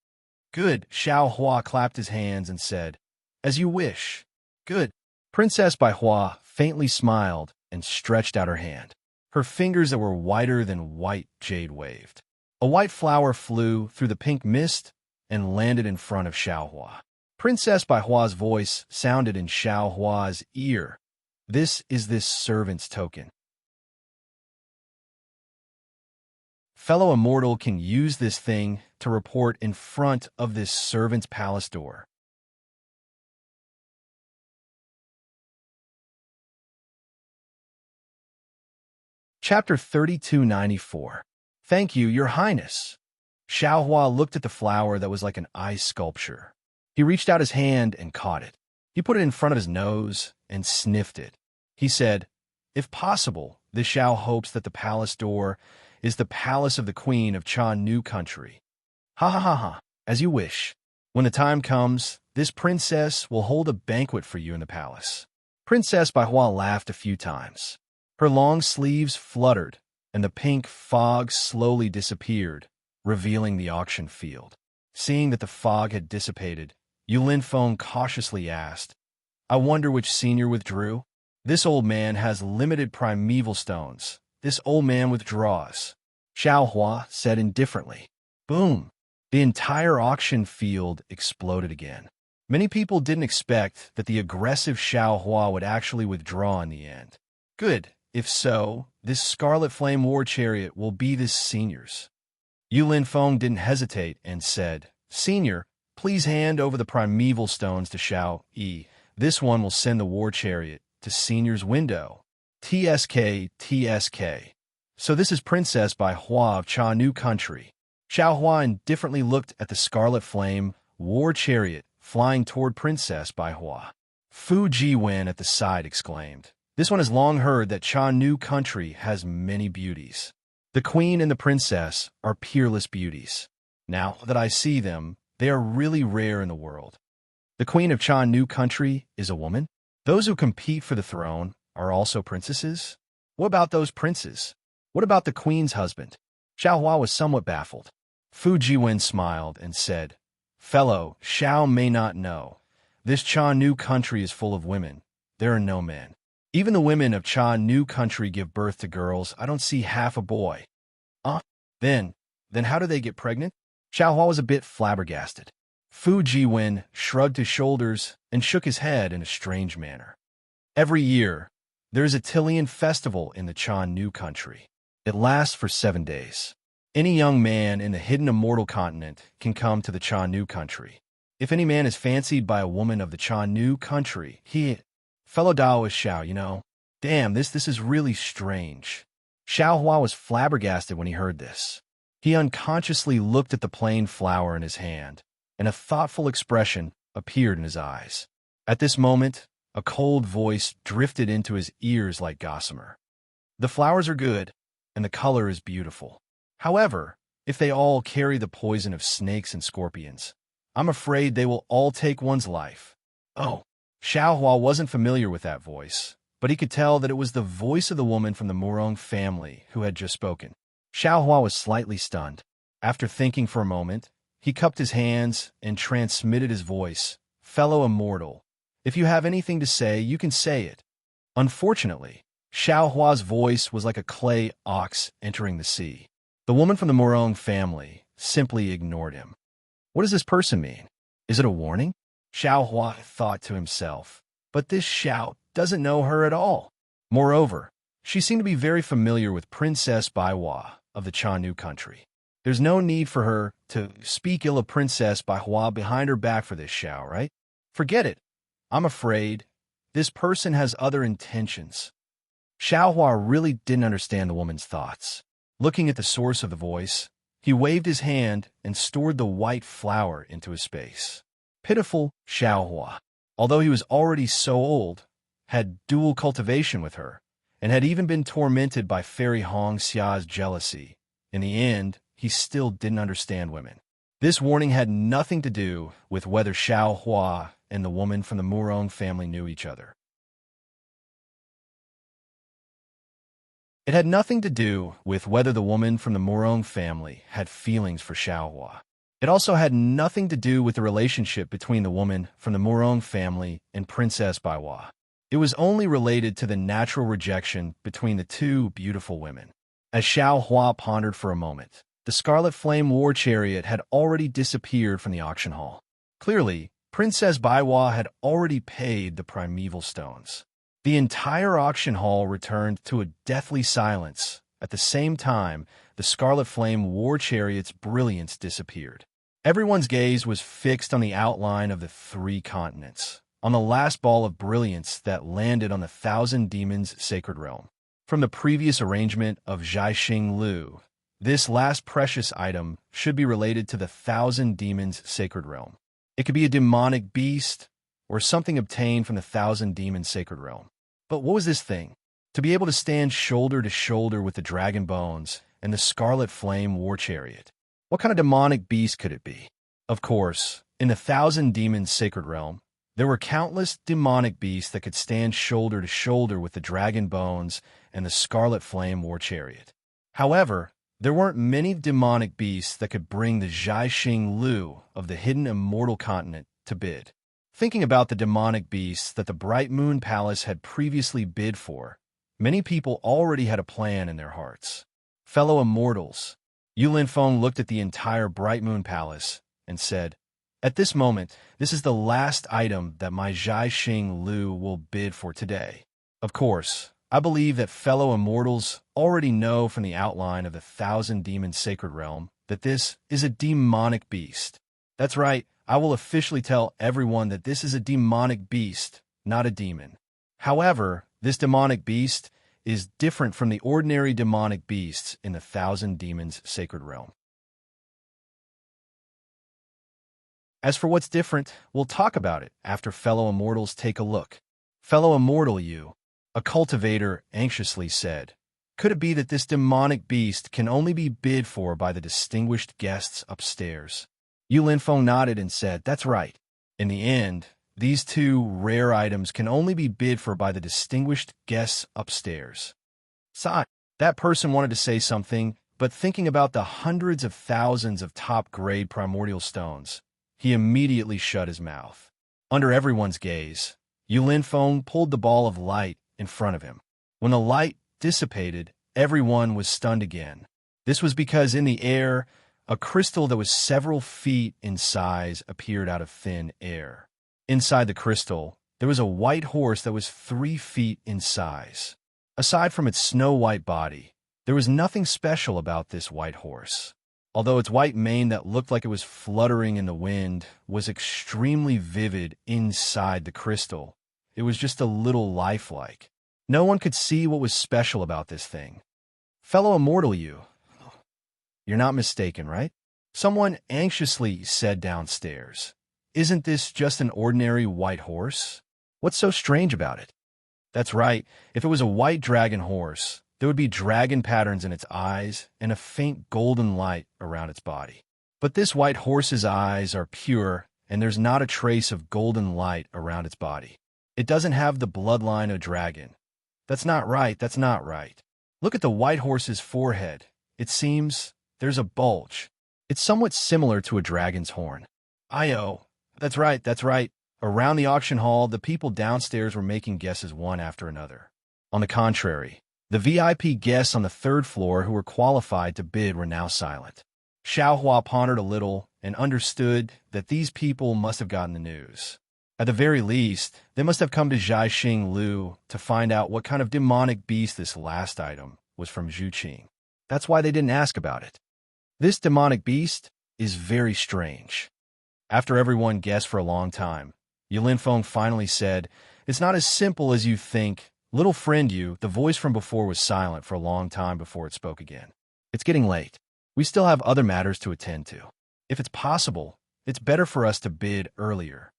[SPEAKER 1] Good, Xiao Hua clapped his hands and said, As you wish. Good. Princess Bai Hua faintly smiled and stretched out her hand. Her fingers that were whiter than white jade waved. A white flower flew through the pink mist and landed in front of Xiao Hua. Princess Bai Hua's voice sounded in Xiao Hua's ear. This is this servant's token. Fellow immortal can use this thing to report in front of this servant's palace door. Chapter 3294. Thank you, Your Highness. Xiaohua looked at the flower that was like an ice sculpture. He reached out his hand and caught it. He put it in front of his nose and sniffed it. He said, "If possible, this Xiao hopes that the palace door is the palace of the Queen of Chan New Country." Ha ha ha ha, as you wish. When the time comes, this princess will hold a banquet for you in the palace. Princess Baihua laughed a few times. Her long sleeves fluttered, and the pink fog slowly disappeared, revealing the auction field. Seeing that the fog had dissipated, Yulin Feng cautiously asked, "I wonder which senior withdrew? This old man has limited primeval stones. This old man withdraws." Xiaohua said indifferently. Boom! The entire auction field exploded again. Many people didn't expect that the aggressive Xiaohua would actually withdraw in the end. Good. If so, this Scarlet Flame War Chariot will be this senior's. Yulin Feng didn't hesitate and said, "Senior, please hand over the primeval stones to Xiao Yi. This one will send the war chariot to senior's window." TSK, TSK. So this is Princess Baihua of Cha New Country. Xiaohua indifferently looked at the Scarlet Flame War Chariot flying toward Princess Baihua. Fu Jiwen at the side exclaimed, "This one has long heard that Cha New Country has many beauties. The queen and the princess are peerless beauties. Now that I see them, they are really rare in the world. The queen of Cha New Country is a woman? Those who compete for the throne are also princesses? What about those princes? What about the queen's husband?" Xiaohua was somewhat baffled. Fu Jiwen smiled and said, "Fellow, Xiao may not know. This Cha New Country is full of women. There are no men. Even the women of Cha New Country give birth to girls. I don't see half a boy." Then how do they get pregnant?" Xiaohua was a bit flabbergasted. Fu Jiwen shrugged his shoulders and shook his head in a strange manner. Every year, there is a Tilian festival in the Cha New Country. It lasts for 7 days. Any young man in the hidden immortal continent can come to the Cha New Country. If any man is fancied by a woman of the Cha New Country, fellow Daoist Xiao, you know. Damn, this is really strange. Xiaohua was flabbergasted when he heard this. He unconsciously looked at the plain flower in his hand, and a thoughtful expression appeared in his eyes. At this moment, a cold voice drifted into his ears like gossamer. "The flowers are good, and the color is beautiful. However, if they all carry the poison of snakes and scorpions, I'm afraid they will all take one's life." Oh, Xiaohua wasn't familiar with that voice, but he could tell that it was the voice of the woman from the Murong family who had just spoken. Xiaohua was slightly stunned. After thinking for a moment, he cupped his hands and transmitted his voice. "Fellow immortal, if you have anything to say, you can say it." Unfortunately, Xiaohua's voice was like a clay ox entering the sea. The woman from the Murong family simply ignored him. What does this person mean? Is it a warning? Xiaohua thought to himself. But this Xiao doesn't know her at all. Moreover, she seemed to be very familiar with Princess Baihua of the Cha New Country. There's no need for her to speak ill of Princess Baihua behind her back for this Xiao, right? Forget it. I'm afraid this person has other intentions. Xiaohua really didn't understand the woman's thoughts. Looking at the source of the voice, he waved his hand and stored the white flower into his space. Pitiful Xiaohua, although he was already so old, had dual cultivation with her, and had even been tormented by Fairy Hong Xia's jealousy. In the end, he still didn't understand women. This warning had nothing to do with whether Xiaohua and the woman from the Murong family knew each other. It had nothing to do with whether the woman from the Murong family had feelings for Xiaohua. It also had nothing to do with the relationship between the woman from the Murong family and Princess Baihua. It was only related to the natural rejection between the two beautiful women. As Xiaohua pondered for a moment, the Scarlet Flame War Chariot had already disappeared from the auction hall. Clearly, Princess Baihua had already paid the primeval stones. The entire auction hall returned to a deathly silence. At the same time, the Scarlet Flame War Chariot's brilliance disappeared. Everyone's gaze was fixed on the outline of the 3 continents, on the last ball of brilliance that landed on the Thousand Demons' sacred realm. From the previous arrangement of Zhaixing Lu, this last precious item should be related to the Thousand Demons Sacred Realm. It could be a demonic beast or something obtained from the Thousand Demons Sacred Realm. But what was this thing? To be able to stand shoulder to shoulder with the Dragon Bones and the Scarlet Flame War Chariot. What kind of demonic beast could it be? Of course, in the Thousand Demons Sacred Realm, there were countless demonic beasts that could stand shoulder to shoulder with the Dragon Bones and the Scarlet Flame War Chariot. However, there weren't many demonic beasts that could bring the Zhaixing Lu of the hidden immortal continent to bid. Thinking about the demonic beasts that the Bright Moon Palace had previously bid for, many people already had a plan in their hearts. Fellow immortals, Yu Linfeng looked at the entire Bright Moon Palace and said, "At this moment, this is the last item that my Zhaixing Lu will bid for today. Of course, I believe that fellow immortals already know from the outline of the Thousand Demons Sacred Realm that this is a demonic beast. That's right, I will officially tell everyone that this is a demonic beast, not a demon. However, this demonic beast is different from the ordinary demonic beasts in the Thousand Demons Sacred Realm. As for what's different, we'll talk about it after fellow immortals take a look." "Fellow immortal Yu," a cultivator anxiously said, "could it be that this demonic beast can only be bid for by the distinguished guests upstairs?" Yu Linfeng nodded and said, "That's right. In the end, these two rare items can only be bid for by the distinguished guests upstairs." Sigh. That person wanted to say something, but thinking about the hundreds of thousands of top-grade primordial stones, he immediately shut his mouth. Under everyone's gaze, Yu Linfeng pulled the ball of light in front of him. When the light dissipated, everyone was stunned again. This was because in the air, a crystal that was several feet in size appeared out of thin air. Inside the crystal, there was a white horse that was 3 feet in size. Aside from its snow-white body, there was nothing special about this white horse. Although its white mane that looked like it was fluttering in the wind was extremely vivid inside the crystal, it was just a little lifelike. No one could see what was special about this thing. "Fellow immortal Yu, you're not mistaken, right?" Someone anxiously said downstairs. "Isn't this just an ordinary white horse? What's so strange about it?" That's right, if it was a white dragon horse, there would be dragon patterns in its eyes and a faint golden light around its body. But this white horse's eyes are pure, and there's not a trace of golden light around its body. It doesn't have the bloodline of dragon. That's not right, that's not right. Look at the white horse's forehead. It seems there's a bulge. It's somewhat similar to a dragon's horn. Io, that's right, that's right. Around the auction hall, the people downstairs were making guesses one after another. On the contrary, the VIP guests on the 3rd floor who were qualified to bid were now silent. Xiaohua pondered a little and understood that these people must have gotten the news. At the very least, they must have come to Zhaixing Lu to find out what kind of demonic beast this last item was from Zhuqing. That's why they didn't ask about it. This demonic beast is very strange. After everyone guessed for a long time, Yu Linfeng finally said, "It's not as simple as you think. Little friend Yu," the voice from before was silent for a long time before it spoke again. "It's getting late. We still have other matters to attend to. If it's possible, it's better for us to bid earlier."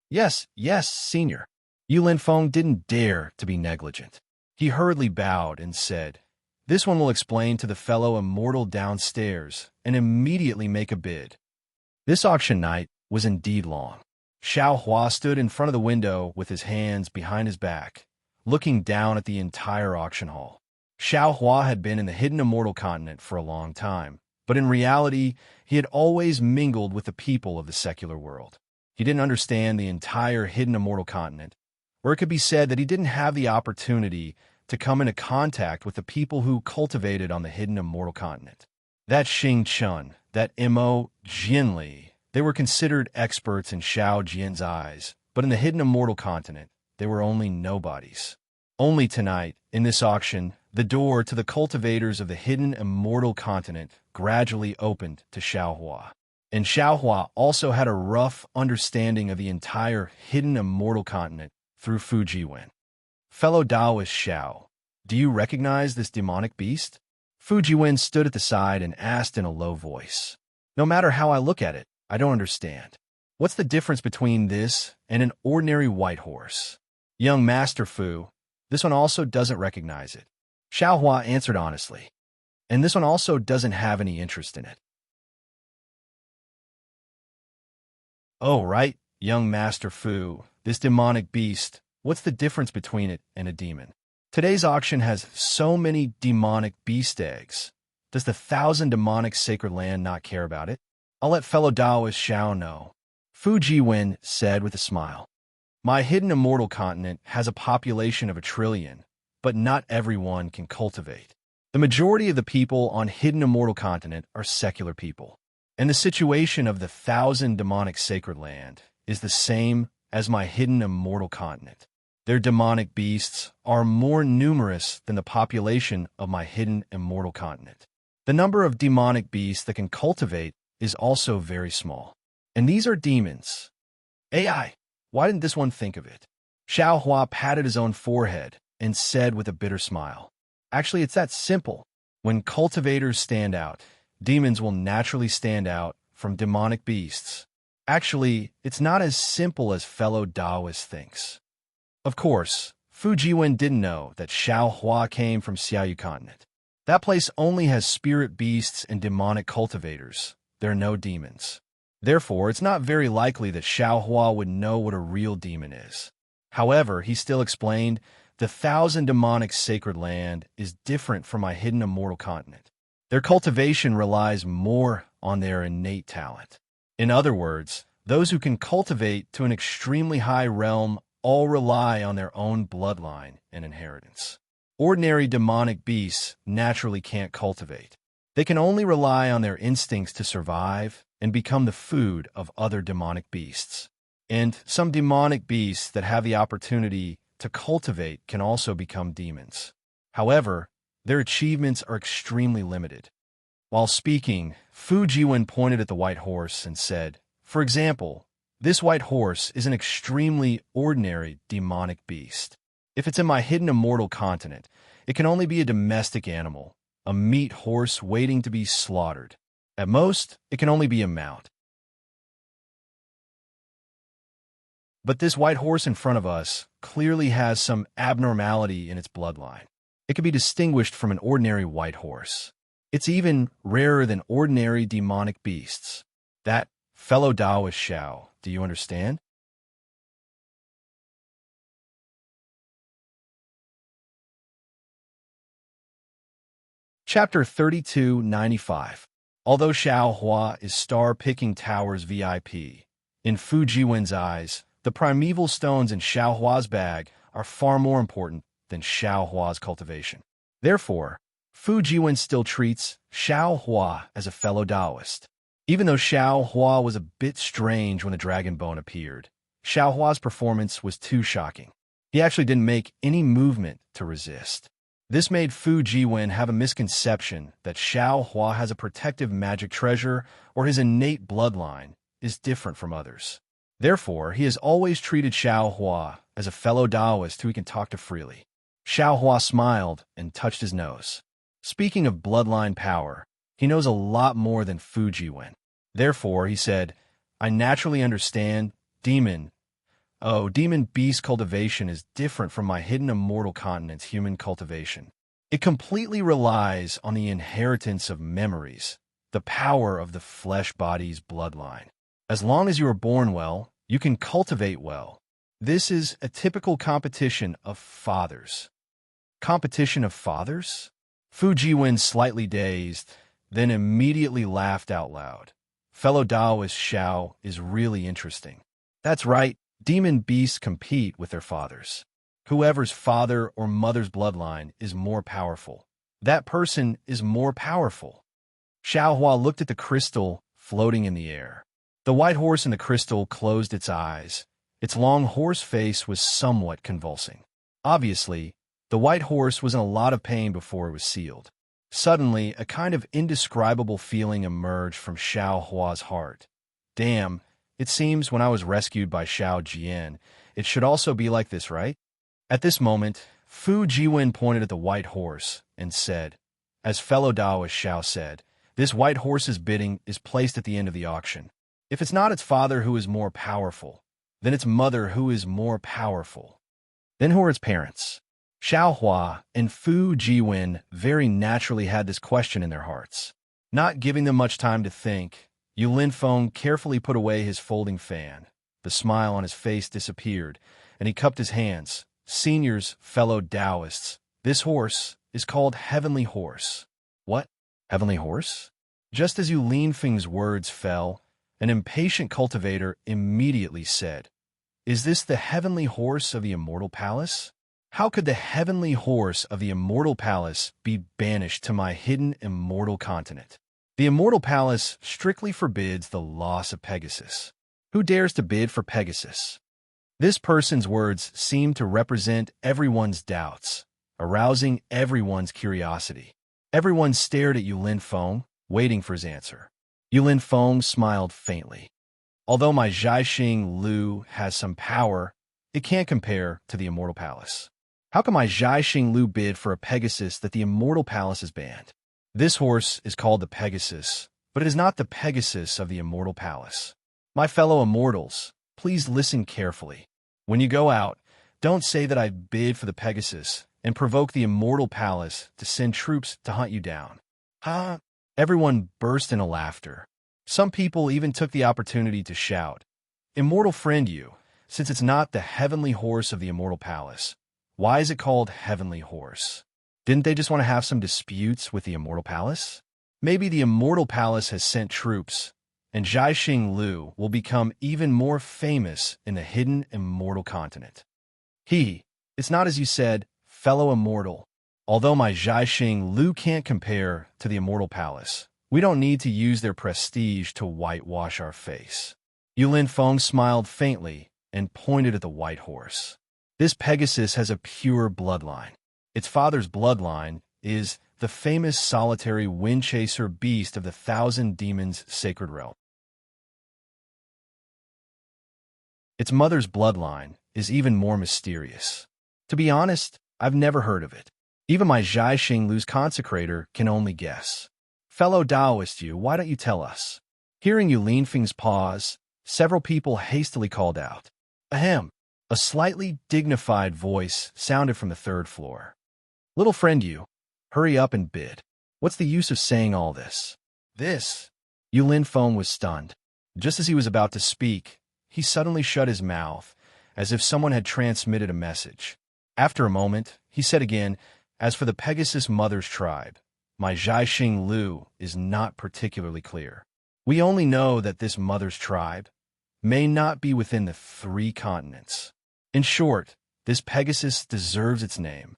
[SPEAKER 1] Yes, senior." Yu Linfeng didn't dare to be negligent. He hurriedly bowed and said, "This one will explain to the fellow immortal downstairs and immediately make a bid." This auction night was indeed long. Xiaohua stood in front of the window with his hands behind his back, looking down at the entire auction hall. Xiaohua had been in the hidden immortal continent for a long time, but in reality, he had always mingled with the people of the secular world. He didn't understand the entire hidden immortal continent, or it could be said that he didn't have the opportunity to come into contact with the people who cultivated on the hidden immortal continent. That Xing Chun, that Mo Jinli, they were considered experts in Xiao Jian's eyes, but in the hidden immortal continent, they were only nobodies. Only tonight, in this auction, the door to the cultivators of the hidden immortal continent gradually opened to Xiaohua. And Xiaohua also had a rough understanding of the entire hidden immortal continent through Fujiwen. "Fellow Taoist Xiao, Do you recognize this demonic beast? Fu Jiwen stood at the side and asked in a low voice. No matter how I look at it, I don't understand. What's the difference between this and an ordinary white horse? Young Master Fu, this one also doesn't recognize it. Xiaohua answered honestly. And this one also doesn't have any interest in it. Oh, right, young Master Fu, this demonic beast, what's the difference between it and a demon? Today's auction has so many demonic beast eggs. Does the 1,000 demonic sacred land not care about it? I'll let fellow Taoist Xiao know. Fu Jiwen said with a smile. My hidden immortal continent has a population of 1 trillion, but not everyone can cultivate. The majority of the people on hidden immortal continent are secular people. And the situation of the 1,000 demonic sacred land is the same as my hidden immortal continent. Their demonic beasts are more numerous than the population of my hidden immortal continent. The number of demonic beasts that can cultivate is also very small. And these are demons. AI, why didn't this one think of it? Xiaohua patted his own forehead and said with a bitter smile. Actually, it's that simple. When cultivators stand out, demons will naturally stand out from demonic beasts. Actually, it's not as simple as fellow Taoist thinks. Of course, Fu Jiwen didn't know that Xiaohua came from Xiaoyu continent. That place only has spirit beasts and demonic cultivators. There are no demons. Therefore, it's not very likely that Xiaohua would know what a real demon is. However, he still explained, the 1,000 demonic sacred land is different from my hidden immortal continent. Their cultivation relies more on their innate talent. In other words, those who can cultivate to an extremely high realm all rely on their own bloodline and inheritance. Ordinary demonic beasts naturally can't cultivate. They can only rely on their instincts to survive and become the food of other demonic beasts. And some demonic beasts that have the opportunity to cultivate can also become demons. However, their achievements are extremely limited. While speaking, Fu Jiwen pointed at the white horse and said, for example, this white horse is an extremely ordinary demonic beast. If it's in my hidden immortal continent, it can only be a domestic animal, a meat horse waiting to be slaughtered. At most, it can only be a mount. But this white horse in front of us clearly has some abnormality in its bloodline. It can be distinguished from an ordinary white horse. It's even rarer than ordinary demonic beasts. That, fellow Taoist Xiao, do you understand? Chapter 3295. Although Xiaohua is Star-Picking Tower's VIP, in Fu Jiwen's eyes, the primeval stones in Xiaohua's bag are far more important than Xiaohua's cultivation. Therefore, Fu Jiwen still treats Xiaohua as a fellow Taoist. Even though Xiaohua was a bit strange when the dragon bone appeared, Xiaohua's performance was too shocking. He actually didn't make any movement to resist. This made Fu Jiwen have a misconception that Xiaohua has a protective magic treasure or his innate bloodline is different from others. Therefore, he has always treated Xiaohua as a fellow Taoist who he can talk to freely. Xiaohua smiled and touched his nose. Speaking of bloodline power, he knows a lot more than Fu Jiwen. Therefore, he said, I naturally understand demon beast cultivation is different from my hidden immortal continent's human cultivation. It completely relies on the inheritance of memories, the power of the flesh body's bloodline. As long as you are born well, you can cultivate well. This is a typical competition of fathers. Competition of fathers? Fu Jiwen, slightly dazed, then immediately laughed out loud. Fellow Taoist Xiao is really interesting. That's right, demon beasts compete with their fathers. Whoever's father or mother's bloodline is more powerful, that person is more powerful. Xiaohua looked at the crystal floating in the air. The white horse in the crystal closed its eyes. Its long horse face was somewhat convulsing. Obviously, the white horse was in a lot of pain before it was sealed. Suddenly, a kind of indescribable feeling emerged from Xiaohua's heart. Damn, it seems when I was rescued by Xiao Jian, it should also be like this, right? At this moment, Fu Jiwen pointed at the white horse and said, as fellow Daoist Xiao said, this white horse's bidding is placed at the end of the auction. If it's not its father who is more powerful, then its mother who is more powerful. Then who are its parents? Xiao Hua and Fu Jiwen very naturally had this question in their hearts. Not giving them much time to think, Yu Linfeng carefully put away his folding fan. The smile on his face disappeared, and he cupped his hands. Seniors, fellow Taoists, this horse is called Heavenly Horse. What? Heavenly Horse? Just as Yu Linfeng's words fell, an impatient cultivator immediately said, Is this the Heavenly Horse of the Immortal Palace? How could the Heavenly Horse of the Immortal Palace be banished to my hidden immortal continent? The Immortal Palace strictly forbids the loss of Pegasus. Who dares to bid for Pegasus? This person's words seemed to represent everyone's doubts, arousing everyone's curiosity. Everyone stared at Yu Linfeng, waiting for his answer. Yu Linfeng smiled faintly. Although my Zhaixing Lu has some power, it can't compare to the Immortal Palace. How can my Zhaixing Lu bid for a Pegasus that the Immortal Palace has banned? This horse is called the Pegasus, but it is not the Pegasus of the Immortal Palace. My fellow immortals, please listen carefully. When you go out, don't say that I bid for the Pegasus and provoke the Immortal Palace to send troops to hunt you down. Ha! Everyone burst into laughter. Some people even took the opportunity to shout, Immortal friend you, since it's not the Heavenly Horse of the Immortal Palace, why is it called Heavenly Horse? Didn't they just want to have some disputes with the Immortal Palace? Maybe the Immortal Palace has sent troops, and Zhaixing Lu will become even more famous in the hidden immortal continent. It's not as you said, fellow immortal. Although my Zhaixing Lu can't compare to the Immortal Palace, we don't need to use their prestige to whitewash our face. Yu Linfeng smiled faintly and pointed at the white horse. This Pegasus has a pure bloodline. Its father's bloodline is the famous solitary wind chaser beast of the Thousand Demons Sacred Realm. Its mother's bloodline is even more mysterious. To be honest, I've never heard of it. Even my Zhaixing Lu's consecrator can only guess. Fellow Taoist Yu, why don't you tell us? Hearing Yu Linfeng's pause, several people hastily called out. Ahem. A slightly dignified voice sounded from the third floor. Little friend Yu, hurry up and bid. What's the use of saying all this? Yu Linfeng was stunned. Just as he was about to speak, he suddenly shut his mouth, as if someone had transmitted a message. After a moment, he said again, As for the Pegasus Mother's tribe, my Zhaixing Lu is not particularly clear. We only know that this mother's tribe may not be within the 3 continents. In short, this Pegasus deserves its name.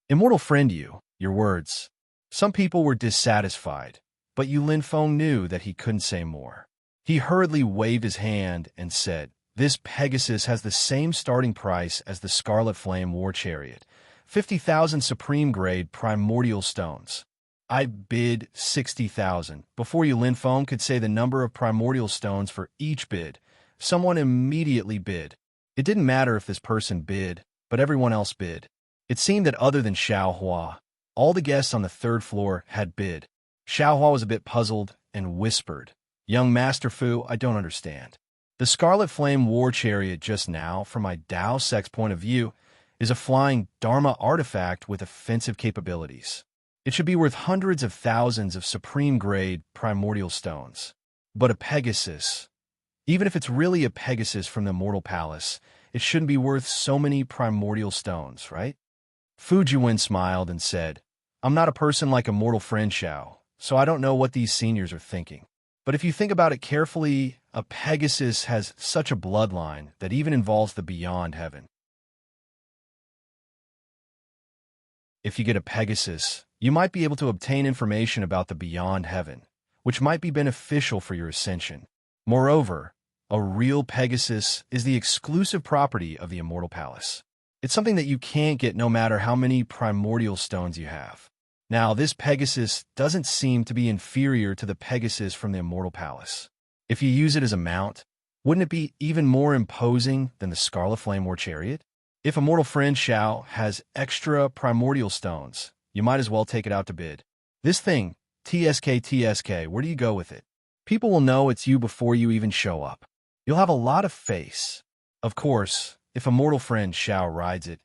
[SPEAKER 1] Immortal friend Yu, your words. Some people were dissatisfied, but Yu Linfeng knew that he couldn't say more. He hurriedly waved his hand and said, This Pegasus has the same starting price as the Scarlet Flame War Chariot, 50,000 supreme-grade primordial stones. I bid 60,000. Before Yu Linfeng could say the number of primordial stones for each bid, someone immediately bid. It didn't matter if this person bid, but everyone else bid. It seemed that other than Xiao Hua, all the guests on the 3rd floor had bid. Xiao Hua was a bit puzzled and whispered, Young Master Fu, I don't understand. The Scarlet Flame War Chariot just now, from my Dao Sect's point of view, is a flying Dharma artifact with offensive capabilities. It should be worth hundreds of thousands of supreme-grade primordial stones. But a Pegasus, even if it's really a Pegasus from the Immortal Palace, it shouldn't be worth so many primordial stones, right? Fu Jiwen smiled and said, I'm not a person like Immortal Friend Xiao, so I don't know what these seniors are thinking. But if you think about it carefully, a Pegasus has such a bloodline that even involves the beyond heaven. If you get a Pegasus, you might be able to obtain information about the beyond heaven, which might be beneficial for your ascension. Moreover, a real Pegasus is the exclusive property of the Immortal Palace. It's something that you can't get no matter how many primordial stones you have. Now, this Pegasus doesn't seem to be inferior to the Pegasus from the Immortal Palace. If you use it as a mount, wouldn't it be even more imposing than the Scarlet Flame War Chariot? If a mortal friend Xiao has extra primordial stones, you might as well take it out to bid. This thing, TSK, where do you go with it? People will know it's you before you even show up. You'll have a lot of face. Of course, if a mortal friend Xiao rides it,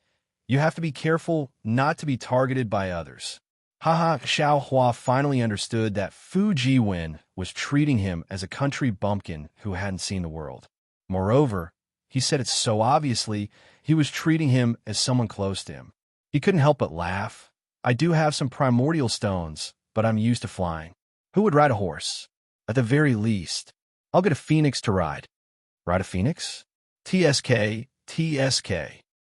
[SPEAKER 1] you have to be careful not to be targeted by others. Haha, Xiao Hua finally understood that Fu Jiwen was treating him as a country bumpkin who hadn't seen the world. Moreover, he said it so obviously, he was treating him as someone close to him. He couldn't help but laugh. I do have some primordial stones, but I'm used to flying. Who would ride a horse? At the very least, I'll get a phoenix to ride. Ride a phoenix? TSK.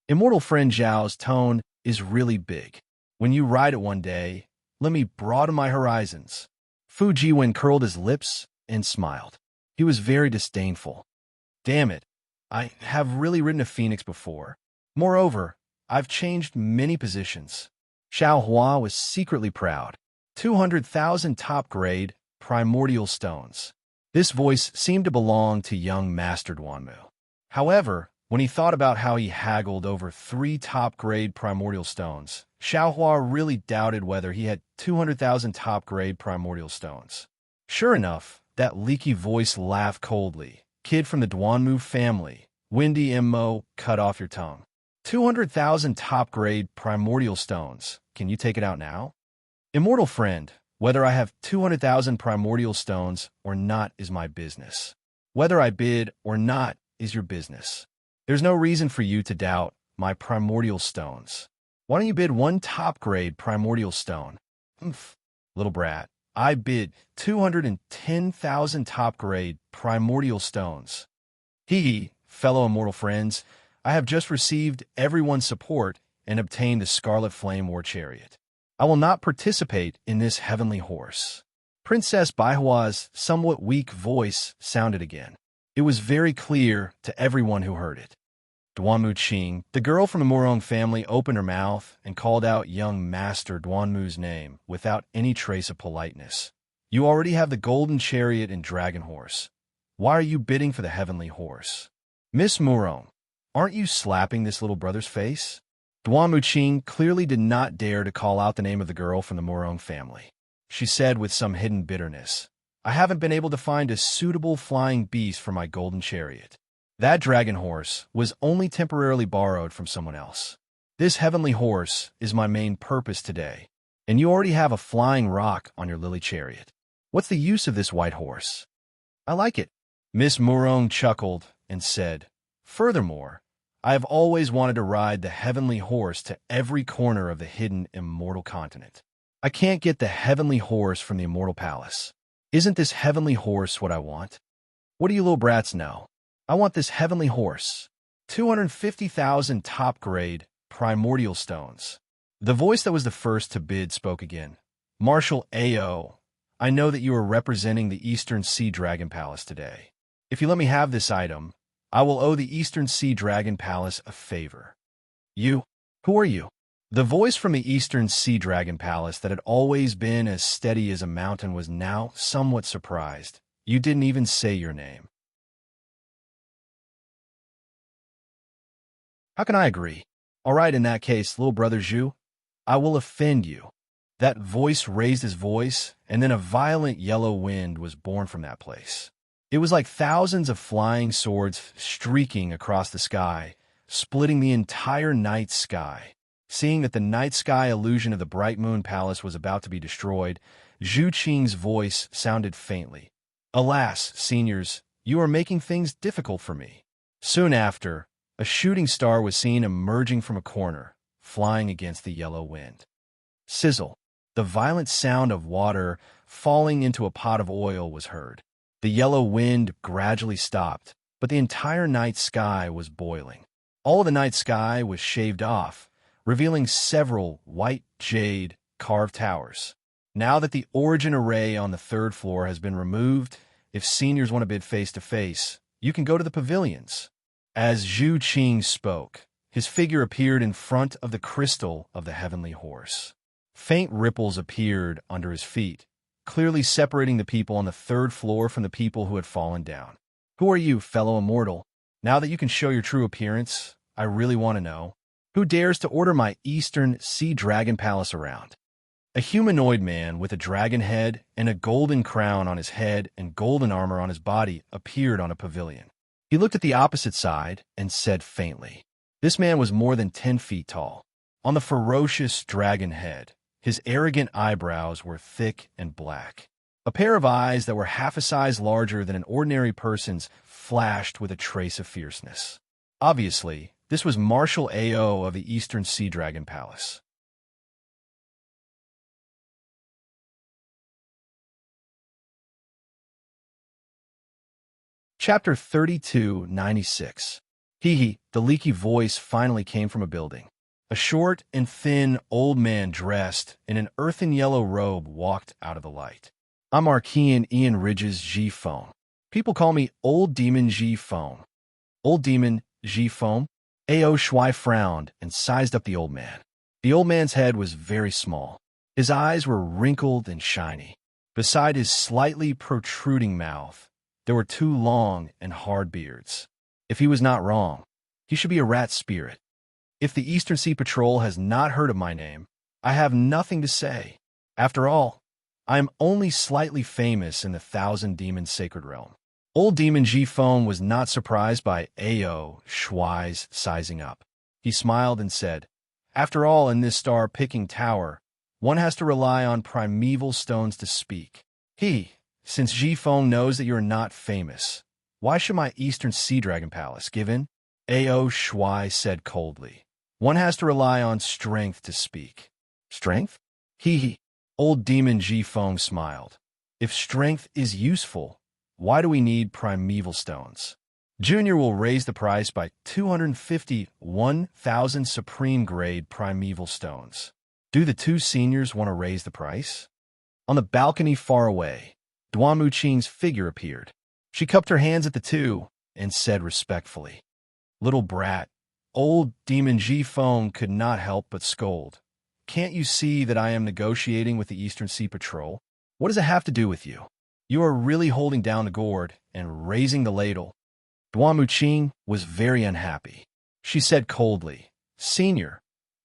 [SPEAKER 1] Immortal friend Zhao's tone is really big. When you ride it one day, let me broaden my horizons. Fu Jiwen curled his lips and smiled. He was very disdainful. Damn it, I have really ridden a phoenix before. Moreover, I've changed many positions. Xiao Hua was secretly proud. 200,000 top-grade primordial stones. This voice seemed to belong to young Master Duanmu. However, when he thought about how he haggled over 3 top-grade primordial stones, Xiao Hua really doubted whether he had 200,000 top-grade primordial stones. Sure enough, that leaky voice laughed coldly. Kid from the Duanmu family, Windy Mo, cut off your tongue. 200,000 top-grade primordial stones. Can you take it out now? Immortal friend, whether I have 200,000 primordial stones or not is my business. Whether I bid or not is your business. There's no reason for you to doubt my primordial stones. Why don't you bid 1 top-grade primordial stone? Humph, little brat. I bid 210,000 top-grade primordial stones. Hee, fellow immortal friends, I have just received everyone's support and obtained the Scarlet Flame War Chariot. I will not participate in this heavenly horse. Princess Baihua's somewhat weak voice sounded again. It was very clear to everyone who heard it. Duanmu Qing, the girl from the Murong family, opened her mouth and called out young Master Duanmu's name without any trace of politeness. You already have the golden chariot and dragon horse. Why are you bidding for the heavenly horse? Miss Murong, aren't you slapping this little brother's face? Duanmu Qing clearly did not dare to call out the name of the girl from the Murong family. She said with some hidden bitterness, I haven't been able to find a suitable flying beast for my golden chariot. That dragon horse was only temporarily borrowed from someone else. This heavenly horse is my main purpose today, and you already have a flying rock on your lily chariot. What's the use of this white horse? I like it. Miss Murong chuckled and said, Furthermore, I have always wanted to ride the heavenly horse to every corner of the hidden immortal continent. I can't get the heavenly horse from the immortal palace. Isn't this heavenly horse what I want? What do you little brats know? I want this heavenly horse. 250,000 top-grade primordial stones. The voice that was the first to bid spoke again. Marshal Ao, I know that you are representing the Eastern Sea Dragon Palace today. If you let me have this item, I will owe the Eastern Sea Dragon Palace a favor. You? Who are you? The voice from the Eastern Sea Dragon Palace that had always been as steady as a mountain was now somewhat surprised. You didn't even say your name. How can I agree? All right, in that case, little brother Zhu, I will offend you. That voice raised his voice, and then a violent yellow wind was born from that place. It was like thousands of flying swords streaking across the sky, splitting the entire night sky. Seeing that the night sky illusion of the Bright Moon Palace was about to be destroyed, Zhu Qing's voice sounded faintly. Alas, seniors, you are making things difficult for me. Soon after, a shooting star was seen emerging from a corner, flying against the yellow wind. Sizzle. The violent sound of water falling into a pot of oil was heard. The yellow wind gradually stopped, but the entire night sky was boiling. All of the night sky was shaved off, revealing several white jade carved towers. Now that the origin array on the 3rd floor has been removed, if seniors want to bid face-to-face, you can go to the pavilions. As Zhu Qing spoke, his figure appeared in front of the crystal of the heavenly horse. Faint ripples appeared under his feet, clearly separating the people on the 3rd floor from the people who had fallen down. Who are you, fellow immortal? Now that you can show your true appearance, I really want to know. Who dares to order my Eastern Sea Dragon Palace around? A humanoid man with a dragon head and a golden crown on his head and golden armor on his body appeared on a pavilion. He looked at the opposite side and said faintly. This man was more than 10 feet tall. On the ferocious dragon head, his arrogant eyebrows were thick and black. A pair of eyes that were half a size larger than an ordinary person's flashed with a trace of fierceness. Obviously, this was Marshal A.O. of the Eastern Sea Dragon Palace. Chapter 3296. Hee, the leaky voice finally came from a building. A short and thin old man dressed in an earthen yellow robe walked out of the light. I'm Archean Ian Ridge's G Phone. People call me Old Demon G Phone. Old Demon G Phone? A.O. Shui frowned and sized up the old man. The old man's head was very small. His eyes were wrinkled and shiny. Beside his slightly protruding mouth, there were 2 long and hard beards. If he was not wrong, he should be a rat spirit. If the Eastern Sea Patrol has not heard of my name, I have nothing to say. After all, I am only slightly famous in the Thousand Demons Sacred Realm. Old Demon G Phone was not surprised by A.O. Shui's sizing up. He smiled and said, after all, in this star-picking tower, one has to rely on primeval stones to speak. Since G Phone knows that you are not famous, why should my Eastern Sea Dragon Palace give in? A.O. Shui said coldly. One has to rely on strength to speak. Strength? Old Demon G Phone smiled. If strength is useful, why do we need primeval stones? Junior will raise the price by 251,000 supreme-grade primeval stones. Do the 2 seniors want to raise the price? On the balcony far away, Duan Muqing's figure appeared. She cupped her hands at the 2 and said respectfully, little brat. Old Demon G Phone could not help but scold. Can't you see that I am negotiating with the Eastern Sea Patrol? What does it have to do with you? You are really holding down the gourd and raising the ladle. Duan Muqing was very unhappy. She said coldly, Senior,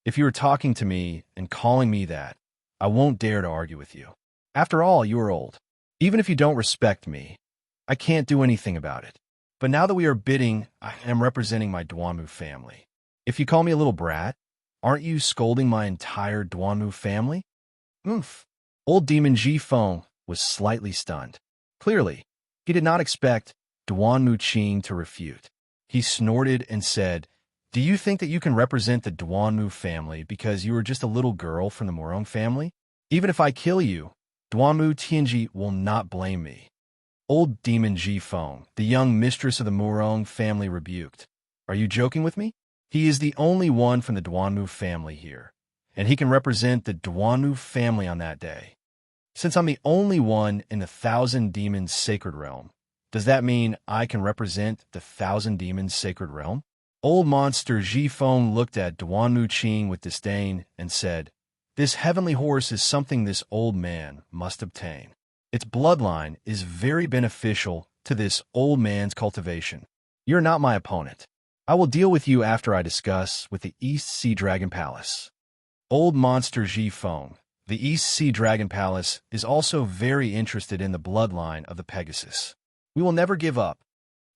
[SPEAKER 1] if you are talking to me and calling me that, I won't dare to argue with you. After all, you are old. Even if you don't respect me, I can't do anything about it. But now that we are bidding, I am representing my Duanmu family. If you call me a little brat, aren't you scolding my entire Duanmu family? Oomph. Old Demon G Phone was slightly stunned. Clearly, he did not expect Duan Muqing to refute. He snorted and said, do you think that you can represent the Duanmu family because you are just a little girl from the Murong family? Even if I kill you, Duanmu Tianji will not blame me. Old Demon G Phone, the young mistress of the Murong family, rebuked. Are you joking with me? He is the only one from the Duanmu family here, and he can represent the Duanmu family on that day. Since I'm the only one in the Thousand Demons Sacred Realm, does that mean I can represent the Thousand Demons Sacred Realm? Old monster G Phone looked at Duan Muqing with disdain and said, this heavenly horse is something this old man must obtain. Its bloodline is very beneficial to this old man's cultivation. You're not my opponent. I will deal with you after I discuss with the East Sea Dragon Palace. Old monster G Phone, the East Sea Dragon Palace, is also very interested in the bloodline of the Pegasus. We will never give up.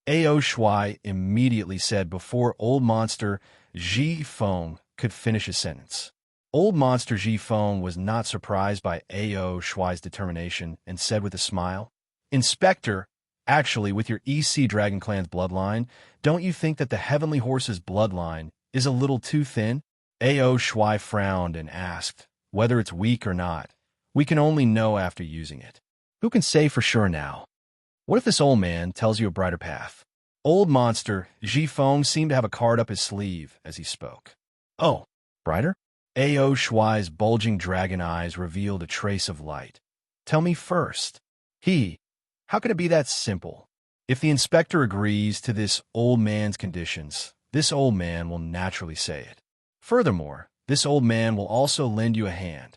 [SPEAKER 1] A.O. Shui immediately said before old monster G Phone could finish his sentence. Old monster G Phone was not surprised by A.O. Shui's determination and said with a smile, Inspector, actually, with your East Sea Dragon Clan's bloodline, don't you think that the Heavenly Horse's bloodline is a little too thin? A.O. Shui frowned and asked, whether it's weak or not, we can only know after using it. Who can say for sure now? What if this old man tells you a brighter path? Old monster Ji Feng seemed to have a card up his sleeve as he spoke. Oh, brighter? A.O. Shui's bulging dragon eyes revealed a trace of light. Tell me first. How can it be that simple? If the inspector agrees to this old man's conditions, this old man will naturally say it. Furthermore, this old man will also lend you a hand.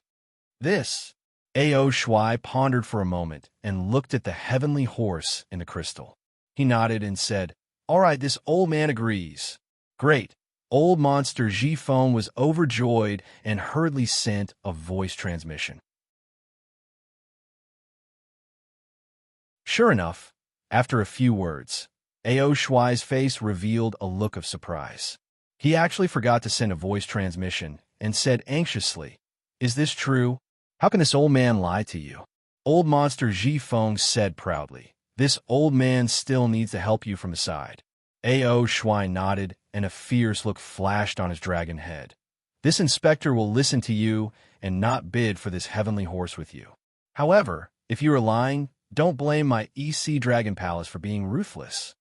[SPEAKER 1] This, A.O. Shui pondered for a moment and looked at the heavenly horse in the crystal. He nodded and said, All right, this old man agrees. Great. Old monster Zhifeng was overjoyed and hurriedly sent a voice transmission. Sure enough, after a few words, Ao Shuai's face revealed a look of surprise. He actually forgot to send a voice transmission and said anxiously, "Is this true? How can this old man lie to you?" Old monster Zhifeng said proudly, "This old man still needs to help you from the side." Ao Shuai nodded, and a fierce look flashed on his dragon head. "This inspector will listen to you and not bid for this heavenly horse with you. However, if you are lying, don't blame my EC Dragon Palace for being ruthless."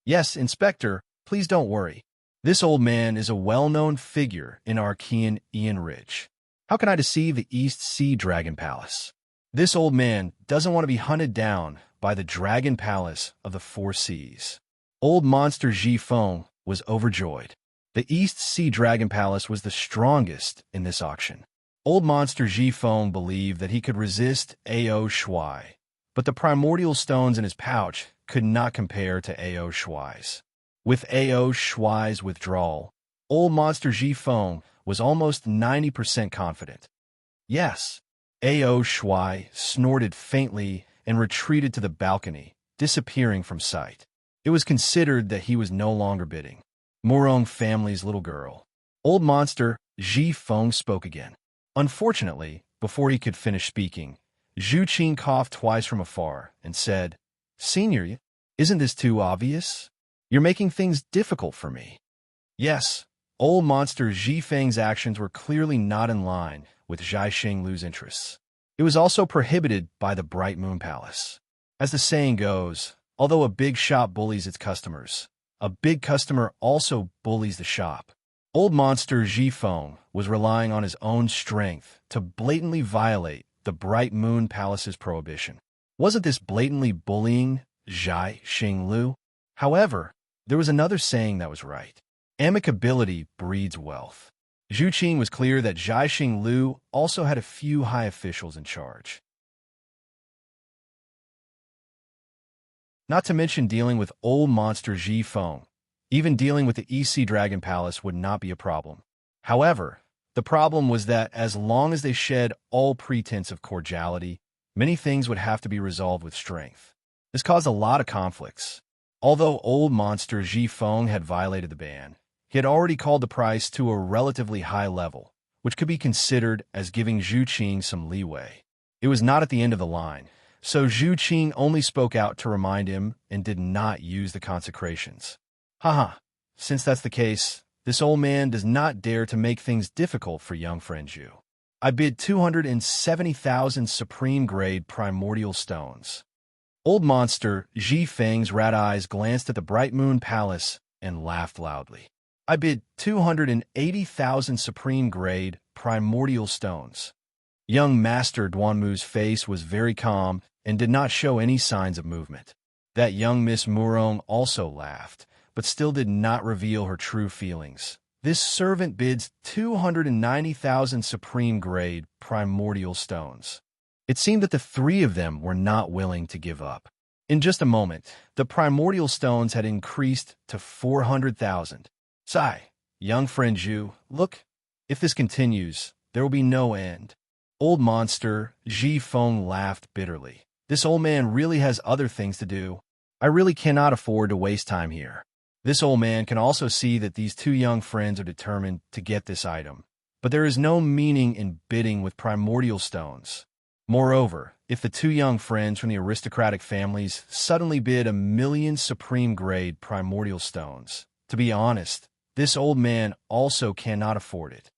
[SPEAKER 1] "Yes, Inspector, please don't worry. This old man is a well-known figure in Archean Enrich. How can I deceive the East Sea Dragon Palace? This old man doesn't want to be hunted down by the Dragon Palace of the Four Seas." Old monster Zhifeng was overjoyed. The East Sea Dragon Palace was the strongest in this auction. Old monster Zhifeng believed that he could resist Ao Shuai, but the primordial stones in his pouch could not compare to Ao Shuai's. With Ao Shuai's withdrawal, old monster Zhifeng was almost 90% confident. "Yes." Ao Shuai snorted faintly and retreated to the balcony, disappearing from sight. It was considered that he was no longer bidding. Murong family's little girl. Old monster Zhifeng spoke again. Unfortunately, before he could finish speaking, Zhu Qing coughed twice from afar and said, "Senior, isn't this too obvious? You're making things difficult for me." Yes, old monster Zhifeng's actions were clearly not in line with Zhai Xinglu's interests. It was also prohibited by the Bright Moon Palace. As the saying goes, although a big shop bullies its customers, a big customer also bullies the shop. Old monster Zhifeng was relying on his own strength to blatantly violate the Bright Moon Palace's prohibition. Wasn't this blatantly bullying Zhai Xinglu? However, there was another saying that was right. Amicability breeds wealth. Zhu Qing was clear that Zhai Xinglu also had a few high officials in charge. Not to mention dealing with old monster Zhifeng. Even dealing with the EC Dragon Palace would not be a problem. However, the problem was that as long as they shed all pretense of cordiality, many things would have to be resolved with strength. This caused a lot of conflicts. Although old monster Zhifeng had violated the ban, he had already called the price to a relatively high level, which could be considered as giving Zhu Qing some leeway. It was not at the end of the line, so Zhu Qing only spoke out to remind him and did not use the consecrations. Haha, since that's the case, this old man does not dare to make things difficult for young friend Zhu. I bid 270,000 supreme-grade primordial stones. Old monster Zhifeng's rat eyes glanced at the Bright Moon Palace and laughed loudly. I bid 280,000 supreme-grade primordial stones. Young Master Duanmu's face was very calm and did not show any signs of movement. That young Miss Murong also laughed, but still did not reveal her true feelings. This servant bids 290,000 supreme-grade primordial stones. It seemed that the three of them were not willing to give up. In just a moment, the primordial stones had increased to 400,000. Sigh, young friend Zhu, look, if this continues, there will be no end. Old monster Zhifeng laughed bitterly. This old man really has other things to do. I really cannot afford to waste time here. This old man can also see that these two young friends are determined to get this item, but there is no meaning in bidding with primordial stones. Moreover, if the two young friends from the aristocratic families suddenly bid 1,000,000 supreme-grade primordial stones, to be honest, this old man also cannot afford it.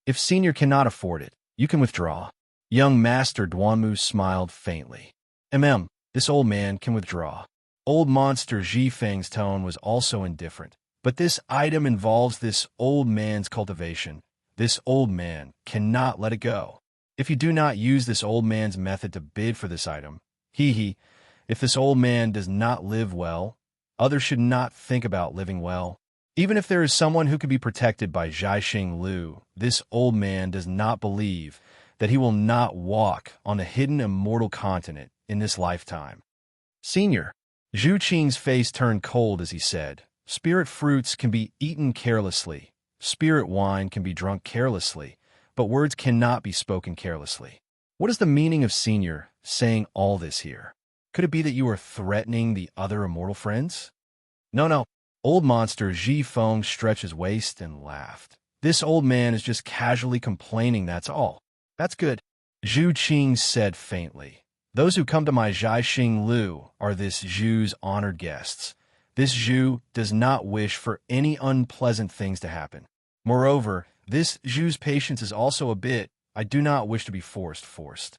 [SPEAKER 1] If Senior cannot afford it, you can withdraw. Young Master Duanmu smiled faintly. This old man can withdraw. Old monster Zhifeng's tone was also indifferent, but this item involves this old man's cultivation. This old man cannot let it go. If you do not use this old man's method to bid for this item, if this old man does not live well, others should not think about living well. Even if there is someone who could be protected by Zhai Xinglu, this old man does not believe that he will not walk on the hidden immortal continent in this lifetime. Senior, Zhu Qing's face turned cold as he said, spirit fruits can be eaten carelessly, spirit wine can be drunk carelessly, but words cannot be spoken carelessly. What is the meaning of Senior saying all this here? Could it be that you are threatening the other immortal friends? No, no. Old monster Ji Feng stretched his waist and laughed. This old man is just casually complaining, that's all. That's good. Zhu Qing said faintly. Those who come to my Zhaixing Lu are this Zhu's honored guests. This Zhu does not wish for any unpleasant things to happen. Moreover, this Zhu's patience is also a bit, I do not wish to be forced.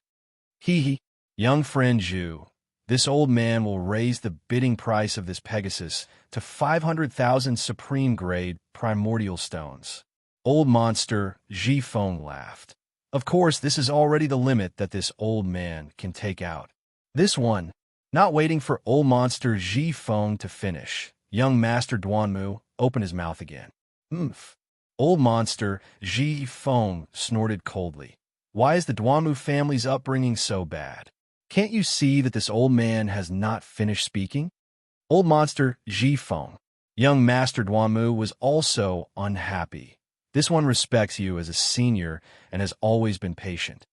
[SPEAKER 1] Hee. Young friend Zhu, this old man will raise the bidding price of this Pegasus to 500,000 supreme-grade primordial stones. Old monster Ji Feng laughed. Of course, this is already the limit that this old man can take out. This one, not waiting for old monster Ji Feng to finish, young master Duanmu opened his mouth again. Oomph. Old monster Ji Feng snorted coldly. Why is the Duanmu family's upbringing so bad? Can't you see that this old man has not finished speaking? Old monster Ji Feng, young master Duanmu was also unhappy. This one respects you as a senior and has always been patient.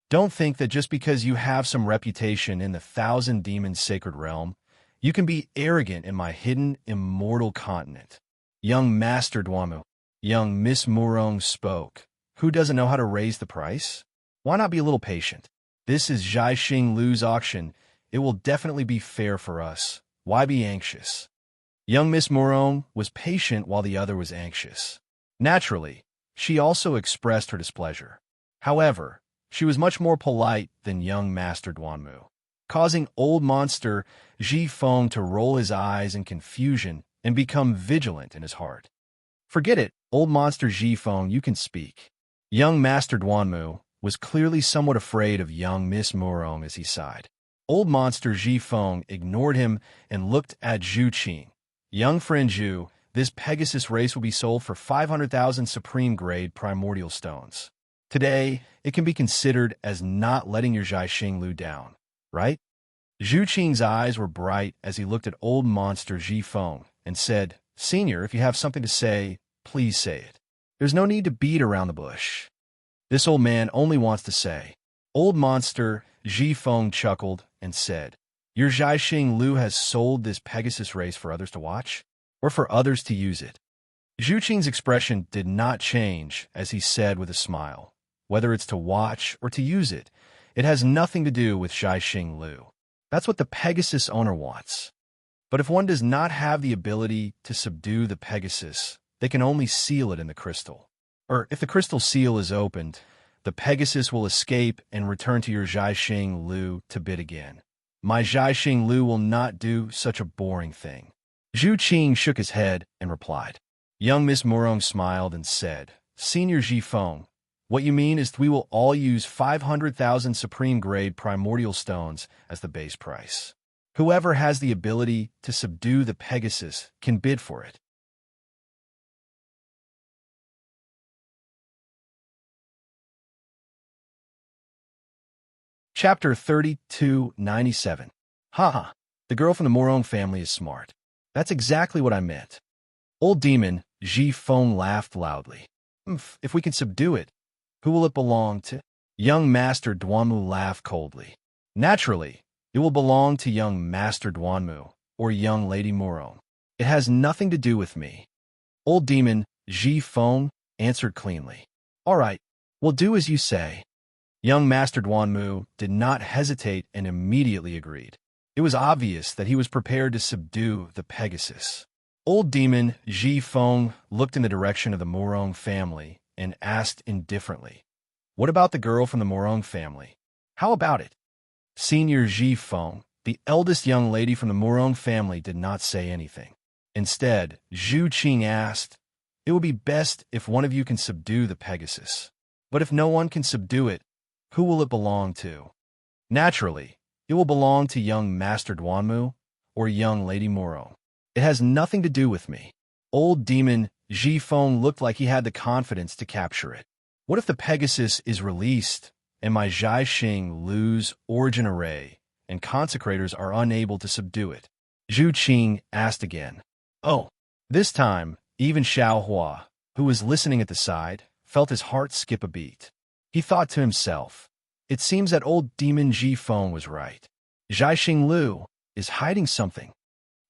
[SPEAKER 1] Don't think that just because you have some reputation in the Thousand Demons Sacred Realm, you can be arrogant in my hidden immortal continent. Young Master Duanmu, young Miss Murong spoke. Who doesn't know how to raise the price? Why not be a little patient? This is Zhaixing Lu's auction. It will definitely be fair for us. Why be anxious? Young Miss Murong was patient while the other was anxious. Naturally, she also expressed her displeasure. However, she was much more polite than young Master Duanmu, causing old monster Ji Feng to roll his eyes in confusion and become vigilant in his heart. Forget it, old monster Ji Feng, you can speak. Young Master Duanmu was clearly somewhat afraid of young Miss Murong as he sighed. Old monster Ji Feng ignored him and looked at Zhu Qing. Young friend Zhu, this Pegasus race will be sold for 500,000 supreme-grade primordial stones. Today, it can be considered as not letting your Zhaixing Lu down, right? Zhu Qing's eyes were bright as he looked at old monster Ji Feng and said, Senior, if you have something to say, please say it. There's no need to beat around the bush. This old man only wants to say. Old monster Ji Feng chuckled and said, Your Zhaixing Lu has sold this Pegasus race for others to watch, or for others to use it. Zhu Qing's expression did not change as he said with a smile, whether it's to watch or to use it, it has nothing to do with Zhaixing Lu. That's what the Pegasus owner wants. But if one does not have the ability to subdue the Pegasus, they can only seal it in the crystal. Or if the crystal seal is opened, the Pegasus will escape and return to your Zhaixing Lu to bid again. My Zhaixing Lu will not do such a boring thing. Zhu Qing shook his head and replied. Young Miss Murong smiled and said, Senior Ji Feng, what you mean is we will all use 500,000 supreme-grade primordial stones as the base price. Whoever has the ability to subdue the Pegasus can bid for it. Chapter 3297. Haha, the girl from the Murong family is smart. That's exactly what I meant. Old demon Ji Feng laughed loudly. If we can subdue it, who will it belong to? Young Master Duanmu laughed coldly. Naturally, it will belong to young Master Duanmu or young Lady Murong. It has nothing to do with me. Old demon Ji Feng answered cleanly. All right, we'll do as you say. Young Master Duanmu did not hesitate and immediately agreed. It was obvious that he was prepared to subdue the Pegasus. Old demon Ji Feng looked in the direction of the Murong family and asked indifferently, What about the girl from the Murong family? How about it? Senior Ji Feng, the eldest young lady from the Murong family, did not say anything. Instead, Zhu Qing asked, It would be best if one of you can subdue the Pegasus. But if no one can subdue it, who will it belong to? Naturally, it will belong to young Master Duanmu or young Lady Murong. It has nothing to do with me. Old demon Ji Feng looked like he had the confidence to capture it. What if the Pegasus is released and my Zhaixing Lu's origin array and consecrators are unable to subdue it? Zhu Qing asked again. Oh, this time, even Xiao Hua, who was listening at the side, felt his heart skip a beat. He thought to himself, it seems that old demon Ji Feng was right. Zhaixing Lu is hiding something.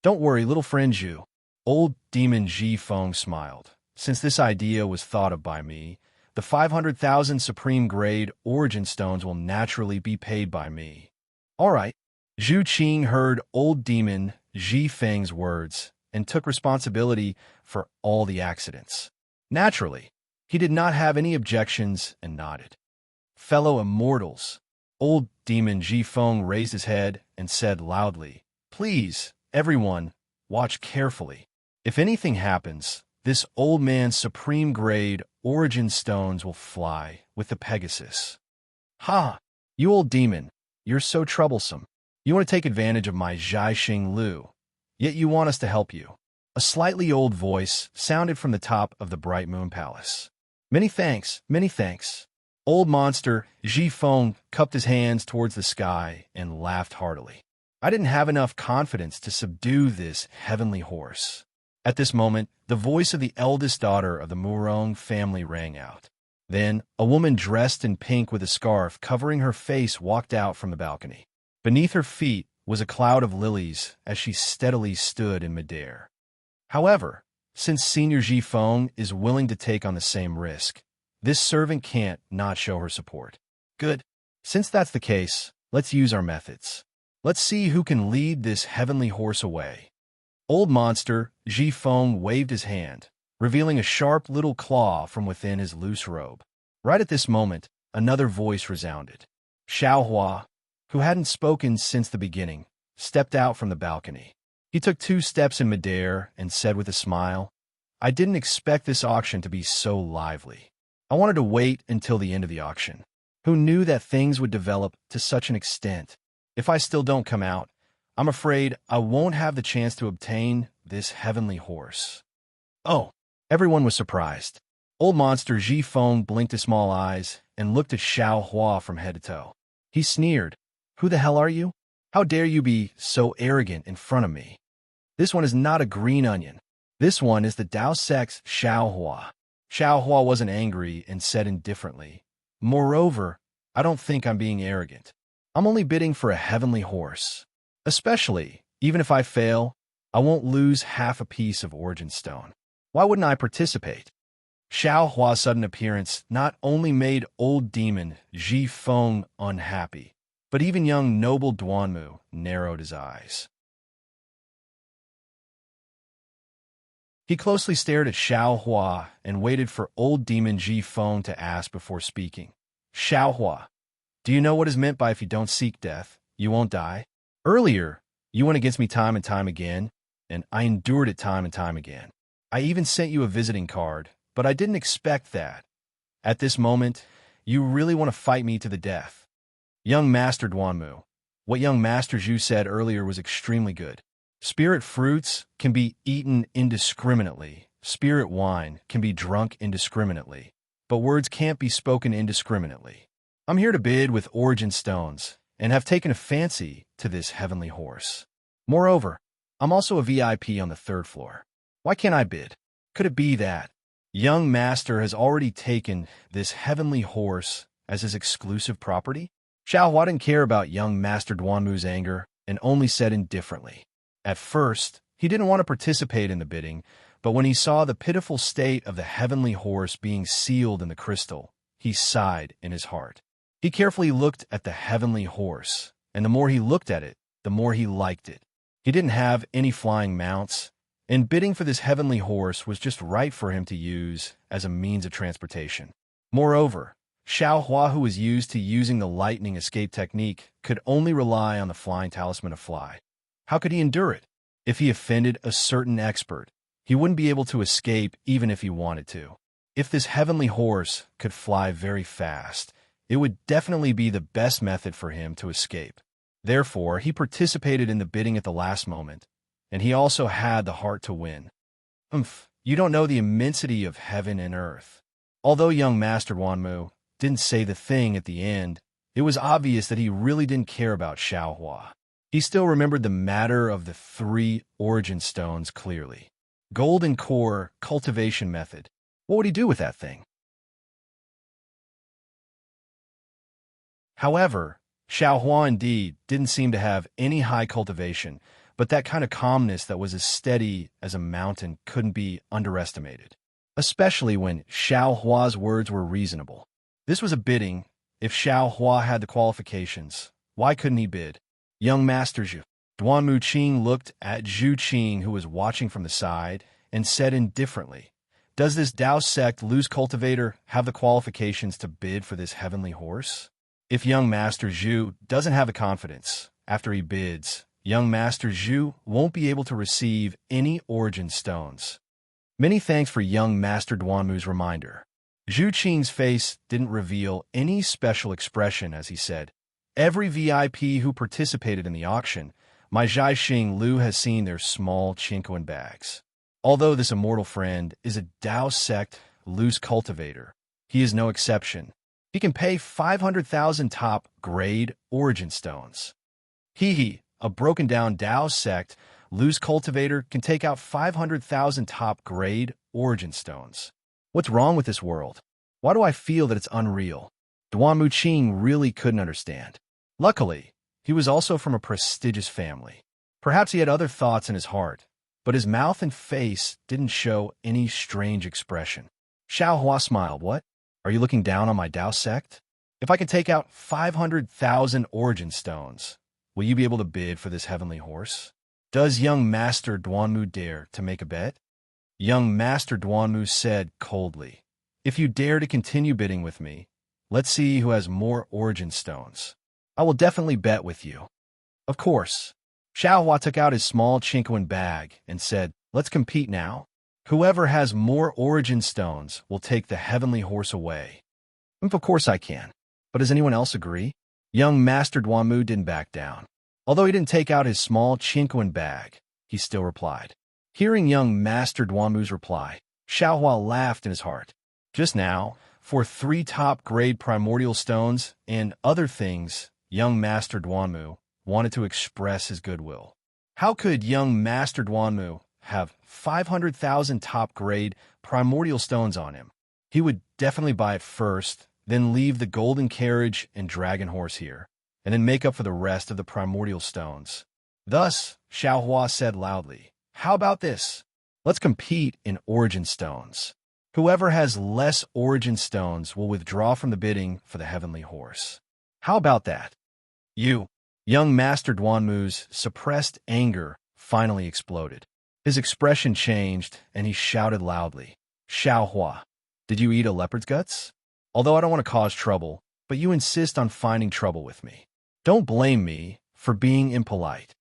[SPEAKER 1] Don't worry, little friend Zhu. Old demon Ji Feng smiled. Since this idea was thought of by me, the 500,000 supreme grade origin stones will naturally be paid by me. All right. Zhu Qing heard old demon Ji Feng's words and took responsibility for all the accidents. Naturally, he did not have any objections and nodded. Fellow immortals, old demon Ji Feng raised his head and said loudly, please, everyone, watch carefully. If anything happens, this old man's supreme grade origin stones will fly with the Pegasus. Ha! You old demon, you're so troublesome. You want to take advantage of my Zhaixing Lu, yet you want us to help you. A slightly old voice sounded from the top of the Bright Moon Palace. Many thanks, many thanks. Old monster Ji Feng cupped his hands towards the sky and laughed heartily. I didn't have enough confidence to subdue this heavenly horse. At this moment, the voice of the eldest daughter of the Murong family rang out. Then, a woman dressed in pink with a scarf covering her face walked out from the balcony. Beneath her feet was a cloud of lilies as she steadily stood in midair. However, since Senior Ji Feng is willing to take on the same risk, this servant can't not show her support. Good. Since that's the case, let's use our methods. Let's see who can lead this heavenly horse away. Old monster Ji Feng waved his hand, revealing a sharp little claw from within his loose robe. Right at this moment, another voice resounded. Xiao Hua, who hadn't spoken since the beginning, stepped out from the balcony. He took 2 steps in midair and said with a smile, I didn't expect this auction to be so lively. I wanted to wait until the end of the auction. Who knew that things would develop to such an extent? If I still don't come out, I'm afraid I won't have the chance to obtain this heavenly horse. Oh, everyone was surprised. Old monster Ji Feng blinked his small eyes and looked at Xiao Hua from head to toe. He sneered, Who the hell are you? How dare you be so arrogant in front of me? This one is not a green onion. This one is the Dao Sex Xiao Hua. Xiao Hua wasn't angry and said indifferently, Moreover, I don't think I'm being arrogant. I'm only bidding for a heavenly horse. Especially, even if I fail, I won't lose half a piece of origin stone. Why wouldn't I participate? Xiao Hua's sudden appearance not only made old demon Ji Feng unhappy, but even young noble Duanmu narrowed his eyes. He closely stared at Xiao Hua and waited for old demon Ji Feng to ask before speaking. Xiao Hua, do you know what is meant by if you don't seek death, you won't die? Earlier, you went against me time and time again, and I endured it time and time again. I even sent you a visiting card, but I didn't expect that. At this moment, you really want to fight me to the death. Young Master Duanmu, what young Master Zhu said earlier was extremely good. Spirit fruits can be eaten indiscriminately. Spirit wine can be drunk indiscriminately. But words can't be spoken indiscriminately. I'm here to bid with origin stones, and have taken a fancy to this heavenly horse. Moreover, I'm also a VIP on the 3rd floor. Why can't I bid? Could it be that young master has already taken this heavenly horse as his exclusive property? Xiao Hua didn't care about young Master Duanmu's anger and only said indifferently. At first, he didn't want to participate in the bidding, but when he saw the pitiful state of the heavenly horse being sealed in the crystal, he sighed in his heart. He carefully looked at the heavenly horse, and the more he looked at it, the more he liked it. He didn't have any flying mounts, and bidding for this heavenly horse was just right for him to use as a means of transportation. Moreover, Xiao Hua, who was used to using the lightning escape technique, could only rely on the flying talisman to fly. How could he endure it? If he offended a certain expert, he wouldn't be able to escape even if he wanted to. If this heavenly horse could fly very fast, it would definitely be the best method for him to escape. Therefore, he participated in the bidding at the last moment, and he also had the heart to win. You don't know the immensity of heaven and earth. Although young Master Wanmu didn't say the thing at the end, it was obvious that he really didn't care about Xiao Hua. He still remembered the matter of the 3 origin stones clearly. Golden core cultivation method. What would he do with that thing? However, Xiaohua indeed didn't seem to have any high cultivation, but that kind of calmness that was as steady as a mountain couldn't be underestimated, especially when Xiaohua's words were reasonable. This was a bidding. If Xiaohua had the qualifications, why couldn't he bid? Young Master Zhu. Duan Muqing looked at Zhu Qing, who was watching from the side, and said indifferently, "Does this Dao sect loose cultivator have the qualifications to bid for this heavenly horse? If young Master Zhu doesn't have the confidence after he bids, young Master Zhu won't be able to receive any origin stones." Many thanks for young Master Duanmu's reminder. Zhu Qing's face didn't reveal any special expression as he said, "Every VIP who participated in the auction, my Zhaixing Lu has seen their small Chinquan bags. Although this immortal friend is a Dao sect loose cultivator, he is no exception. He can pay 500,000 top-grade origin stones. A broken-down Dao sect loose cultivator can take out 500,000 top-grade origin stones. What's wrong with this world? Why do I feel that it's unreal?" Duan Muqing really couldn't understand. Luckily, he was also from a prestigious family. Perhaps he had other thoughts in his heart, but his mouth and face didn't show any strange expression. Xiaohua smiled. "What? Are you looking down on my Dao sect? If I can take out 500,000 origin stones, will you be able to bid for this heavenly horse? Does young Master Duanmu dare to make a bet?" Young Master Duanmu said coldly, "If you dare to continue bidding with me, let's see who has more origin stones. I will definitely bet with you." Of course. Xiaohua took out his small Chinquan bag and said, "Let's compete now. Whoever has more origin stones will take the heavenly horse away." Of course I can. But does anyone else agree? Young Master Duanmu didn't back down. Although he didn't take out his small Chinquan bag, he still replied. Hearing young Master Duanmu's reply, Xiaohua laughed in his heart. Just now, for 3 top-grade primordial stones and other things, young Master Duanmu wanted to express his goodwill. How could young Master Duanmu have 500,000 top-grade primordial stones on him? He would definitely buy it first, then leave the golden carriage and dragon horse here, and then make up for the rest of the primordial stones. Thus, Xiaohua said loudly, "How about this? Let's compete in origin stones. Whoever has less origin stones will withdraw from the bidding for the heavenly horse. How about that?" Young Master Duanmu's suppressed anger finally exploded. His expression changed, and he shouted loudly, "Xiaohua, did you eat a leopard's guts? Although I don't want to cause trouble, but you insist on finding trouble with me. Don't blame me for being impolite."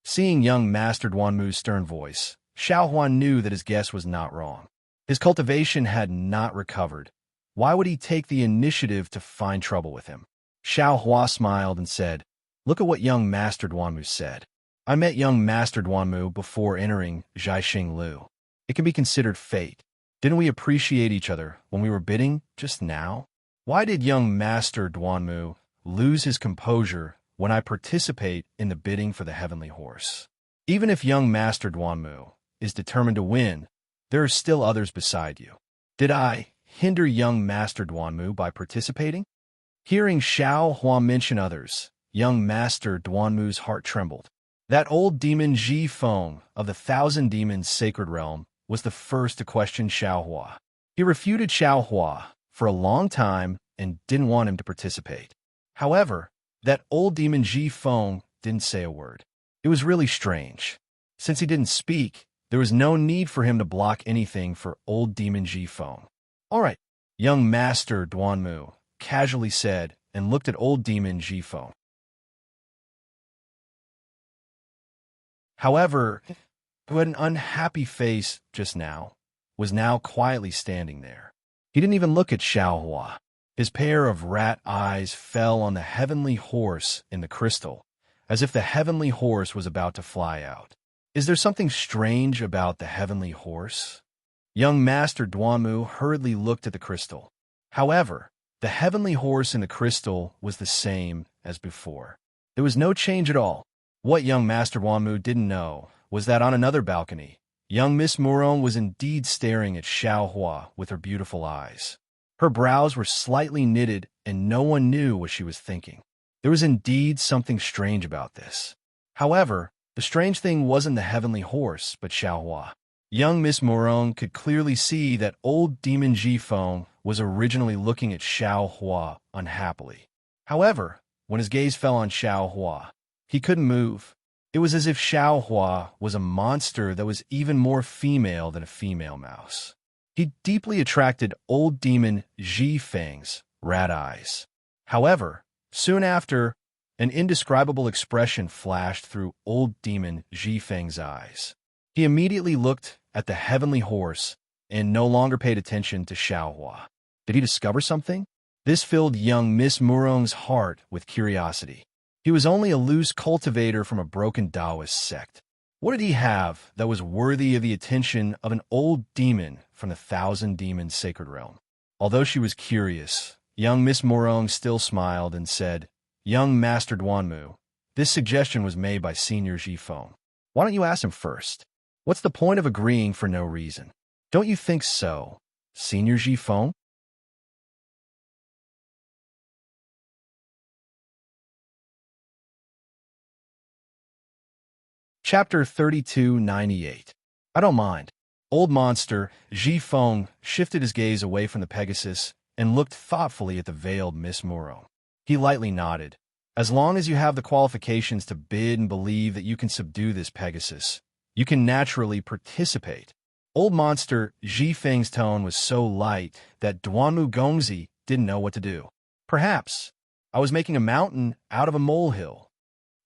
[SPEAKER 1] Seeing young Master Duanmu's stern voice, Xiaohua knew that his guess was not wrong. His cultivation had not recovered. Why would he take the initiative to find trouble with him? Xiaohua smiled and said, "Look at what young Master Duanmu said. I met young Master Duanmu before entering Zhaixing Lu. It can be considered fate. Didn't we appreciate each other when we were bidding just now? Why did young Master Duanmu lose his composure when I participate in the bidding for the heavenly horse? Even if young Master Duanmu is determined to win, there are still others beside you. Did I hinder young Master Duanmu by participating?" Hearing Xiaohua mention others, young Master Duanmu's heart trembled. That old demon Ji Feng of the Thousand Demons Sacred Realm was the first to question Xiaohua. He refuted Xiaohua for a long time and didn't want him to participate. However, that old demon Ji Feng didn't say a word. It was really strange. Since he didn't speak, there was no need for him to block anything for old demon Ji Feng. "All right," young Master Duanmu casually said and looked at old demon Ji Feng. However, who had an unhappy face just now, was now quietly standing there. He didn't even look at Xiaohua. His pair of rat eyes fell on the heavenly horse in the crystal, as if the heavenly horse was about to fly out. Is there something strange about the heavenly horse? Young Master Duanmu hurriedly looked at the crystal. However, the heavenly horse in the crystal was the same as before. There was no change at all. What young Master Duanmu didn't know was that on another balcony, Young Miss Morong was indeed staring at Xiao Hua with her beautiful eyes. Her brows were slightly knitted, and no one knew what she was thinking. There was indeed something strange about this. However, the strange thing wasn't the heavenly horse, but Xiao Hua. Young Miss Morong could clearly see that old demon Jifeng was originally looking at Xiao Hua unhappily. However, when his gaze fell on Xiao Hua, he couldn't move. It was as if Xiao Hua was a monster that was even more female than a female mouse. He deeply attracted old demon Jifeng's rat eyes. However, soon after, an indescribable expression flashed through old demon Jifeng's eyes. He immediately looked at the heavenly horse and no longer paid attention to Xiao Hua. Did he discover something? This filled young Miss Murong's heart with curiosity. He was only a loose cultivator from a broken Taoist sect. What did he have that was worthy of the attention of an old demon from the Thousand Demons Sacred Realm? Although she was curious, young Miss Morong still smiled and said, "Young Master Duanmu, this suggestion was made by Senior Jifeng. Why don't you ask him first? What's the point of agreeing for no reason? Don't you think so, Senior Jifeng?" Chapter 3298. I don't mind. Old monster Jifeng shifted his gaze away from the Pegasus and looked thoughtfully at the veiled Miss Morong. He lightly nodded. As long as you have the qualifications to bid and believe that you can subdue this Pegasus, you can naturally participate. Old monster Jifeng's tone was so light that Duanmu Gongzi didn't know what to do. Perhaps I was making a mountain out of a molehill.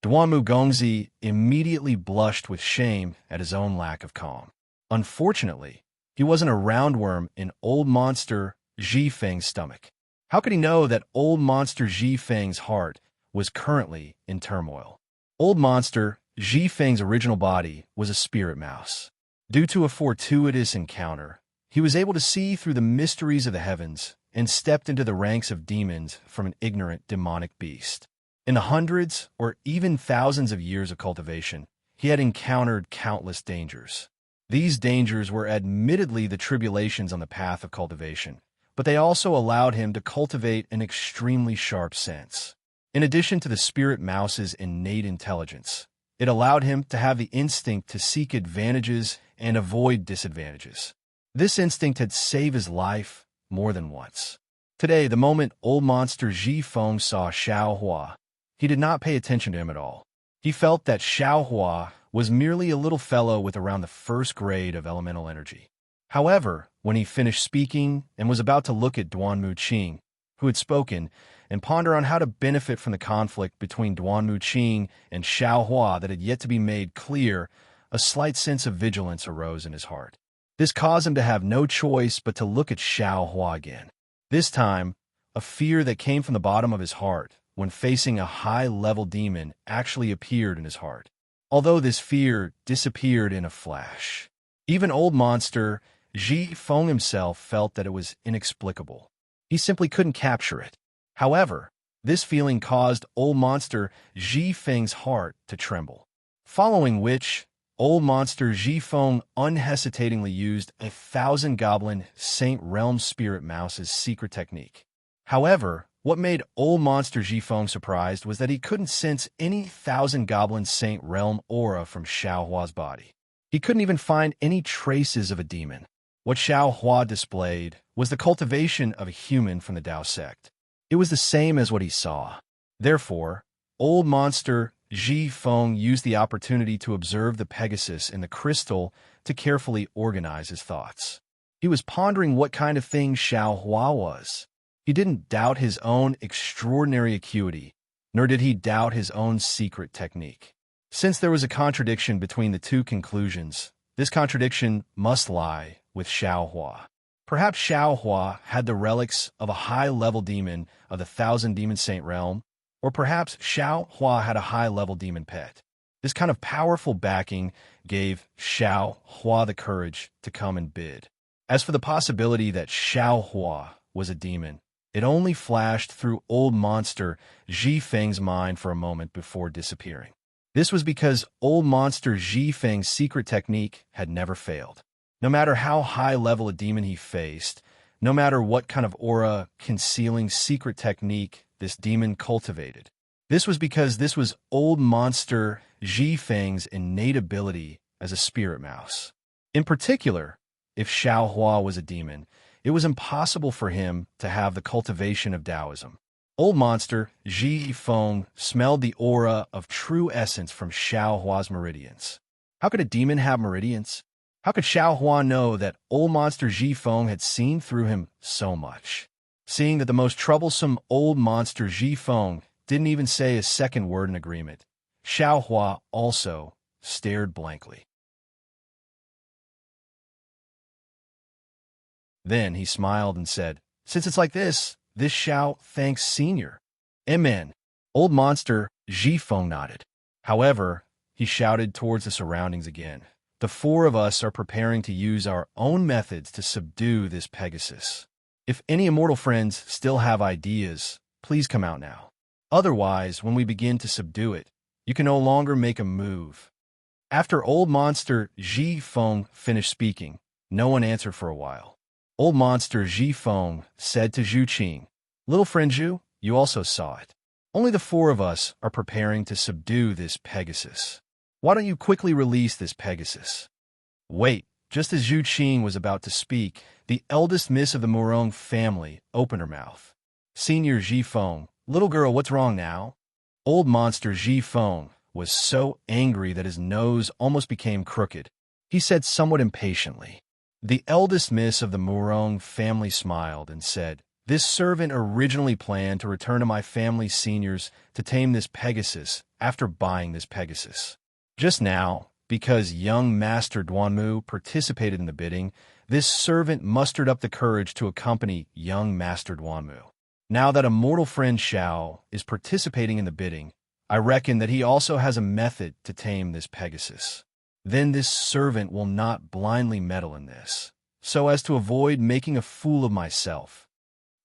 [SPEAKER 1] Duanmu Gongzi immediately blushed with shame at his own lack of calm. Unfortunately, he wasn't a roundworm in old monster Jifeng's stomach. How could he know that old monster Jifeng's heart was currently in turmoil? Old monster Jifeng's original body was a spirit mouse. Due to a fortuitous encounter, he was able to see through the mysteries of the heavens and stepped into the ranks of demons from an ignorant demonic beast. In the hundreds or even thousands of years of cultivation, he had encountered countless dangers. These dangers were admittedly the tribulations on the path of cultivation, but they also allowed him to cultivate an extremely sharp sense. In addition to the spirit mouse's innate intelligence, it allowed him to have the instinct to seek advantages and avoid disadvantages. This instinct had saved his life more than once. Today, the moment old monster Jifeng saw Xiao Hua, he did not pay attention to him at all. He felt that Xiao Hua was merely a little fellow with around the first grade of elemental energy. However, when he finished speaking and was about to look at Duanmu Qing, who had spoken, and ponder on how to benefit from the conflict between Duanmu Qing and Xiao Hua that had yet to be made clear, a slight sense of vigilance arose in his heart. This caused him to have no choice but to look at Xiao Hua again. This time, a fear that came from the bottom of his heart when facing a high-level demon actually appeared in his heart. Although this fear disappeared in a flash. Even old monster Jifeng himself felt that it was inexplicable. He simply couldn't capture it. However, this feeling caused old monster Jifeng's heart to tremble. Following which, old monster Jifeng unhesitatingly used 1,000 Goblin Saint Realm Spirit Mouse's secret technique. However, what made old monster Jifeng surprised was that he couldn't sense any 1,000 Goblin Saint Realm aura from Xiao Hua's body. He couldn't even find any traces of a demon. What Xiao Hua displayed was the cultivation of a human from the Tao sect. It was the same as what he saw. Therefore, old monster Jifeng used the opportunity to observe the Pegasus in the crystal to carefully organize his thoughts. He was pondering what kind of thing Xiao Hua was. He didn't doubt his own extraordinary acuity, nor did he doubt his own secret technique. Since there was a contradiction between the two conclusions, this contradiction must lie with Xiao Hua. Perhaps Xiao Hua had the relics of a high-level demon of the Thousand Demon Saint Realm, or perhaps Xiao Hua had a high-level demon pet. This kind of powerful backing gave Xiao Hua the courage to come and bid. As for the possibility that Xiao Hua was a demon, it only flashed through old monster Jifeng's mind for a moment before disappearing. This was because old monster Zhi Feng's secret technique had never failed. No matter how high level a demon he faced, no matter what kind of aura concealing secret technique this demon cultivated, this was because this was old monster Zhi Feng's innate ability as a spirit mouse. In particular, if Xiaohua was a demon, it was impossible for him to have the cultivation of Taoism. Old monster Zhi Feng smelled the aura of true essence from Xiaohua's meridians. How could a demon have meridians? How could Xiaohua know that old monster Zhi Feng had seen through him so much? Seeing that the most troublesome old monster Zhi Feng didn't even say a second word in agreement, Xiaohua also stared blankly. Then he smiled and said, "Since it's like this Xiao thanks Senior." Amen. Old monster Zhi Feng nodded. However, he shouted towards the surroundings again. The four of us are preparing to use our own methods to subdue this Pegasus. If any immortal friends still have ideas, please come out now. Otherwise, when we begin to subdue it, you can no longer make a move. After old monster Zhi Feng finished speaking, no one answered for a while. Old monster Zhi Feng said to Zhu Qing, "Little friend Zhu, you also saw it. Only the four of us are preparing to subdue this Pegasus. Why don't you quickly release this Pegasus?" Wait, just as Zhu Qing was about to speak, the eldest miss of the Murong family opened her mouth. Senior Zhi Feng, "Little girl, what's wrong now?" Old monster Zhi Feng was so angry that his nose almost became crooked. He said somewhat impatiently. The eldest miss of the Murong family smiled and said, "This servant originally planned to return to my family seniors to tame this Pegasus after buying this Pegasus. Just now, because young Master Duanmu participated in the bidding, this servant mustered up the courage to accompany young Master Duanmu. Now that a mortal friend Xiao is participating in the bidding, I reckon that he also has a method to tame this Pegasus. Then this servant will not blindly meddle in this, so as to avoid making a fool of myself."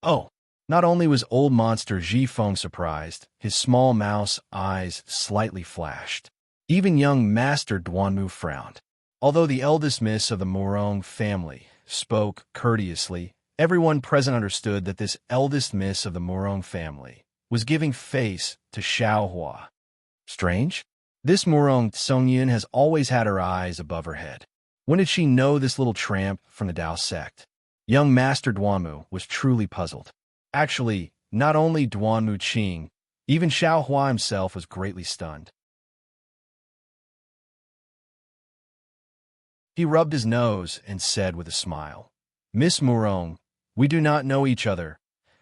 [SPEAKER 1] Oh, not only was old monster Zhi Feng surprised, his small mouse eyes slightly flashed. Even young Master Duanmu frowned. Although the eldest miss of the Murong family spoke courteously, everyone present understood that this eldest miss of the Murong family was giving face to Xiaohua. Strange? This Murong Tsongyin has always had her eyes above her head. When did she know this little tramp from the Dao sect? Young Master Duanmu was truly puzzled. Actually, not only Duanmu Qing, even Xiaohua himself was greatly stunned. He rubbed his nose and said with a smile, "Miss Murong, we do not know each other.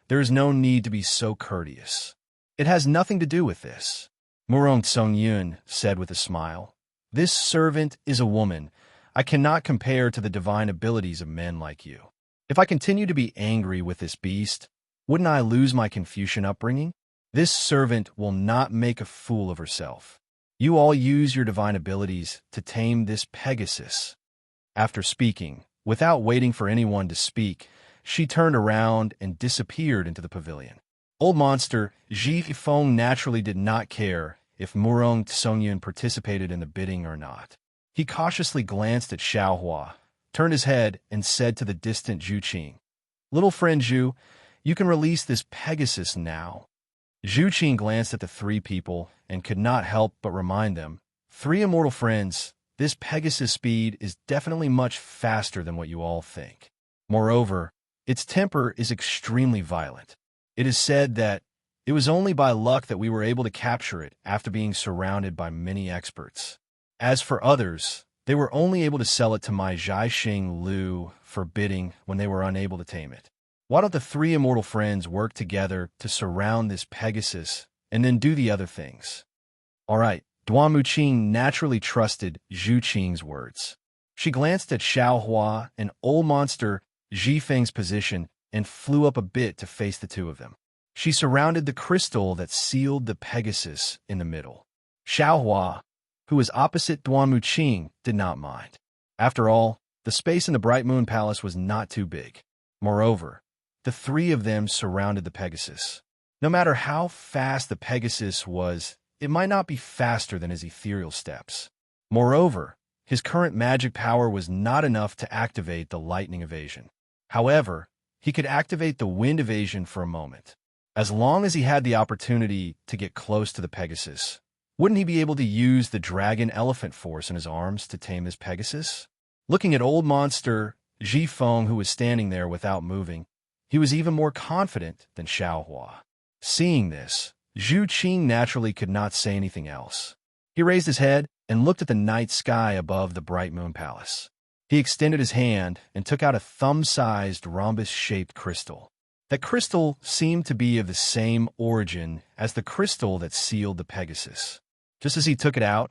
[SPEAKER 1] There is no need to be so courteous. It has nothing to do with this." Murong Tsongyun said with a smile, "This servant is a woman. I cannot compare to the divine abilities of men like you. If I continue to be angry with this beast, wouldn't I lose my Confucian upbringing? This servant will not make a fool of herself. You all use your divine abilities to tame this Pegasus." After speaking, without waiting for anyone to speak, she turned around and disappeared into the pavilion. Old monster Zhi Feng naturally did not care if Murong Tsongyun participated in the bidding or not. He cautiously glanced at Xiaohua, turned his head, and said to the distant Zhu Qing, "Little friend Zhu, you can release this Pegasus now." Zhu Qing glanced at the three people and could not help but remind them, "Three immortal friends, this Pegasus speed is definitely much faster than what you all think. Moreover, its temper is extremely violent. It is said that it was only by luck that we were able to capture it after being surrounded by many experts. As for others, they were only able to sell it to my Zhaixing Lu for bidding when they were unable to tame it. Why don't the three immortal friends work together to surround this Pegasus and then do the other things?" All right, Duanmu Qing naturally trusted Zhu Qing's words. She glanced at Xiaohua and old monster Zhi Feng's position and flew up a bit to face the two of them. She surrounded the crystal that sealed the Pegasus in the middle. Xiaohua, who was opposite Duanmu Qing, did not mind. After all, the space in the Bright Moon Palace was not too big. Moreover, the three of them surrounded the Pegasus. No matter how fast the Pegasus was, it might not be faster than his ethereal steps. Moreover, his current magic power was not enough to activate the lightning evasion. However, he could activate the wind evasion for a moment. As long as he had the opportunity to get close to the Pegasus, wouldn't he be able to use the dragon elephant force in his arms to tame his Pegasus? Looking at old monster Zhifeng, who was standing there without moving, he was even more confident than Xiaohua. Seeing this, Zhu Qing naturally could not say anything else. He raised his head and looked at the night sky above the bright moon palace. He extended his hand and took out a thumb-sized rhombus-shaped crystal. That crystal seemed to be of the same origin as the crystal that sealed the Pegasus. Just as he took it out,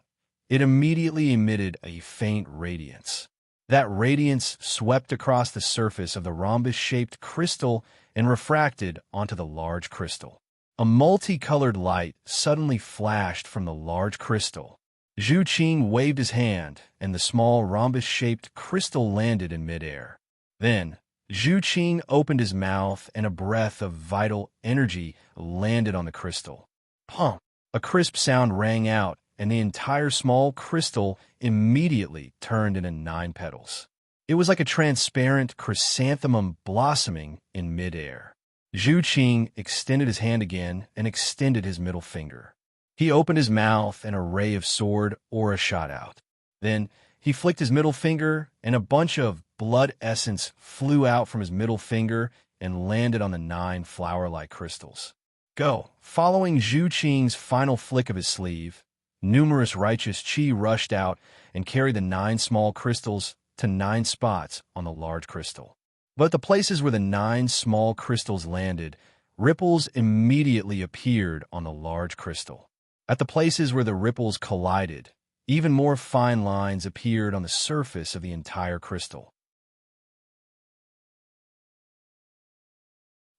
[SPEAKER 1] it immediately emitted a faint radiance. That radiance swept across the surface of the rhombus-shaped crystal and refracted onto the large crystal. A multicolored light suddenly flashed from the large crystal. Zhu Qing waved his hand, and the small rhombus-shaped crystal landed in midair. Then, Zhu Qing opened his mouth, and a breath of vital energy landed on the crystal. Pump! A crisp sound rang out, and the entire small crystal immediately turned into 9 petals. It was like a transparent chrysanthemum blossoming in midair. Zhu Qing extended his hand again and extended his middle finger. He opened his mouth, and a ray of sword aura shot out. Then he flicked his middle finger, and a bunch of blood essence flew out from his middle finger and landed on the 9 flower-like crystals. Go! Following Zhu Qing's final flick of his sleeve, numerous righteous chi rushed out and carried the 9 small crystals to 9 spots on the large crystal. But at the places where the 9 small crystals landed, ripples immediately appeared on the large crystal. At the places where the ripples collided, even more fine lines appeared on the surface of the entire crystal.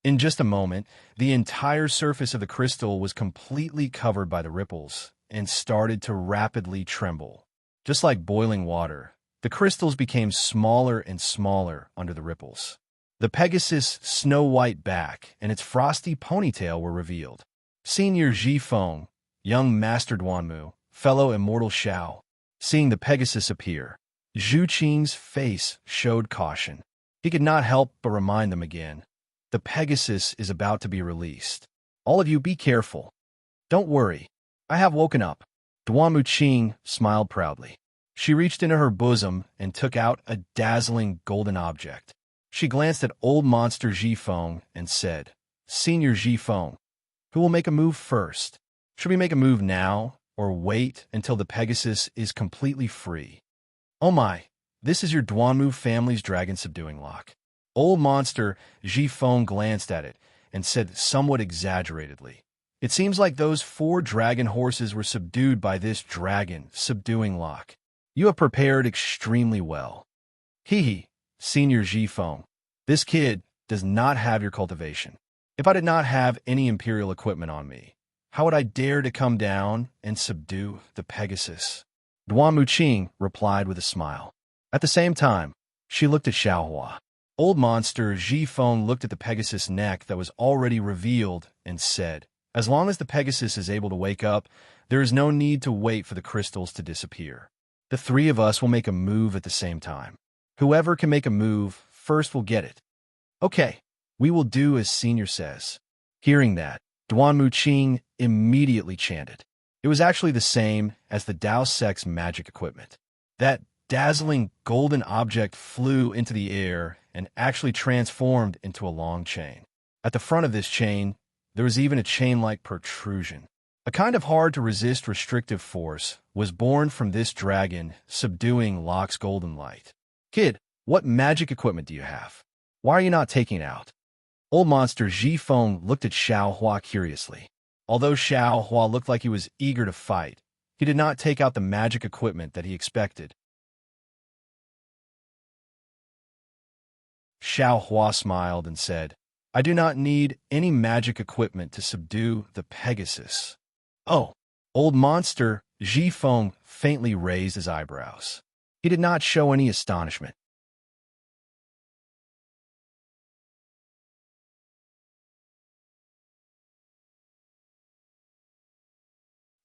[SPEAKER 1] In just a moment, the entire surface of the crystal was completely covered by the ripples and started to rapidly tremble. Just like boiling water, the crystals became smaller and smaller under the ripples. The Pegasus' snow-white back and its frosty ponytail were revealed. Senior Zhifeng, young Master Duanmu, fellow immortal Xiao. Seeing the Pegasus appear, Zhu Qing's face showed caution. He could not help but remind them again. The Pegasus is about to be released. All of you be careful. Don't worry. I have woken up. Duanmu Qing smiled proudly. She reached into her bosom and took out a dazzling golden object. She glanced at old monster Zhifeng and said, Senior Zhifeng, who will make a move first? Should we make a move now or wait until the Pegasus is completely free? Oh my, this is your Duanmu family's dragon subduing lock. Old monster Zhifeng glanced at it and said somewhat exaggeratedly, It seems like those 4 dragon horses were subdued by this dragon subduing lock. You have prepared extremely well. Hee, Senior Zhifeng, this kid does not have your cultivation. If I did not have any imperial equipment on me, how would I dare to come down and subdue the Pegasus? Duanmu Qing replied with a smile. At the same time, she looked at Xiaohua. Old monster Zhifeng looked at the Pegasus' neck that was already revealed and said, As long as the Pegasus is able to wake up, there is no need to wait for the crystals to disappear. The 3 of us will make a move at the same time. Whoever can make a move first will get it. Okay, we will do as Senior says. Hearing that, Duanmu Qing immediately chanted. It was actually the same as the Dao Sect's magic equipment. That dazzling golden object flew into the air and actually transformed into a long chain. At the front of this chain, there was even a chain-like protrusion. A kind of hard-to-resist restrictive force was born from this dragon subduing Locke's golden light. Kid, what magic equipment do you have? Why are you not taking it out? Old monster Zhifeng looked at Xiaohua curiously. Although Xiaohua looked like he was eager to fight, he did not take out the magic equipment that he expected. Xiaohua smiled and said, I do not need any magic equipment to subdue the Pegasus. Oh, old monster Zhifeng faintly raised his eyebrows. He did not show any astonishment.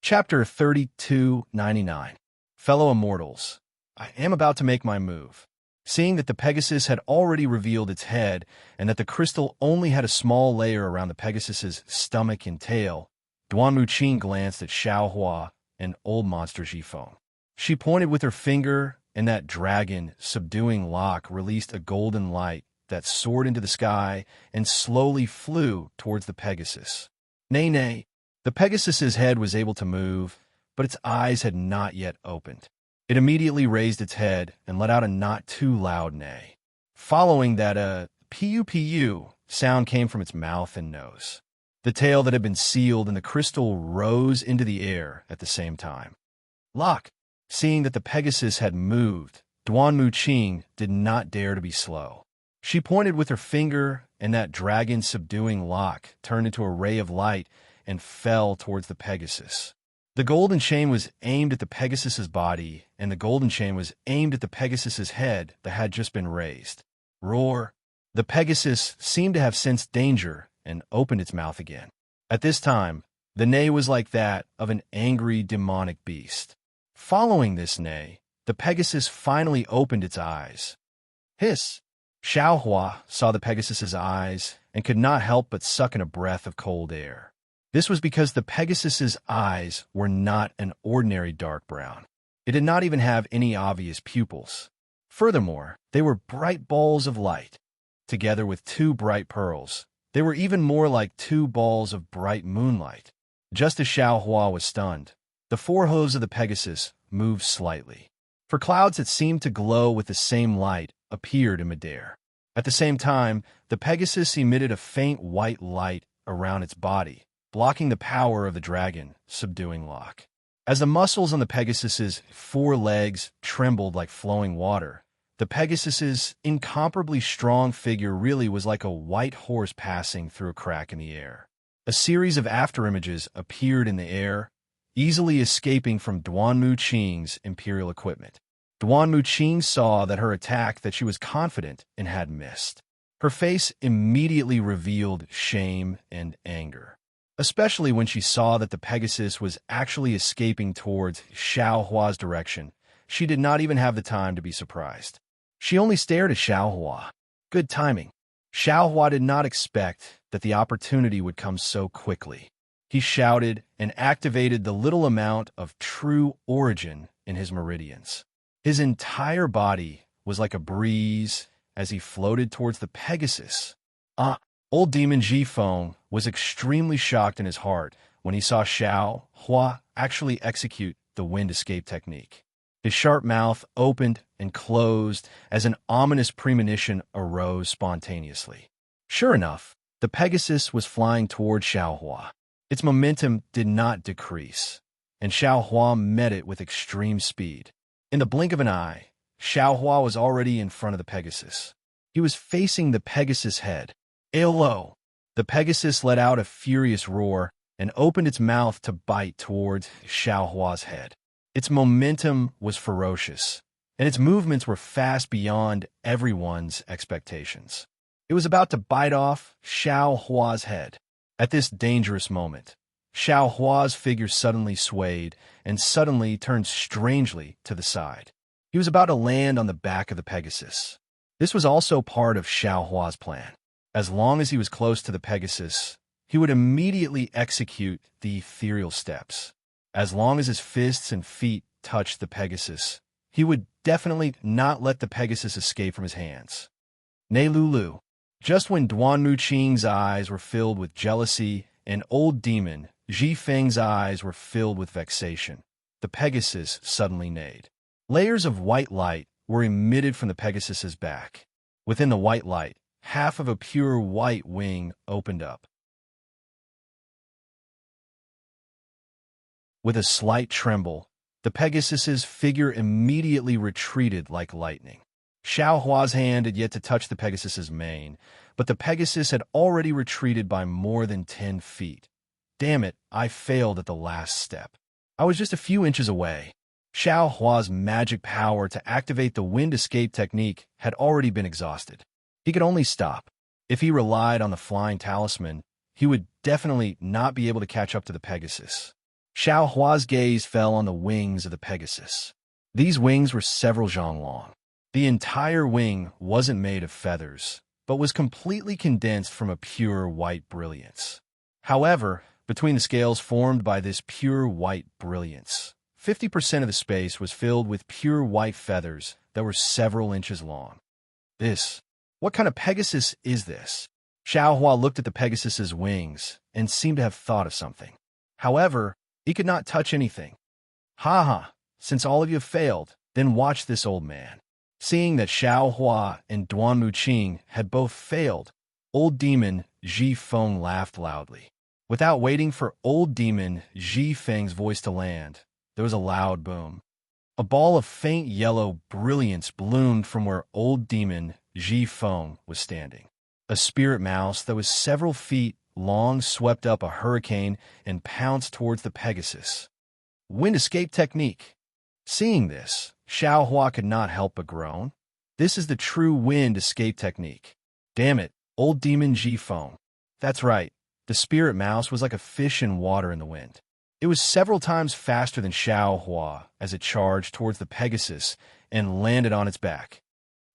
[SPEAKER 1] Chapter 3299. Fellow Immortals, I am about to make my move. Seeing that the Pegasus had already revealed its head and that the crystal only had a small layer around the Pegasus's stomach and tail, Duan Muqing glanced at Xiaohua and old monster Jifeng. She pointed with her finger, and that dragon, subduing lock released a golden light that soared into the sky and slowly flew towards the Pegasus. Nay, nay. The Pegasus's head was able to move, but its eyes had not yet opened. It immediately raised its head and let out a not-too-loud neigh. Following that, a pu-pu sound came from its mouth and nose. The tail that had been sealed in the crystal rose into the air at the same time. Lock! Seeing that the Pegasus had moved, Duan Muqing did not dare to be slow. She pointed with her finger, and that dragon's subduing lock turned into a ray of light and fell towards the Pegasus. The golden chain was aimed at the Pegasus's body, and the golden chain was aimed at the Pegasus's head that had just been raised. Roar! The Pegasus seemed to have sensed danger and opened its mouth again. At this time, the neigh was like that of an angry demonic beast. Following this neigh, the Pegasus finally opened its eyes. Hiss! Xiaohua saw the Pegasus's eyes and could not help but suck in a breath of cold air. This was because the Pegasus's eyes were not an ordinary dark brown. It did not even have any obvious pupils. Furthermore, they were bright balls of light. Together with two bright pearls, they were even more like two balls of bright moonlight. Just as Xiaohua was stunned, the four hooves of the Pegasus moved slightly. For clouds that seemed to glow with the same light appeared in midair. At the same time, the Pegasus emitted a faint white light around its body, blocking the power of the dragon, subduing lock. As the muscles on the Pegasus's four legs trembled like flowing water, the Pegasus's incomparably strong figure really was like a white horse passing through a crack in the air. A series of afterimages appeared in the air, easily escaping from Duan Muqing's imperial equipment. Duan Muqing saw that her attack that she was confident in had missed. Her face immediately revealed shame and anger, especially when she saw that the Pegasus was actually escaping towards Xiaohua's direction. She did not even have the time to be surprised. She only stared at Xiaohua. Good timing. Xiaohua did not expect that the opportunity would come so quickly. He shouted and activated the little amount of true origin in his meridians. His entire body was like a breeze as he floated towards the Pegasus. Old demon Jifeng was extremely shocked in his heart when he saw Xiaohua actually execute the wind escape technique. His sharp mouth opened and closed as an ominous premonition arose spontaneously. Sure enough, the Pegasus was flying toward Xiaohua. Its momentum did not decrease, and Xiaohua met it with extreme speed. In the blink of an eye, Xiaohua was already in front of the Pegasus. He was facing the Pegasus' head. Aolo! The Pegasus let out a furious roar and opened its mouth to bite towards Xiaohua's head. Its momentum was ferocious, and its movements were fast beyond everyone's expectations. It was about to bite off Xiaohua's head. At this dangerous moment, Xiaohua's figure suddenly swayed and suddenly turned strangely to the side. He was about to land on the back of the Pegasus. This was also part of Xiaohua's plan. As long as he was close to the Pegasus, he would immediately execute the ethereal steps. As long as his fists and feet touched the Pegasus, he would definitely not let the Pegasus escape from his hands. Nay Lulu. Just when Duan Muqing's eyes were filled with jealousy and old demon Jifeng's eyes were filled with vexation, the Pegasus suddenly neighed. Layers of white light were emitted from the Pegasus's back. Within the white light, half of a pure white wing opened up. With a slight tremble, the Pegasus's figure immediately retreated like lightning. Xiaohua's hand had yet to touch the Pegasus's mane, but the Pegasus had already retreated by more than 10 feet. Damn it, I failed at the last step. I was just a few inches away. Xiaohua's magic power to activate the wind escape technique had already been exhausted. He could only stop. If he relied on the flying talisman, he would definitely not be able to catch up to the Pegasus. Xiao Hua's gaze fell on the wings of the Pegasus. These wings were several zhang long. The entire wing wasn't made of feathers, but was completely condensed from a pure white brilliance. However, between the scales formed by this pure white brilliance, 50% of the space was filled with pure white feathers that were several inches long. What kind of Pegasus is this? Xiao Hua looked at the Pegasus's wings and seemed to have thought of something. However, he could not touch anything. Ha ha, since all of you have failed, then watch this old man. Seeing that Xiao Hua and Duan Muqing had both failed, old demon Ji Feng laughed loudly. Without waiting for old demon Ji Feng's voice to land, there was a loud boom. A ball of faint yellow brilliance bloomed from where old demon Ji Feng was standing. A spirit mouse that was several feet long swept up a hurricane and pounced towards the Pegasus. Wind escape technique. Seeing this, Xiao Hua could not help but groan. This is the true wind escape technique. Damn it, old demon Ji Feng. That's right, the spirit mouse was like a fish in water in the wind. It was several times faster than Xiao Hua as it charged towards the Pegasus and landed on its back.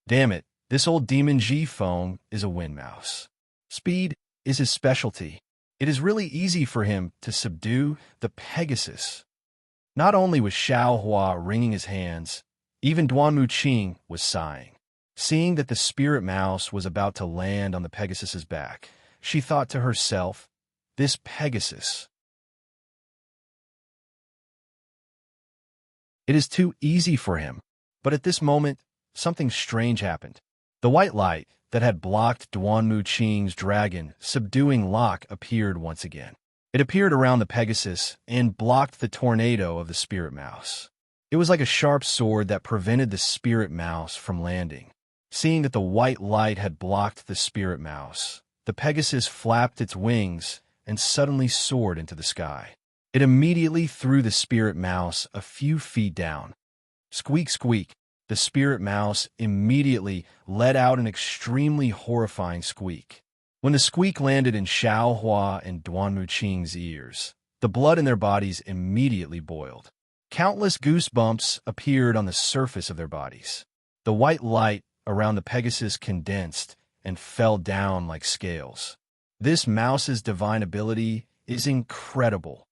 [SPEAKER 1] Damn it, this old demon Ji Feng is a wind mouse. Speed is his specialty. It is really easy for him to subdue the Pegasus. Not only was Xiao Hua wringing his hands, even Duan Muqing was sighing. Seeing that the spirit mouse was about to land on the Pegasus's back, she thought to herself, this Pegasus. It is too easy for him. But at this moment, something strange happened. The white light that had blocked Duan Muqing's dragon subduing lock appeared once again. It appeared around the Pegasus and blocked the tornado of the spirit mouse. It was like a sharp sword that prevented the spirit mouse from landing. Seeing that the white light had blocked the spirit mouse, the Pegasus flapped its wings and suddenly soared into the sky. It immediately threw the spirit mouse a few feet down. Squeak, squeak. The spirit mouse immediately let out an extremely horrifying squeak. When the squeak landed in Xiao Hua and Duan Muqing's ears, the blood in their bodies immediately boiled. Countless goosebumps appeared on the surface of their bodies. The white light around the Pegasus condensed and fell down like scales. This mouse's divine ability is incredible.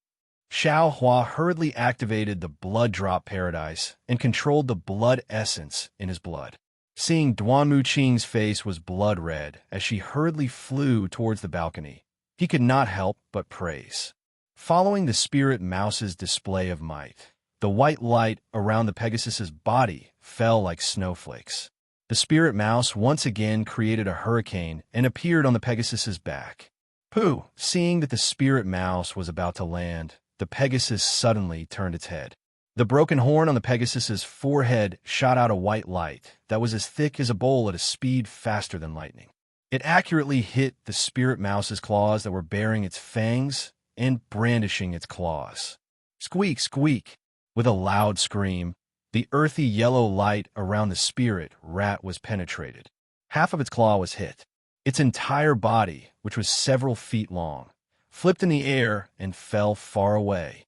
[SPEAKER 1] Xiao Hua hurriedly activated the blood drop paradise and controlled the blood essence in his blood. Seeing Duan Muqing's face was blood red as she hurriedly flew towards the balcony, he could not help but praise. Following the spirit mouse's display of might, the white light around the Pegasus's body fell like snowflakes. The spirit mouse once again created a hurricane and appeared on the Pegasus's back. Pooh! Seeing that the spirit mouse was about to land, the Pegasus suddenly turned its head. The broken horn on the Pegasus's forehead shot out a white light that was as thick as a bowl at a speed faster than lightning. It accurately hit the spirit mouse's claws that were baring its fangs and brandishing its claws. Squeak, squeak! With a loud scream, the earthy yellow light around the spirit rat was penetrated. Half of its claw was hit. Its entire body, which was several feet long, flipped in the air and fell far away.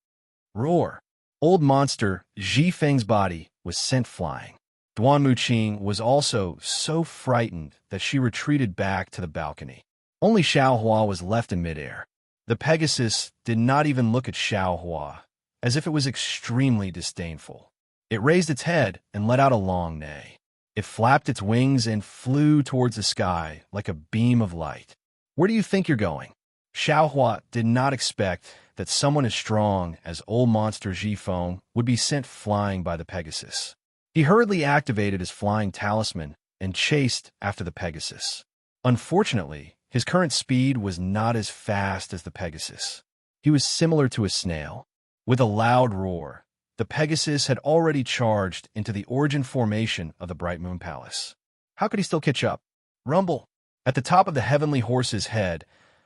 [SPEAKER 1] Roar! Old monster Ji Feng's body was sent flying. Duan Muqing was also so frightened that she retreated back to the balcony. Only Xiao Hua was left in midair. The Pegasus did not even look at Xiao Hua, as if it was extremely disdainful. It raised its head and let out a long neigh. It flapped its wings and flew towards the sky like a beam of light. Where do you think you're going? Xiao Hua did not expect that someone as strong as old monster Ji Feng would be sent flying by the Pegasus. He hurriedly activated his flying talisman and chased after the Pegasus. Unfortunately, his current speed was not as fast as the Pegasus. He was similar to a snail. With a loud roar, the Pegasus had already charged into the origin formation of the Bright Moon Palace. How could he still catch up? Rumble! At the top of the heavenly horse's head,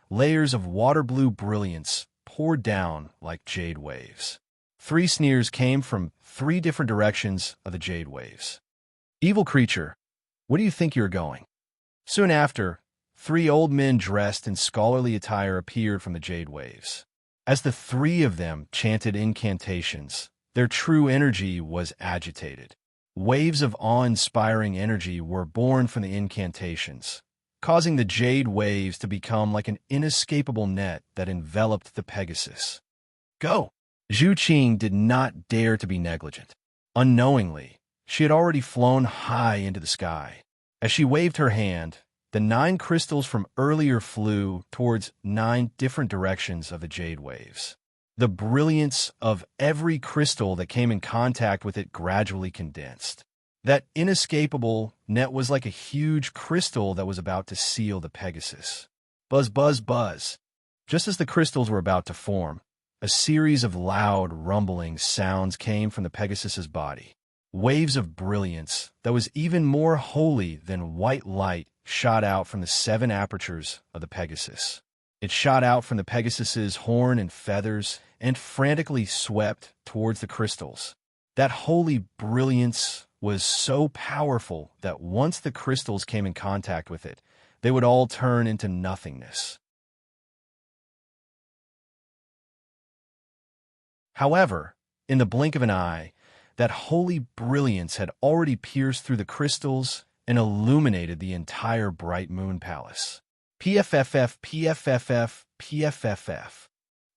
[SPEAKER 1] layers of water-blue brilliance poured down like jade waves. 3 sneers came from 3 different directions of the jade waves. Evil creature, where do you think you're going? Soon after, 3 old men dressed in scholarly attire appeared from the jade waves. As the three of them chanted incantations, their true energy was agitated. Waves of awe-inspiring energy were born from the incantations, causing the jade waves to become like an inescapable net that enveloped the Pegasus. Go! Zhu Qing did not dare to be negligent. Unknowingly, she had already flown high into the sky. As she waved her hand, the 9 crystals from earlier flew towards 9 different directions of the jade waves. The brilliance of every crystal that came in contact with it gradually condensed. That inescapable net was like a huge crystal that was about to seal the Pegasus. Buzz, buzz, buzz. Just as the crystals were about to form, a series of loud, rumbling sounds came from the Pegasus's body. Waves of brilliance that was even more holy than white light shot out from the 7 apertures of the Pegasus. It shot out from the Pegasus's horn and feathers and frantically swept towards the crystals. That holy brilliance was so powerful that once the crystals came in contact with it, they would all turn into nothingness. However, in the blink of an eye, that holy brilliance had already pierced through the crystals and illuminated the entire bright moon palace. PFFF, PFFF, PFFF.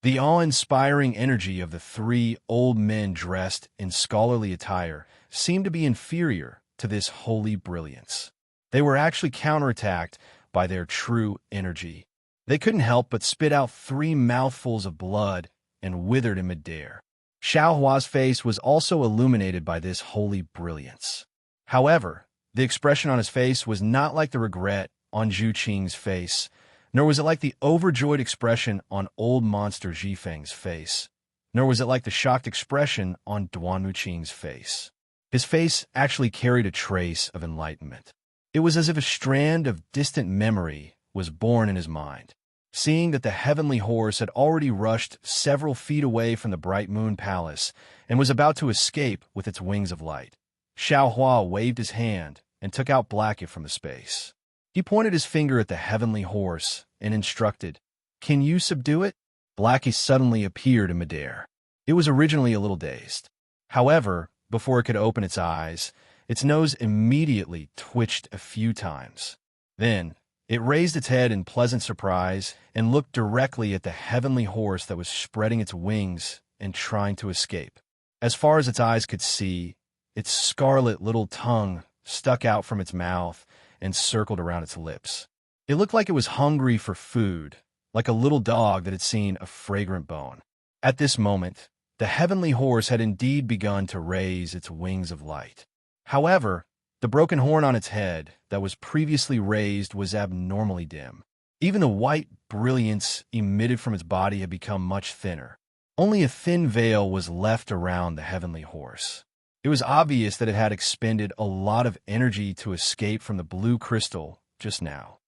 [SPEAKER 1] The awe-inspiring energy of the 3 old men dressed in scholarly attire seemed to be inferior to this holy brilliance. They were actually counterattacked by their true energy. They couldn't help but spit out 3 mouthfuls of blood and withered in midair. Xiaohua's face was also illuminated by this holy brilliance. However, the expression on his face was not like the regret on Zhu Qing's face, nor was it like the overjoyed expression on old monster Zhifeng's face, nor was it like the shocked expression on Duan Wuqing's face. His face actually carried a trace of enlightenment. It was as if a strand of distant memory was born in his mind. Seeing that the heavenly horse had already rushed several feet away from the bright moon palace and was about to escape with its wings of light, Xiaohua waved his hand and took out Blackie from the space. He pointed his finger at the heavenly horse and instructed, "Can you subdue it?" Blackie suddenly appeared in midair. It was originally a little dazed. However, before it could open its eyes, its nose immediately twitched a few times. Then, it raised its head in pleasant surprise and looked directly at the heavenly horse that was spreading its wings and trying to escape. As far as its eyes could see, its scarlet little tongue stuck out from its mouth and circled around its lips. It looked like it was hungry for food, like a little dog that had seen a fragrant bone. At this moment, the heavenly horse had indeed begun to raise its wings of light. However, the broken horn on its head that was previously raised was abnormally dim. Even the white brilliance emitted from its body had become much thinner. Only a thin veil was left around the heavenly horse. It was obvious that it had expended a lot of energy to escape from the blue crystal just now.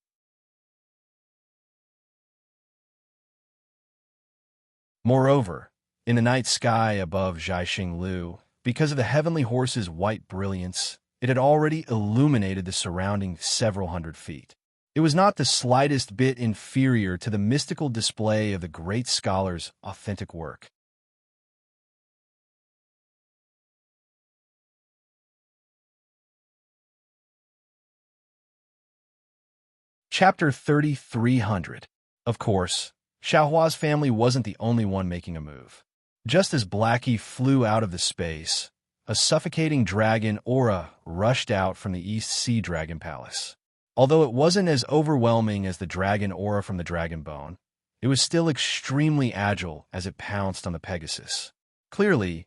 [SPEAKER 1] Moreover, in the night sky above Zhaixing Lu, because of the heavenly horse's white brilliance, it had already illuminated the surrounding several hundred feet. It was not the slightest bit inferior to the mystical display of the great scholar's authentic work. Chapter 3300. Of course, Xiaohua's family wasn't the only one making a move. Just as Blackie flew out of the space, a suffocating dragon aura rushed out from the East Sea Dragon Palace. Although it wasn't as overwhelming as the dragon aura from the Dragon Bone, it was still extremely agile as it pounced on the Pegasus. Clearly,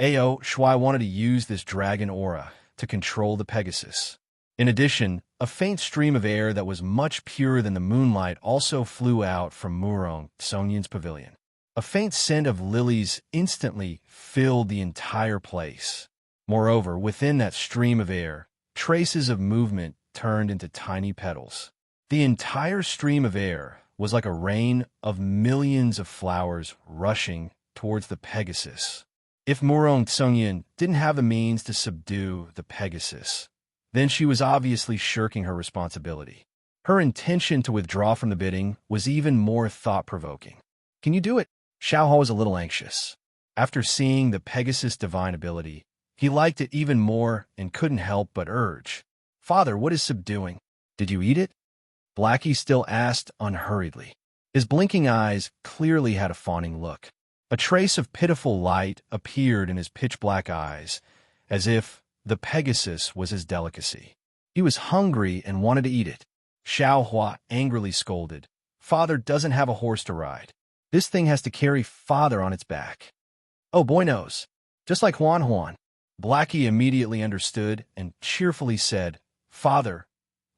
[SPEAKER 1] Ao Shuai wanted to use this dragon aura to control the Pegasus. In addition, a faint stream of air that was much purer than the moonlight also flew out from Murong Songyan's pavilion. A faint scent of lilies instantly filled the entire place. Moreover, within that stream of air, traces of movement turned into tiny petals. The entire stream of air was like a rain of millions of flowers rushing towards the Pegasus. If Murong Songyan didn't have the means to subdue the Pegasus, then she was obviously shirking her responsibility. Her intention to withdraw from the bidding was even more thought-provoking. "Can you do it?" Xiaohua was a little anxious. After seeing the Pegasus' divine ability, he liked it even more and couldn't help but urge, "Father, what is subduing? Did you eat it?" Blackie still asked unhurriedly. His blinking eyes clearly had a fawning look. A trace of pitiful light appeared in his pitch-black eyes, as if the Pegasus was his delicacy. He was hungry and wanted to eat it. Xiaohua angrily scolded, "Father doesn't have a horse to ride. This thing has to carry father on its back." "Oh, boy knows. Just like Juan. Blackie immediately understood and cheerfully said, "Father,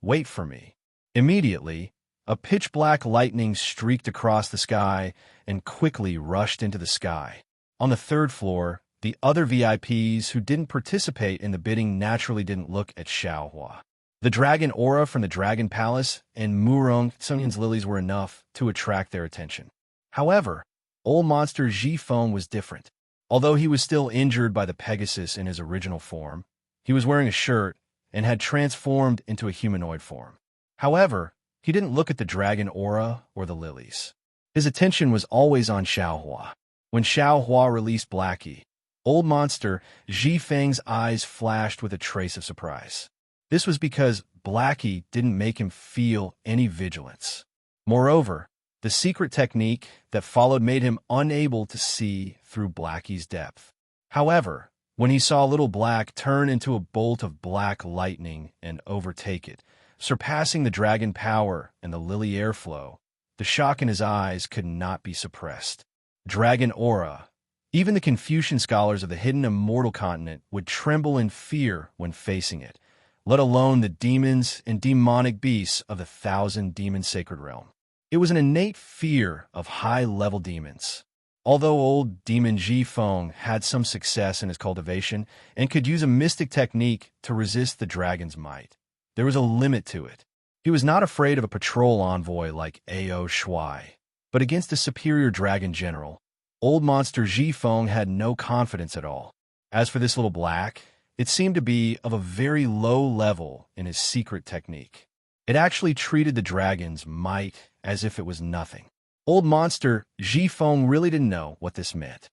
[SPEAKER 1] wait for me." Immediately, a pitch-black lightning streaked across the sky and quickly rushed into the sky. On the third floor, the other VIPs who didn't participate in the bidding naturally didn't look at Xiaohua. The dragon aura from the Dragon Palace and Murong Sunyan's lilies were enough to attract their attention. However, old monster Zhifeng was different. Although he was still injured by the Pegasus in his original form, he was wearing a shirt and had transformed into a humanoid form. However, he didn't look at the dragon aura or the lilies. His attention was always on Xiaohua. When Xiaohua released Blackie, old monster Zhifeng's eyes flashed with a trace of surprise. This was because Blackie didn't make him feel any vigilance. Moreover, the secret technique that followed made him unable to see through Blackie's depth. However, when he saw Little Black turn into a bolt of black lightning and overtake it, surpassing the dragon power and the lily airflow, the shock in his eyes could not be suppressed. Dragon aura. Even the Confucian scholars of the hidden immortal continent would tremble in fear when facing it, let alone the demons and demonic beasts of the Thousand Demon Sacred Realm. It was an innate fear of high-level demons. Although old demon Zhifeng had some success in his cultivation and could use a mystic technique to resist the dragon's might, there was a limit to it. He was not afraid of a patrol envoy like Ao Shuai, but against a superior dragon general, old monster Zhifeng had no confidence at all. As for this Little Black, it seemed to be of a very low level in his secret technique. It actually treated the dragon's might as if it was nothing. Old monster Zhifeng really didn't know what this meant.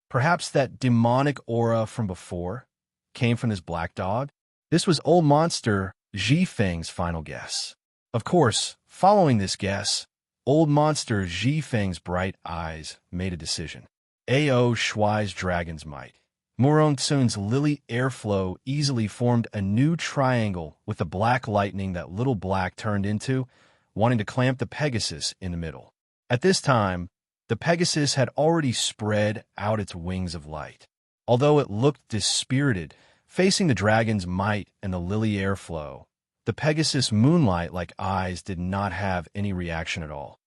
[SPEAKER 1] Perhaps that demonic aura from before came from this black dog? This was old monster Zhifeng's final guess. Of course, following this guess, old monster Zhifeng's bright eyes made a decision. Ao Shuai's dragon's might. Murong Tsun's lily airflow easily formed a new triangle with the black lightning that Little Black turned into, wanting to clamp the Pegasus in the middle. At this time, the Pegasus had already spread out its wings of light. Although it looked dispirited, facing the dragon's might and the lily airflow, the Pegasus' moonlight-like eyes did not have any reaction at all.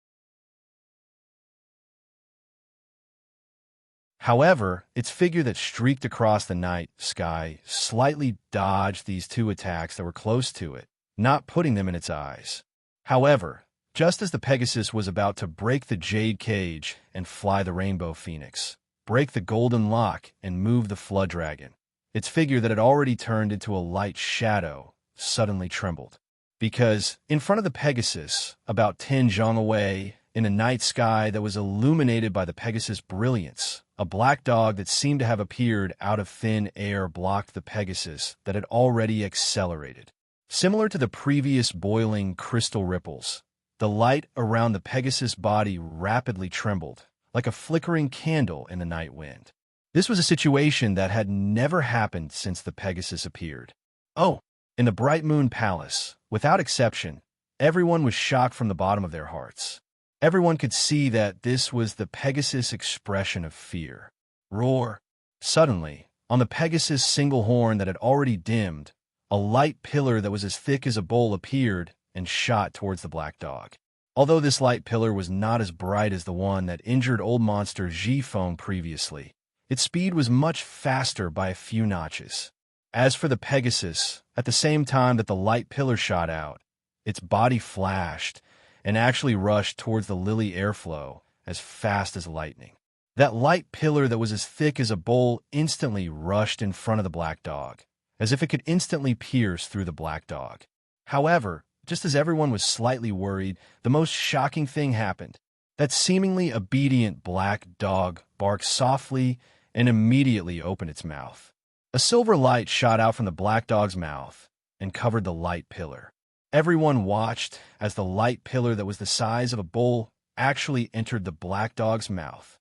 [SPEAKER 1] However, its figure that streaked across the night sky slightly dodged these two attacks that were close to it, not putting them in its eyes. However, just as the Pegasus was about to break the jade cage and fly the rainbow phoenix, break the golden lock and move the flood dragon, its figure that had already turned into a light shadow suddenly trembled. Because in front of the Pegasus, about 10 zhang away, in a night sky that was illuminated by the Pegasus' brilliance, a black dog that seemed to have appeared out of thin air blocked the Pegasus that had already accelerated. Similar to the previous boiling crystal ripples, the light around the Pegasus' body rapidly trembled, like a flickering candle in the night wind. This was a situation that had never happened since the Pegasus appeared. Oh, in the Bright Moon Palace, without exception, everyone was shocked from the bottom of their hearts. Everyone could see that this was the Pegasus' expression of fear. Roar! Suddenly, on the Pegasus' single horn that had already dimmed, a light pillar that was as thick as a bowl appeared and shot towards the black dog. Although this light pillar was not as bright as the one that injured old monster Zhifeng previously, its speed was much faster by a few notches. As for the Pegasus, at the same time that the light pillar shot out, its body flashed and actually rushed towards the lily airflow as fast as lightning. That light pillar that was as thick as a bowl instantly rushed in front of the black dog, as if it could instantly pierce through the black dog. However, just as everyone was slightly worried, the most shocking thing happened. That seemingly obedient black dog barked softly and immediately opened its mouth. A silver light shot out from the black dog's mouth and covered the light pillar. Everyone watched as the light pillar that was the size of a bowl actually entered the black dog's mouth.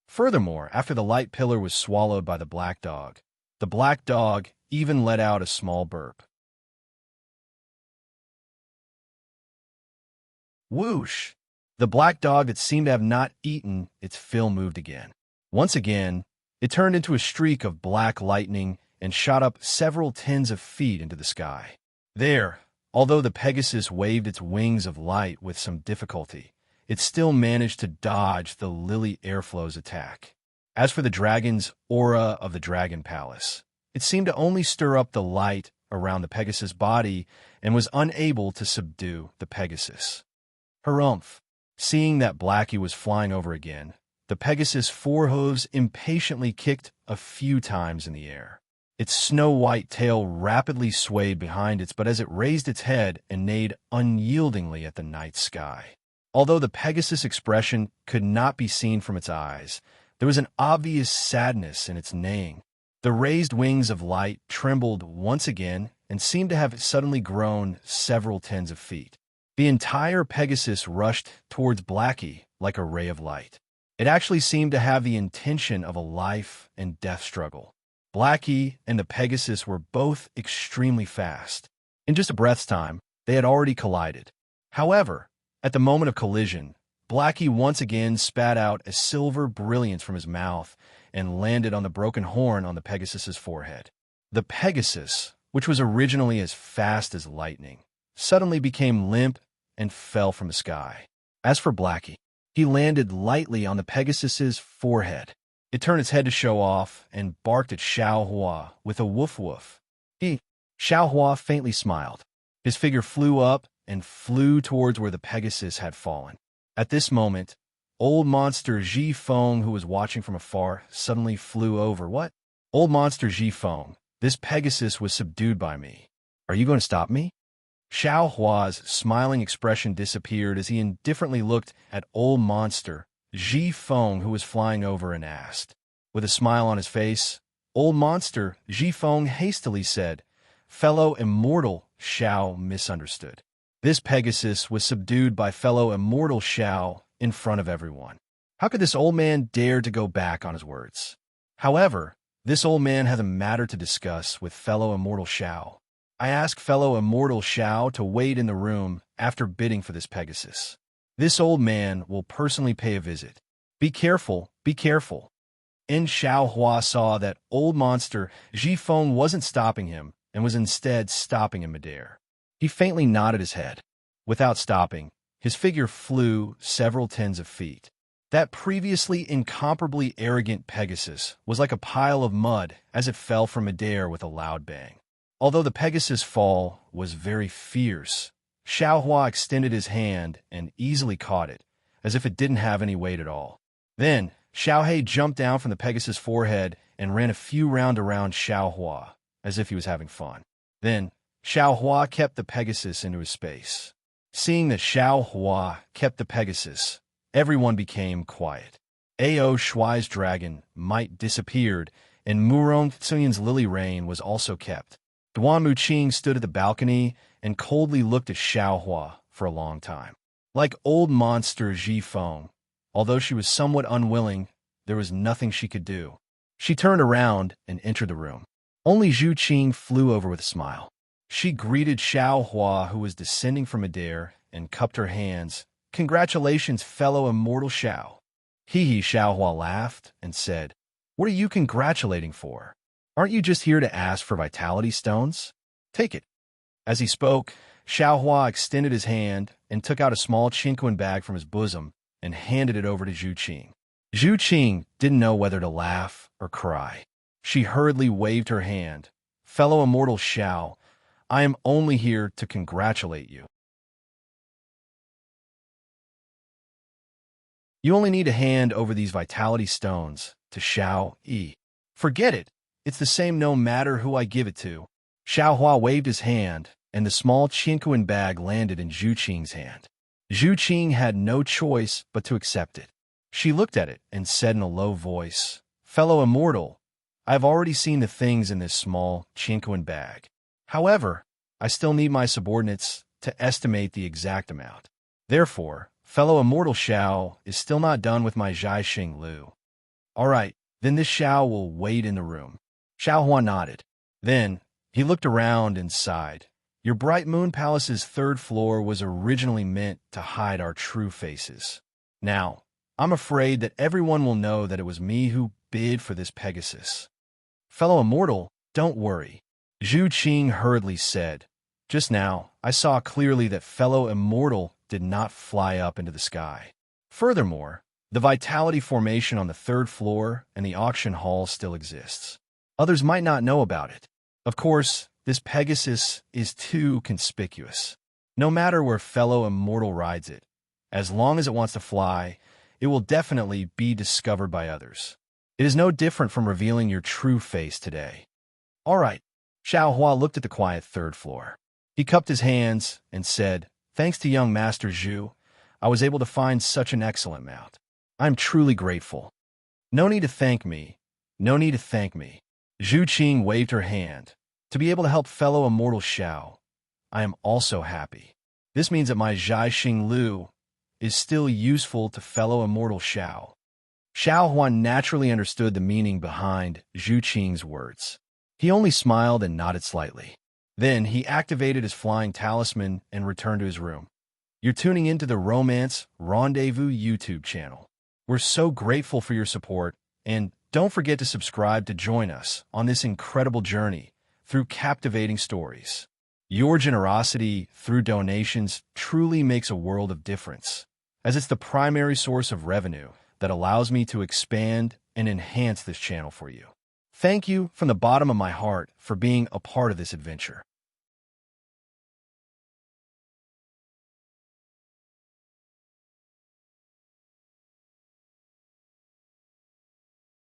[SPEAKER 1] Furthermore, after the light pillar was swallowed by the black dog even let out a small burp. Whoosh! The black dog that seemed to have not eaten its fill moved again. Once again, it turned into a streak of black lightning and shot up several tens of feet into the sky. There, although the Pegasus waved its wings of light with some difficulty, it still managed to dodge the Lily Airflow's attack. As for the dragon's aura of the Dragon Palace, it seemed to only stir up the light around the Pegasus' body and was unable to subdue the Pegasus. Harumph! Seeing that Blackie was flying over again, the Pegasus' forehooves impatiently kicked a few times in the air. Its snow-white tail rapidly swayed behind it, but as it raised its head and neighed unyieldingly at the night sky. Although the Pegasus' expression could not be seen from its eyes, there was an obvious sadness in its neighing. The raised wings of light trembled once again and seemed to have suddenly grown several tens of feet. The entire Pegasus rushed towards Blackie like a ray of light. It actually seemed to have the intention of a life and death struggle. Blackie and the Pegasus were both extremely fast. In just a breath's time, they had already collided. However, at the moment of collision, Blackie once again spat out a silver brilliance from his mouth and landed on the broken horn on the Pegasus's forehead. The Pegasus, which was originally as fast as lightning, suddenly became limp and fell from the sky. As for Blackie, he landed lightly on the Pegasus's forehead. It turned its head to show off and barked at Xiaohua with a woof-woof. Xiaohua faintly smiled. His figure flew up and flew towards where the Pegasus had fallen. At this moment, old monster Ji Feng, who was watching from afar, suddenly flew over. What? Old monster Ji Feng, this Pegasus was subdued by me. Are you going to stop me? Xiaohua's smiling expression disappeared as he indifferently looked at old monster Ji Feng, who was flying over, and asked. With a smile on his face, old monster Ji Feng hastily said, "Fellow immortal Xiao misunderstood." This Pegasus was subdued by fellow immortal Xiao in front of everyone. How could this old man dare to go back on his words? However, this old man has a matter to discuss with fellow immortal Xiao. I ask fellow immortal Xiao to wait in the room after bidding for this Pegasus. This old man will personally pay a visit. Be careful, be careful. And Xiaohua saw that old monster Ji Feng wasn't stopping him and was instead stopping in midair. He faintly nodded his head. Without stopping, his figure flew several tens of feet. That previously incomparably arrogant Pegasus was like a pile of mud as it fell from midair with a loud bang. Although the Pegasus' fall was very fierce, Xiaohua extended his hand and easily caught it, as if it didn't have any weight at all. Then, Xiaohei jumped down from the Pegasus' forehead and ran a few rounds around Xiaohua, as if he was having fun. Then, Xiaohua kept the Pegasus into his space. Seeing that Xiaohua kept the Pegasus, everyone became quiet. Ao Shuai's dragon might disappeared, and Murong Tsuyin's lily rain was also kept. Duan Muqing stood at the balcony and coldly looked at Xiaohua for a long time. Like old monster Ji Feng, although she was somewhat unwilling, there was nothing she could do. She turned around and entered the room. Only Zhu Qing flew over with a smile. She greeted Xiaohua, who was descending from midair, and cupped her hands. Congratulations, fellow immortal Xiao. Xiaohua laughed and said, What are you congratulating for? Aren't you just here to ask for vitality stones? Take it. As he spoke, Xiaohua extended his hand and took out a small Qingquan bag from his bosom and handed it over to Zhu Qing. Zhu Qing didn't know whether to laugh or cry. She hurriedly waved her hand. Fellow immortal Xiao, I am only here to congratulate you. You only need to hand over these vitality stones to Xiao Yi. Forget it. It's the same no matter who I give it to. Xiaohua waved his hand, and the small Qingquan bag landed in Zhu Qing's hand. Zhu Qing had no choice but to accept it. She looked at it and said in a low voice, "Fellow immortal, I have already seen the things in this small Chinquan bag. However, I still need my subordinates to estimate the exact amount. Therefore, fellow immortal Xiao is still not done with my Zhaixing Lu. All right, then this Xiao will wait in the room." Xiao Hua nodded. Then, he looked around and sighed. "Your Bright Moon Palace's third floor was originally meant to hide our true faces. Now, I'm afraid that everyone will know that it was me who bid for this Pegasus." "Fellow immortal, don't worry," Zhu Qing hurriedly said. "Just now, I saw clearly that fellow immortal did not fly up into the sky. Furthermore, the vitality formation on the third floor and the auction hall still exists. Others might not know about it. Of course, this Pegasus is too conspicuous. No matter where fellow immortal rides it, as long as it wants to fly, it will definitely be discovered by others. It is no different from revealing your true face today." "All right." Xiao Hua looked at the quiet third floor. He cupped his hands and said, "Thanks to young Master Zhu, I was able to find such an excellent mount. I am truly grateful." "No need to thank me. No need to thank me." Zhu Qing waved her hand. "To be able to help fellow immortal Xiao, I am also happy. This means that my Zhaixing Lu is still useful to fellow immortal Xiao." Xiao Huan naturally understood the meaning behind Zhu Qing's words. He only smiled and nodded slightly. Then he activated his flying talisman and returned to his room. "You're tuning into the Romance Rendezvous YouTube channel. We're so grateful for your support, and don't forget to subscribe to join us on this incredible journey through captivating stories. Your generosity through donations truly makes a world of difference, as it's the primary source of revenue that allows me to expand and enhance this channel for you. Thank you from the bottom of my heart for being a part of this adventure.